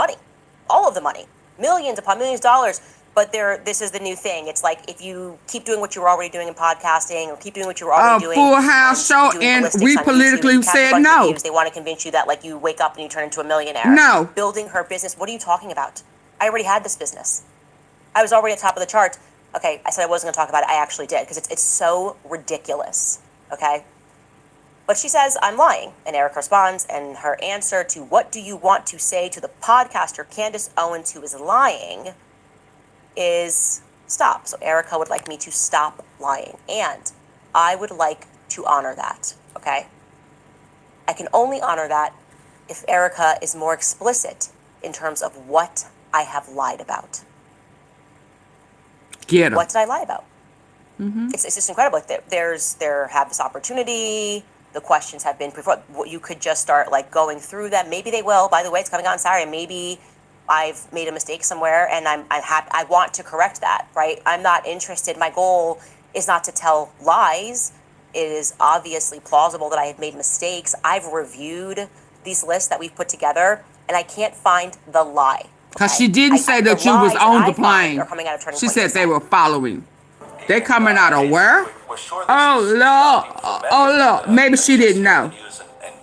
money, millions upon millions of dollars. But this is the new thing. It's like if you keep doing what you were already doing in podcasting, or keep doing what you were already doing. Full House show, and we politically said no. They want to convince you that like you wake up and you turn into a millionaire. No. Building her business. What are you talking about? I already had this business. I was already at the top of the charts. Okay, I said I wasn't going to talk about it. I actually did because it's so ridiculous. Okay. But she says, I'm lying. And Eric responds, and her answer to what do you want to say to the podcaster Candace Owens who is lying is stop. So Erica would like me to stop lying. And I would like to honor that, okay? I can only honor that if Erica is more explicit in terms of what I have lied about. Get her. What did I lie about? Mm-hmm. It's just incredible. Like there have this opportunity. The questions have been before. You could just start like going through them. Maybe they will. By the way, it's coming out on Saturday. Maybe I've made a mistake somewhere, and I want to correct that. Right? I'm not interested. My goal is not to tell lies. It is obviously plausible that I have made mistakes. I've reviewed these lists that we've put together, and I can't find the lie. Because she didn't say that you was on the plane. She said they were following. They coming out of where? Oh, Lord. Oh, Lord. Maybe she didn't know.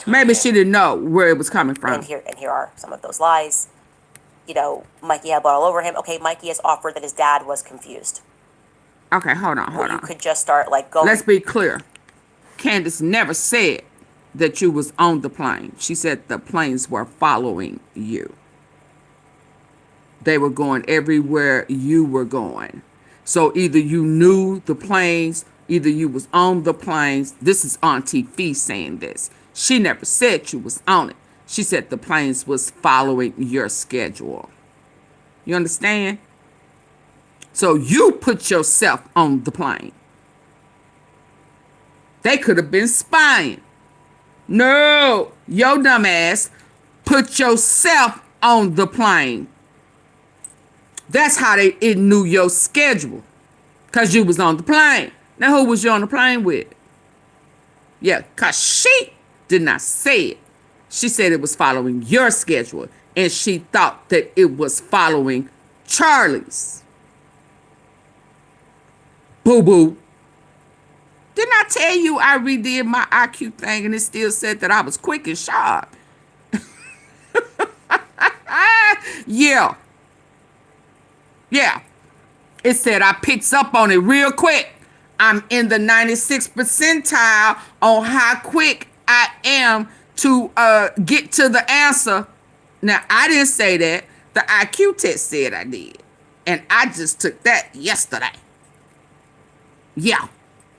Maybe she didn't know where it was coming from. And here are some of those lies. You know, Mikey had blood all over him. Okay, Mikey has offered that his dad was confused. Okay, hold on. You could just start like going. Let's be clear. Candace never said that you was on the plane. She said the planes were following you. They were going everywhere you were going. So either you knew the planes, either you was on the planes. This is AunTeaFee saying this. She never said you was on it. She said the planes was following your schedule. You understand? So you put yourself on the plane. They could have been spying. No, your dumb ass put yourself on the plane. That's how it knew your schedule. Because you was on the plane. Now, who was you on the plane with? Yeah, because she did not say it. She said it was following your schedule. And she thought that it was following Charlie's. Boo-boo. Didn't I tell you I redid my IQ thing and it still said that I was quick and sharp? Yeah. Yeah. It said I picks up on it real quick. I'm in the 96th percentile on how quick I am to get to the answer. Now, I didn't say that. The IQ test said I did. And I just took that yesterday. Yeah.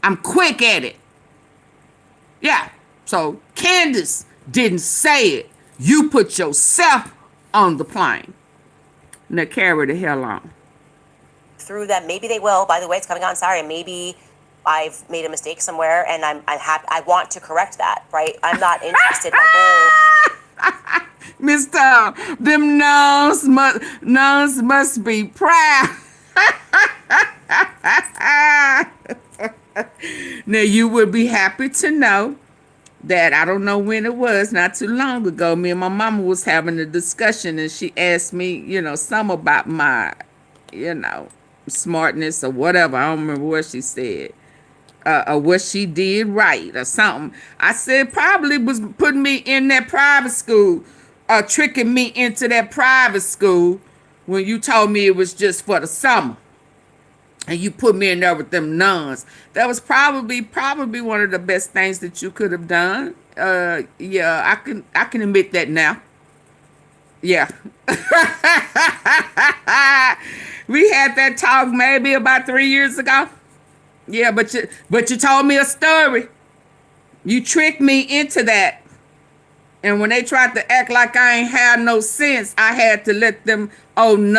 I'm quick at it. Yeah. So Candace didn't say it. You put yourself on the plane. Now carry the hell on. Through them, maybe they will. By the way, it's coming on Saturday. Maybe I've made a mistake somewhere, and I'm happy. I want to correct that. Right? I'm not interested. My goal. Mister, them nuns must be proud. Now you would be happy to know that I don't know when it was, not too long ago, me and my mama was having a discussion and she asked me, some about my, smartness or whatever. I don't remember what she said. Or what she did right or something. I said probably was putting me in that private school, tricking me into that private school when you told me it was just for the summer. And you put me in there with them nuns. That was probably one of the best things that you could have done. Yeah, I can admit that now. Yeah. We had that talk maybe about 3 years ago. Yeah, but you told me a story. You tricked me into that. And when they tried to act like I ain't had no sense, I had to let them old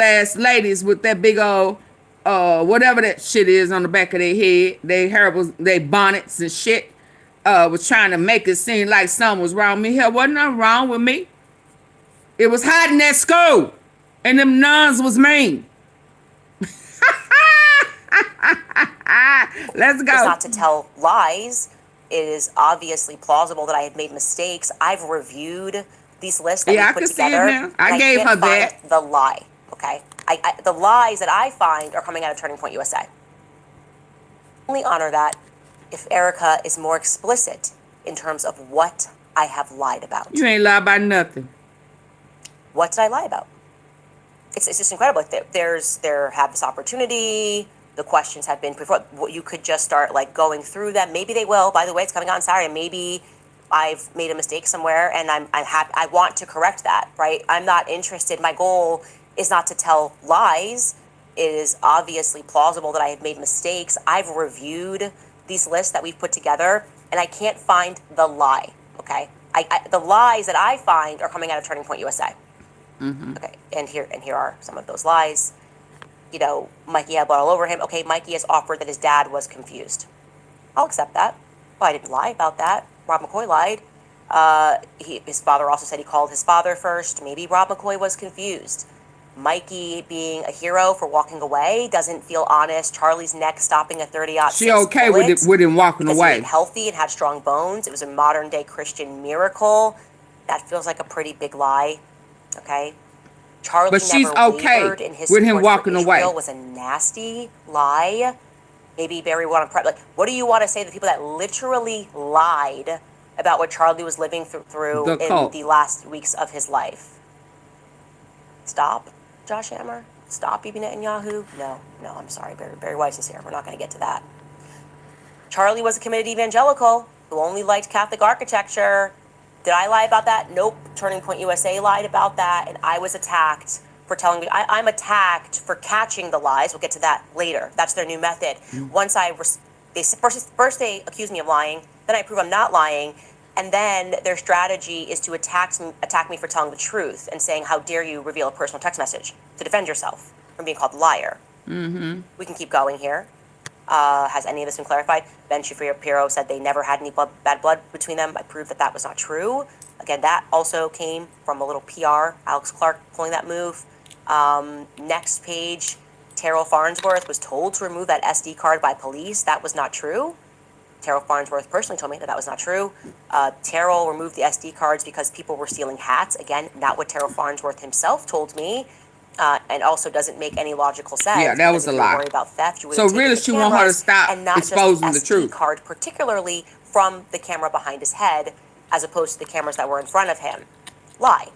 ass ladies with that big old whatever that shit is on the back of their head, they bonnets and shit, was trying to make it seem like something was wrong with me. Hell, wasn't nothing wrong with me. It was hot in that school, and them nuns was mean. Let's go. It's not to tell lies. It is obviously plausible that I had made mistakes. I've reviewed these lists that we put together. See it now. I gave her that. The lie. Okay. The lies that I find are coming out of Turning Point USA. Only honor that if Erica is more explicit in terms of what I have lied about. You ain't lied about nothing. What did I lie about? It's just incredible. There have this opportunity. The questions have been before. You could just start like going through them. Maybe they will. By the way, it's coming on Saturday. Maybe I've made a mistake somewhere, and I'm happy. I want to correct that. Right? I'm not interested. My goal is not to tell lies. It is obviously plausible that I have made mistakes. I've reviewed these lists that we've put together, and I can't find the lie. Okay, the lies that I find are coming out of Turning Point USA. Mm-hmm. Okay, and here are some of those lies. Mikey had blood all over him. Okay, Mikey has offered that his dad was confused. I'll accept that. Well, I didn't lie about that. Rob McCoy lied. His father also said he called his father first. Maybe Rob McCoy was confused. Mikey being a hero for walking away doesn't feel honest. Charlie's neck stopping a 30-06 She okay bullet with him walking because he away. ate healthy and had strong bones. It was a modern-day Christian miracle. That feels like a pretty big lie, okay? Charlie But she's never okay wavered in his with him support walking for Israel away. was a nasty lie. Maybe Barry would want to like, what do you want to say to the people that literally lied about what Charlie was living through The in cult. the last weeks of his life? Stop, Josh Hammer. Stop, Bibi Netanyahu. No, I'm sorry. Barry Weiss is here. We're not going to get to that. Charlie was a committed evangelical who only liked Catholic architecture. Did I lie about that? Nope. Turning Point USA lied about that, and I was attacked for telling me. I'm attacked for catching the lies. We'll get to that later. That's their new method. Once first they accuse me of lying, then I prove I'm not lying, and then their strategy is to attack me for telling the truth and saying, how dare you reveal a personal text message to defend yourself from being called a liar. Mm-hmm. We can keep going here. Has any of this been clarified? Ben Shapiro said they never had any bad blood between them. I proved that was not true. Again, that also came from a little PR, Alex Clark pulling that move. Next page, Terrell Farnsworth was told to remove that SD card by police. That was not true. Terrell Farnsworth personally told me that was not true. Terrell removed the SD cards because people were stealing hats. Again, not what Terrell Farnsworth himself told me. And also doesn't make any logical sense. Yeah, that was a lie. Worried about theft, you so really, she want her to stop and not exposing just the SD truth. card, particularly from the camera behind his head, as opposed to the cameras that were in front of him. Lie.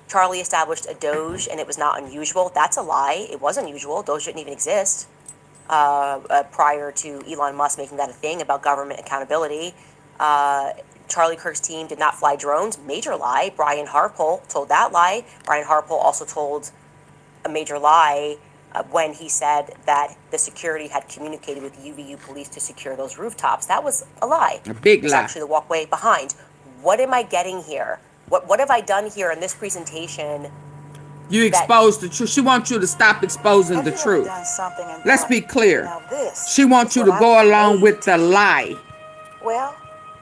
Charlie established a Doge, and it was not unusual. That's a lie. It was unusual. Doge didn't even exist prior to Elon Musk making that a thing about government accountability. Charlie Kirk's team did not fly drones. Major lie. Brian Harpole told that lie. Brian Harpole also told a major lie when he said that the security had communicated with UVU police to secure those rooftops. That was a lie. A big lie. It's actually the walkway behind. What am I getting here? What have I done here in this presentation? You exposed the truth. She wants you to stop exposing the truth. Let's be clear. She wants you to go along with the lie. Well,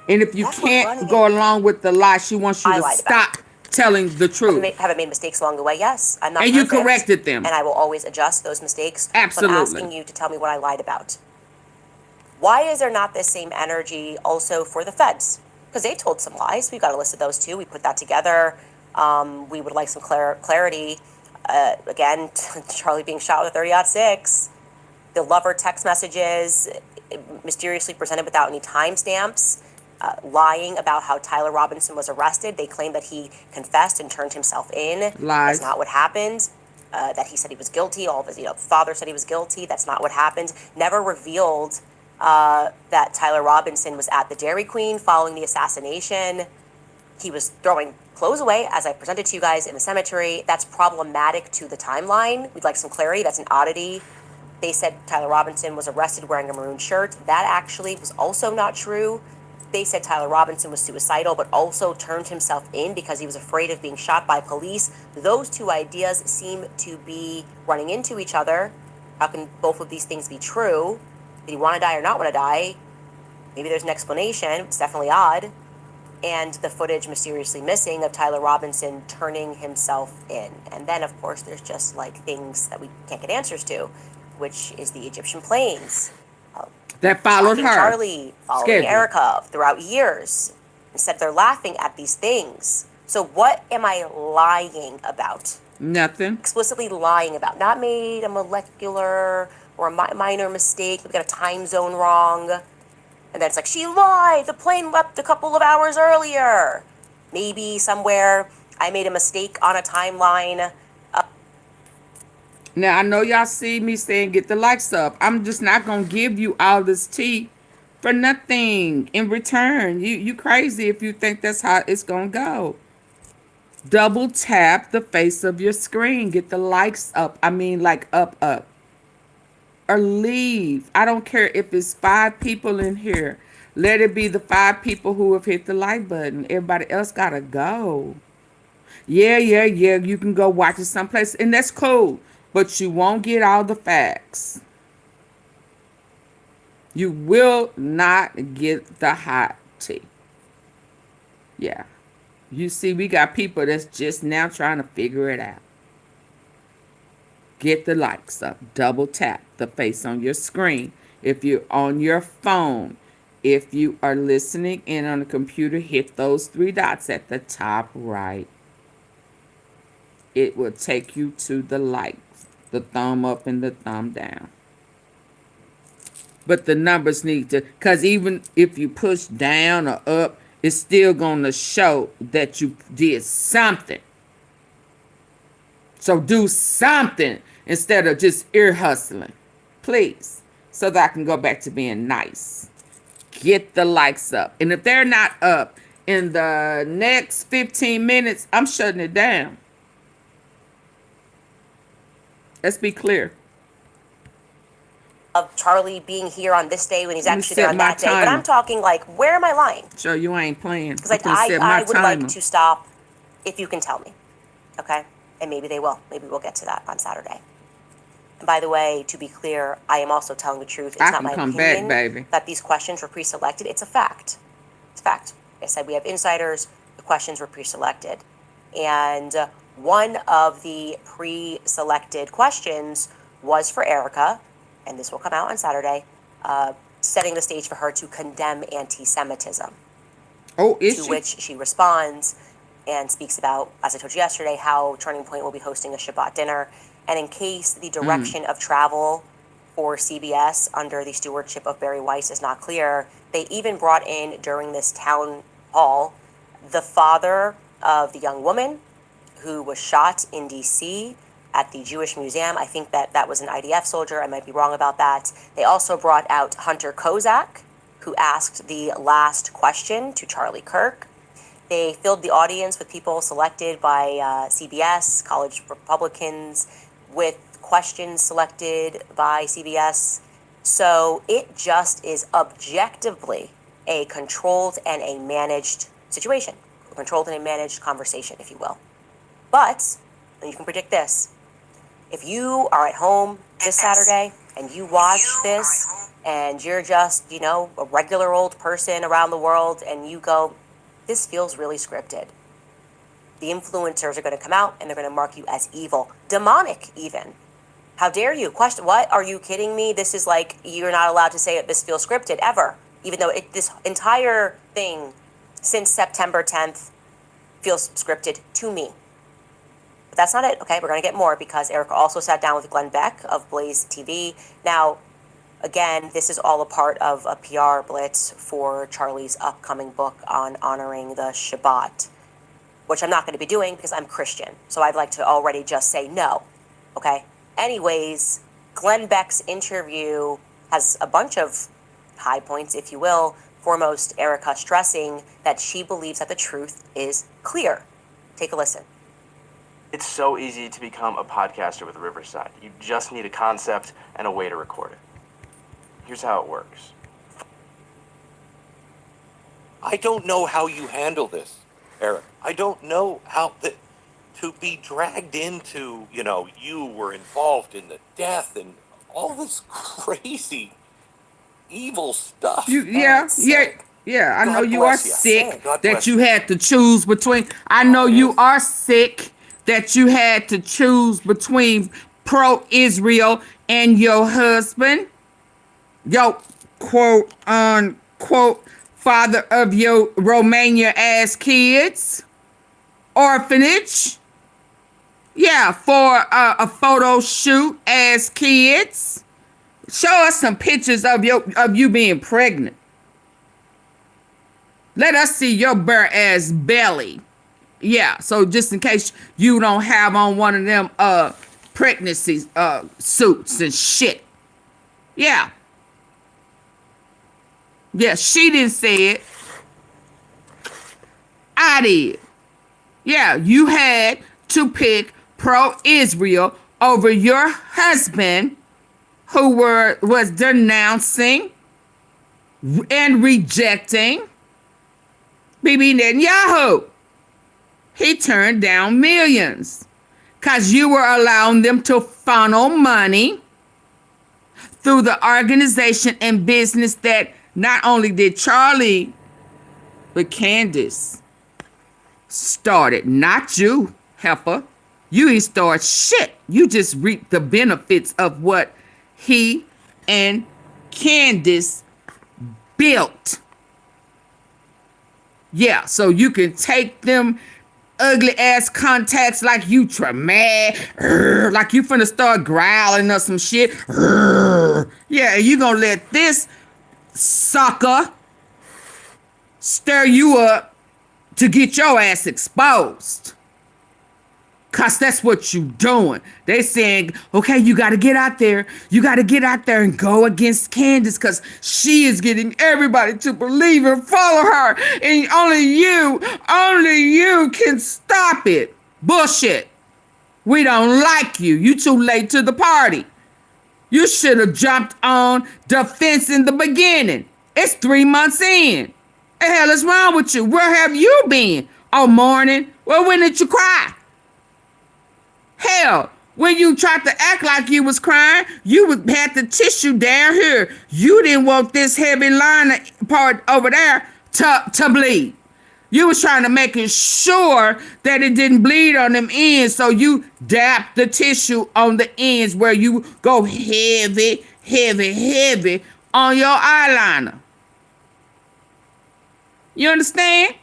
and if you can't go along with the lie, she wants you to stop telling the truth. Have I made mistakes along the way? Yes. I'm not and perfect, you corrected them. And I will always adjust those mistakes. Absolutely. So I'm asking you to tell me what I lied about. Why is there not this same energy also for the feds? Because they told some lies. We've got a list of those too. We put that together. We would like some clarity. Again, Charlie being shot with a 30-06. The lover text messages mysteriously presented without any timestamps. Lying about how Tyler Robinson was arrested. They claim that he confessed and turned himself in. Lies. That's not what happened. That he said he was guilty. All of his, father said he was guilty. That's not what happened. Never revealed that Tyler Robinson was at the Dairy Queen following the assassination. He was throwing clothes away, as I presented to you guys, in the cemetery. That's problematic to the timeline. We'd like some clarity. That's an oddity. They said Tyler Robinson was arrested wearing a maroon shirt. That actually was also not true. They said Tyler Robinson was suicidal, but also turned himself in because he was afraid of being shot by police. Those two ideas seem to be running into each other. How can both of these things be true? Did he want to die or not want to die? Maybe there's an explanation. It's definitely odd. And the footage mysteriously missing of Tyler Robinson turning himself in. And then, of course, there's just things that we can't get answers to, which is the Egyptian planes. That followed her. Charlie, following Erica throughout years. Instead, they're laughing at these things. So what am I lying about? Nothing. Explicitly lying about. Not made a molecular or a minor mistake. We got a time zone wrong. And then it's like, she lied. The plane left a couple of hours earlier. Maybe somewhere I made a mistake on a timeline. Now, I know y'all see me saying get the likes up. I'm just not going to give you all this tea for nothing in return. You crazy if you think that's how it's going to go. Double tap the face of your screen. Get the likes up. I mean, up. Or leave. I don't care if it's 5 people in here. Let it be the 5 people who have hit the like button. Everybody else got to go. Yeah. You can go watch it someplace. And that's cool. But you won't get all the facts. You will not get the hot tea. Yeah. You see, we got people that's just now trying to figure it out. Get the likes up. Double tap the face on your screen. If you're on your phone, if you are listening in on a computer, hit those 3 dots at the top right. It will take you to the likes, the thumb up and the thumb down. But the numbers need to, because even if you push down or up, it's still going to show that you did something. So do something instead of just ear hustling, please, so that I can go back to being nice. Get the likes up. And if they're not up in the next 15 minutes, I'm shutting it down. Let's be clear. Of Charlie being here on this day when he's actually there on that day. But I'm talking like, where am I lying? Sure, you ain't playing. Because I would like to stop if you can tell me. Okay? And maybe they will. Maybe we'll get to that on Saturday. And by the way, to be clear, I am also telling the truth. It's not my opinion baby. That these questions were pre-selected. It's a fact. It's a fact. Like I said, we have insiders. The questions were pre-selected. And one of the pre-selected questions was for Erica, and this will come out on Saturday, setting the stage for her to condemn anti-Semitism. Oh, is to she? which she responds and speaks about, as I told you yesterday, how Turning Point will be hosting a Shabbat dinner. And in case the direction of travel for CBS under the stewardship of Barry Weiss is not clear, they even brought in, during this town hall, the father of the young woman who was shot in D.C. at the Jewish Museum. I think that was an IDF soldier. I might be wrong about that. They also brought out Hunter Kozak, who asked the last question to Charlie Kirk. They filled the audience with people selected by CBS, college Republicans, with questions selected by CBS. So it just is objectively a controlled and a managed situation, a controlled and a managed conversation, if you will. But, and you can predict this, if you are at home this Saturday and you watch this and you're just, a regular old person around the world and you go, this feels really scripted. The influencers are going to come out and they're going to mark you as evil, demonic even. How dare you? Question, what? Are you kidding me? This is like, you're not allowed to say that this feels scripted ever. Even though this entire thing since September 10th feels scripted to me. But that's not it. Okay, we're going to get more because Erica also sat down with Glenn Beck of Blaze TV. Now, again, this is all a part of a PR blitz for Charlie's upcoming book on honoring the Shabbat, which I'm not going to be doing because I'm Christian. So I'd like to already just say no. Okay? Anyways, Glenn Beck's interview has a bunch of high points, if you will. Foremost, Erica stressing that she believes that the truth is clear. Take a listen. It's so easy to become a podcaster with Riverside. You just need a concept and a way to record it. Here's how it works. I don't know how you handle this, Eric. I don't know how to be dragged into, you were involved in the death and all this crazy, evil stuff. Yeah. I know you are sick that you had to choose between. I know you are sick that you had to choose between pro-Israel and your husband, your quote unquote father of your Romania ass kids, orphanage. Yeah, for a photo shoot as kids. Show us some pictures of you being pregnant. Let us see your bare ass belly. Yeah, so just in case you don't have on one of them pregnancy suits and shit. Yeah. Yeah, she didn't say it. I did. Yeah, you had to pick pro-Israel over your husband who was denouncing and rejecting Bibi Netanyahu. He turned down millions because you were allowing them to funnel money through the organization and business that not only did Charlie, but Candace started. Not you, heifer. You ain't start shit. You just reap the benefits of what he and Candace built. Yeah, so you can take them ugly ass contacts like you mad, like you finna start growling or some shit. Yeah, and you gonna let this sucker stir you up to get your ass exposed. Cause that's what you doing. They saying, okay, you gotta get out there. You gotta get out there and go against Candace because she is getting everybody to believe and follow her. And only you can stop it. Bullshit. We don't like you. You too late to the party. You should have jumped on the fence in the beginning. It's 3 months in. The hell is wrong with you? Where have you been? All morning? Well, when did you cry? Hell, when you tried to act like you was crying, had the tissue down here. You didn't want this heavy liner part over there to bleed. You was trying to make sure that it didn't bleed on them ends, so you dapped the tissue on the ends where you go heavy on your eyeliner. You understand?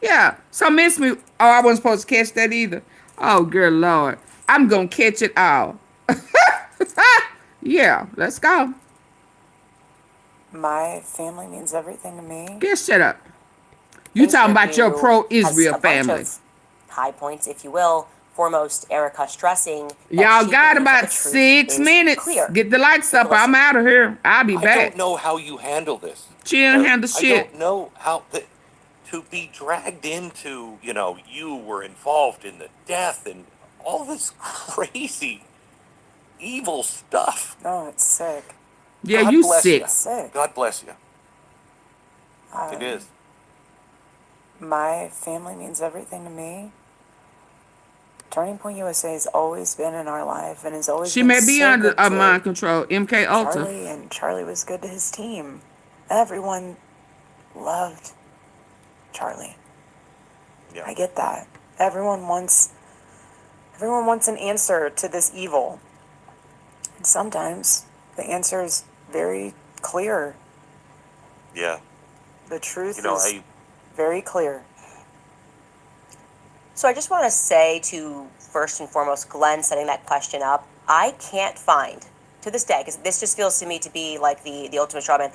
Yeah, so miss me. Oh, I wasn't supposed to catch that either. Oh, good Lord. I'm going to catch it all. Yeah, let's go. My family means everything to me. Just shut up. You talking about your pro-Israel family. High points, if you will. Foremost, Erica stressing. Y'all got about 6 minutes. Clear. Get the lights up. I'm out of here. I'll be back. I don't know how you handle this. She didn't handle shit. I don't know how... to be dragged into, you were involved in the death and all this crazy, evil stuff. No, it's sick. Yeah, God you bless sick. You. Sick. God bless you. It is. My family means everything to me. Turning Point USA has always been in our life and has always been. She may be under mind control. MK Ultra. Charlie was good to his team. Everyone loved Charlie. Yeah. I get that. Everyone wants an answer to this evil. And sometimes the answer is very clear. Yeah. The truth is very clear. So I just want to say to, first and foremost, Glenn setting that question up, I can't find, to this day, because this just feels to me to be like the ultimate straw man,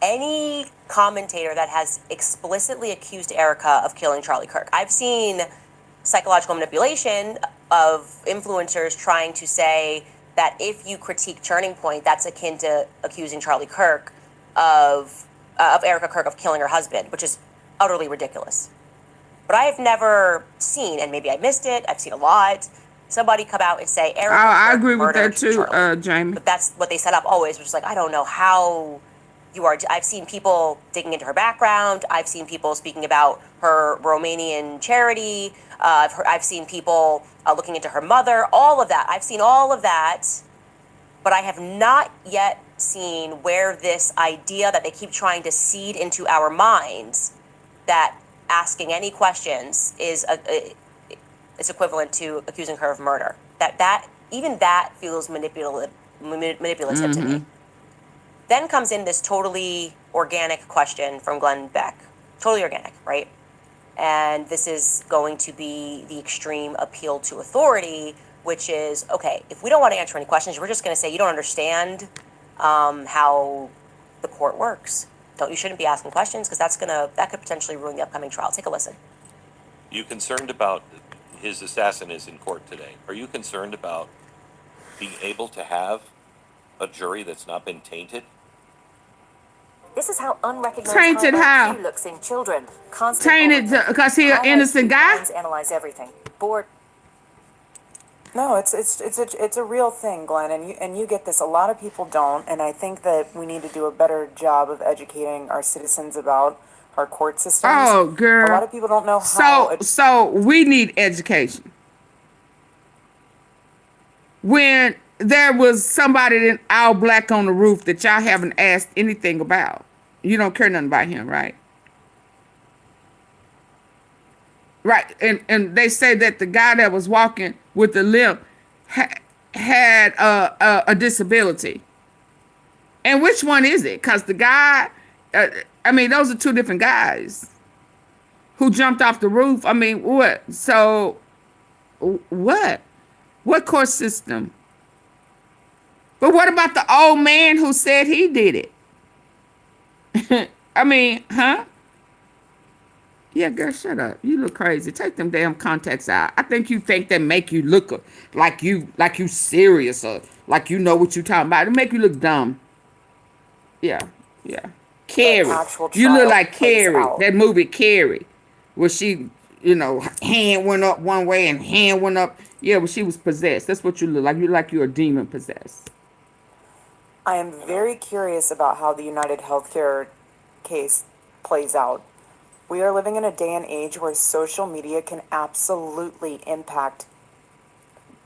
any commentator that has explicitly accused Erica of killing Charlie Kirk. I've seen psychological manipulation of influencers trying to say that if you critique Turning Point, that's akin to accusing Charlie Kirk of Erica Kirk of killing her husband, which is utterly ridiculous. But I have never seen, and maybe I missed it, I've seen a lot, somebody come out and say Erica Kirk I agree with that too, Charlie. Jamie. But that's what they set up always, which is like, I don't know how you are. I've seen people digging into her background. I've seen people speaking about her Romanian charity. I've seen people looking into her mother, all of that. I've seen all of that, but I have not yet seen where this idea that they keep trying to seed into our minds that asking any questions is equivalent to accusing her of murder. Even that feels manipulative to me. Then comes in this totally organic question from Glenn Beck. Totally organic, right? And this is going to be the extreme appeal to authority, which is, okay, if we don't want to answer any questions, we're just going to say you don't understand how the court works. You shouldn't be asking questions because that could potentially ruin the upcoming trial. Take a listen. You concerned about his assassin is in court today. Are you concerned about being able to have a jury that's not been tainted? This is how unrecognized Tainted how? looks in children. Tainted because he's an innocent guy? Analyze everything. Board. No, it's a real thing, Glenn, and you get this. A lot of people don't, and I think that we need to do a better job of educating our citizens about our court systems. Oh, girl. A lot of people don't know how. So we need education. When there was somebody in all black on the roof that y'all haven't asked anything about. You don't care nothing about him, right? Right, and they say that the guy that was walking with the limp had a disability. And which one is it? Because the guy, I mean, those are two different guys who jumped off the roof. I mean, what? So, what? What court system? But what about the old man who said he did it? I mean, huh? Yeah, girl, shut up. You look crazy. Take them damn contacts out. I think you think they make you look like you serious or like you know what you talking about. It make you look dumb. Yeah. Carrie. You look like Carrie. That movie Carrie. Where she, hand went up one way and hand went up. Yeah, well, she was possessed. That's what you look like. You look like you're a demon possessed. I am very curious about how the United Healthcare case plays out. We are living in a day and age where social media can absolutely impact.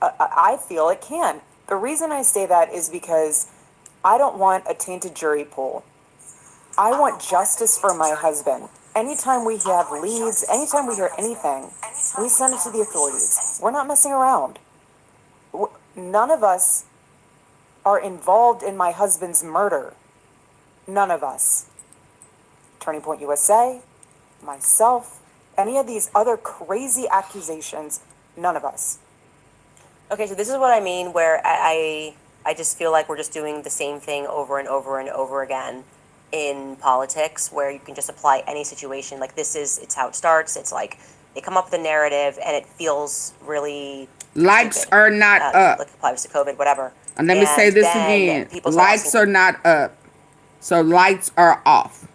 I feel it can. The reason I say that is because I don't want a tainted jury pool. I want justice for my husband. Anytime we have leads, anytime we hear anything, we send it to the authorities. We're not messing around. None of us are involved in my husband's murder. None of us. Turning Point USA, myself, any of these other crazy accusations, none of us. Okay, so this is what I mean, where I just feel like we're just doing the same thing over and over and over again in politics, where you can just apply any situation. Like it's how it starts. It's like they come up with a narrative and it feels really likes stupid. Are not up. Like applies to COVID, whatever. And let me say this again. Likes are not up. So lights are off.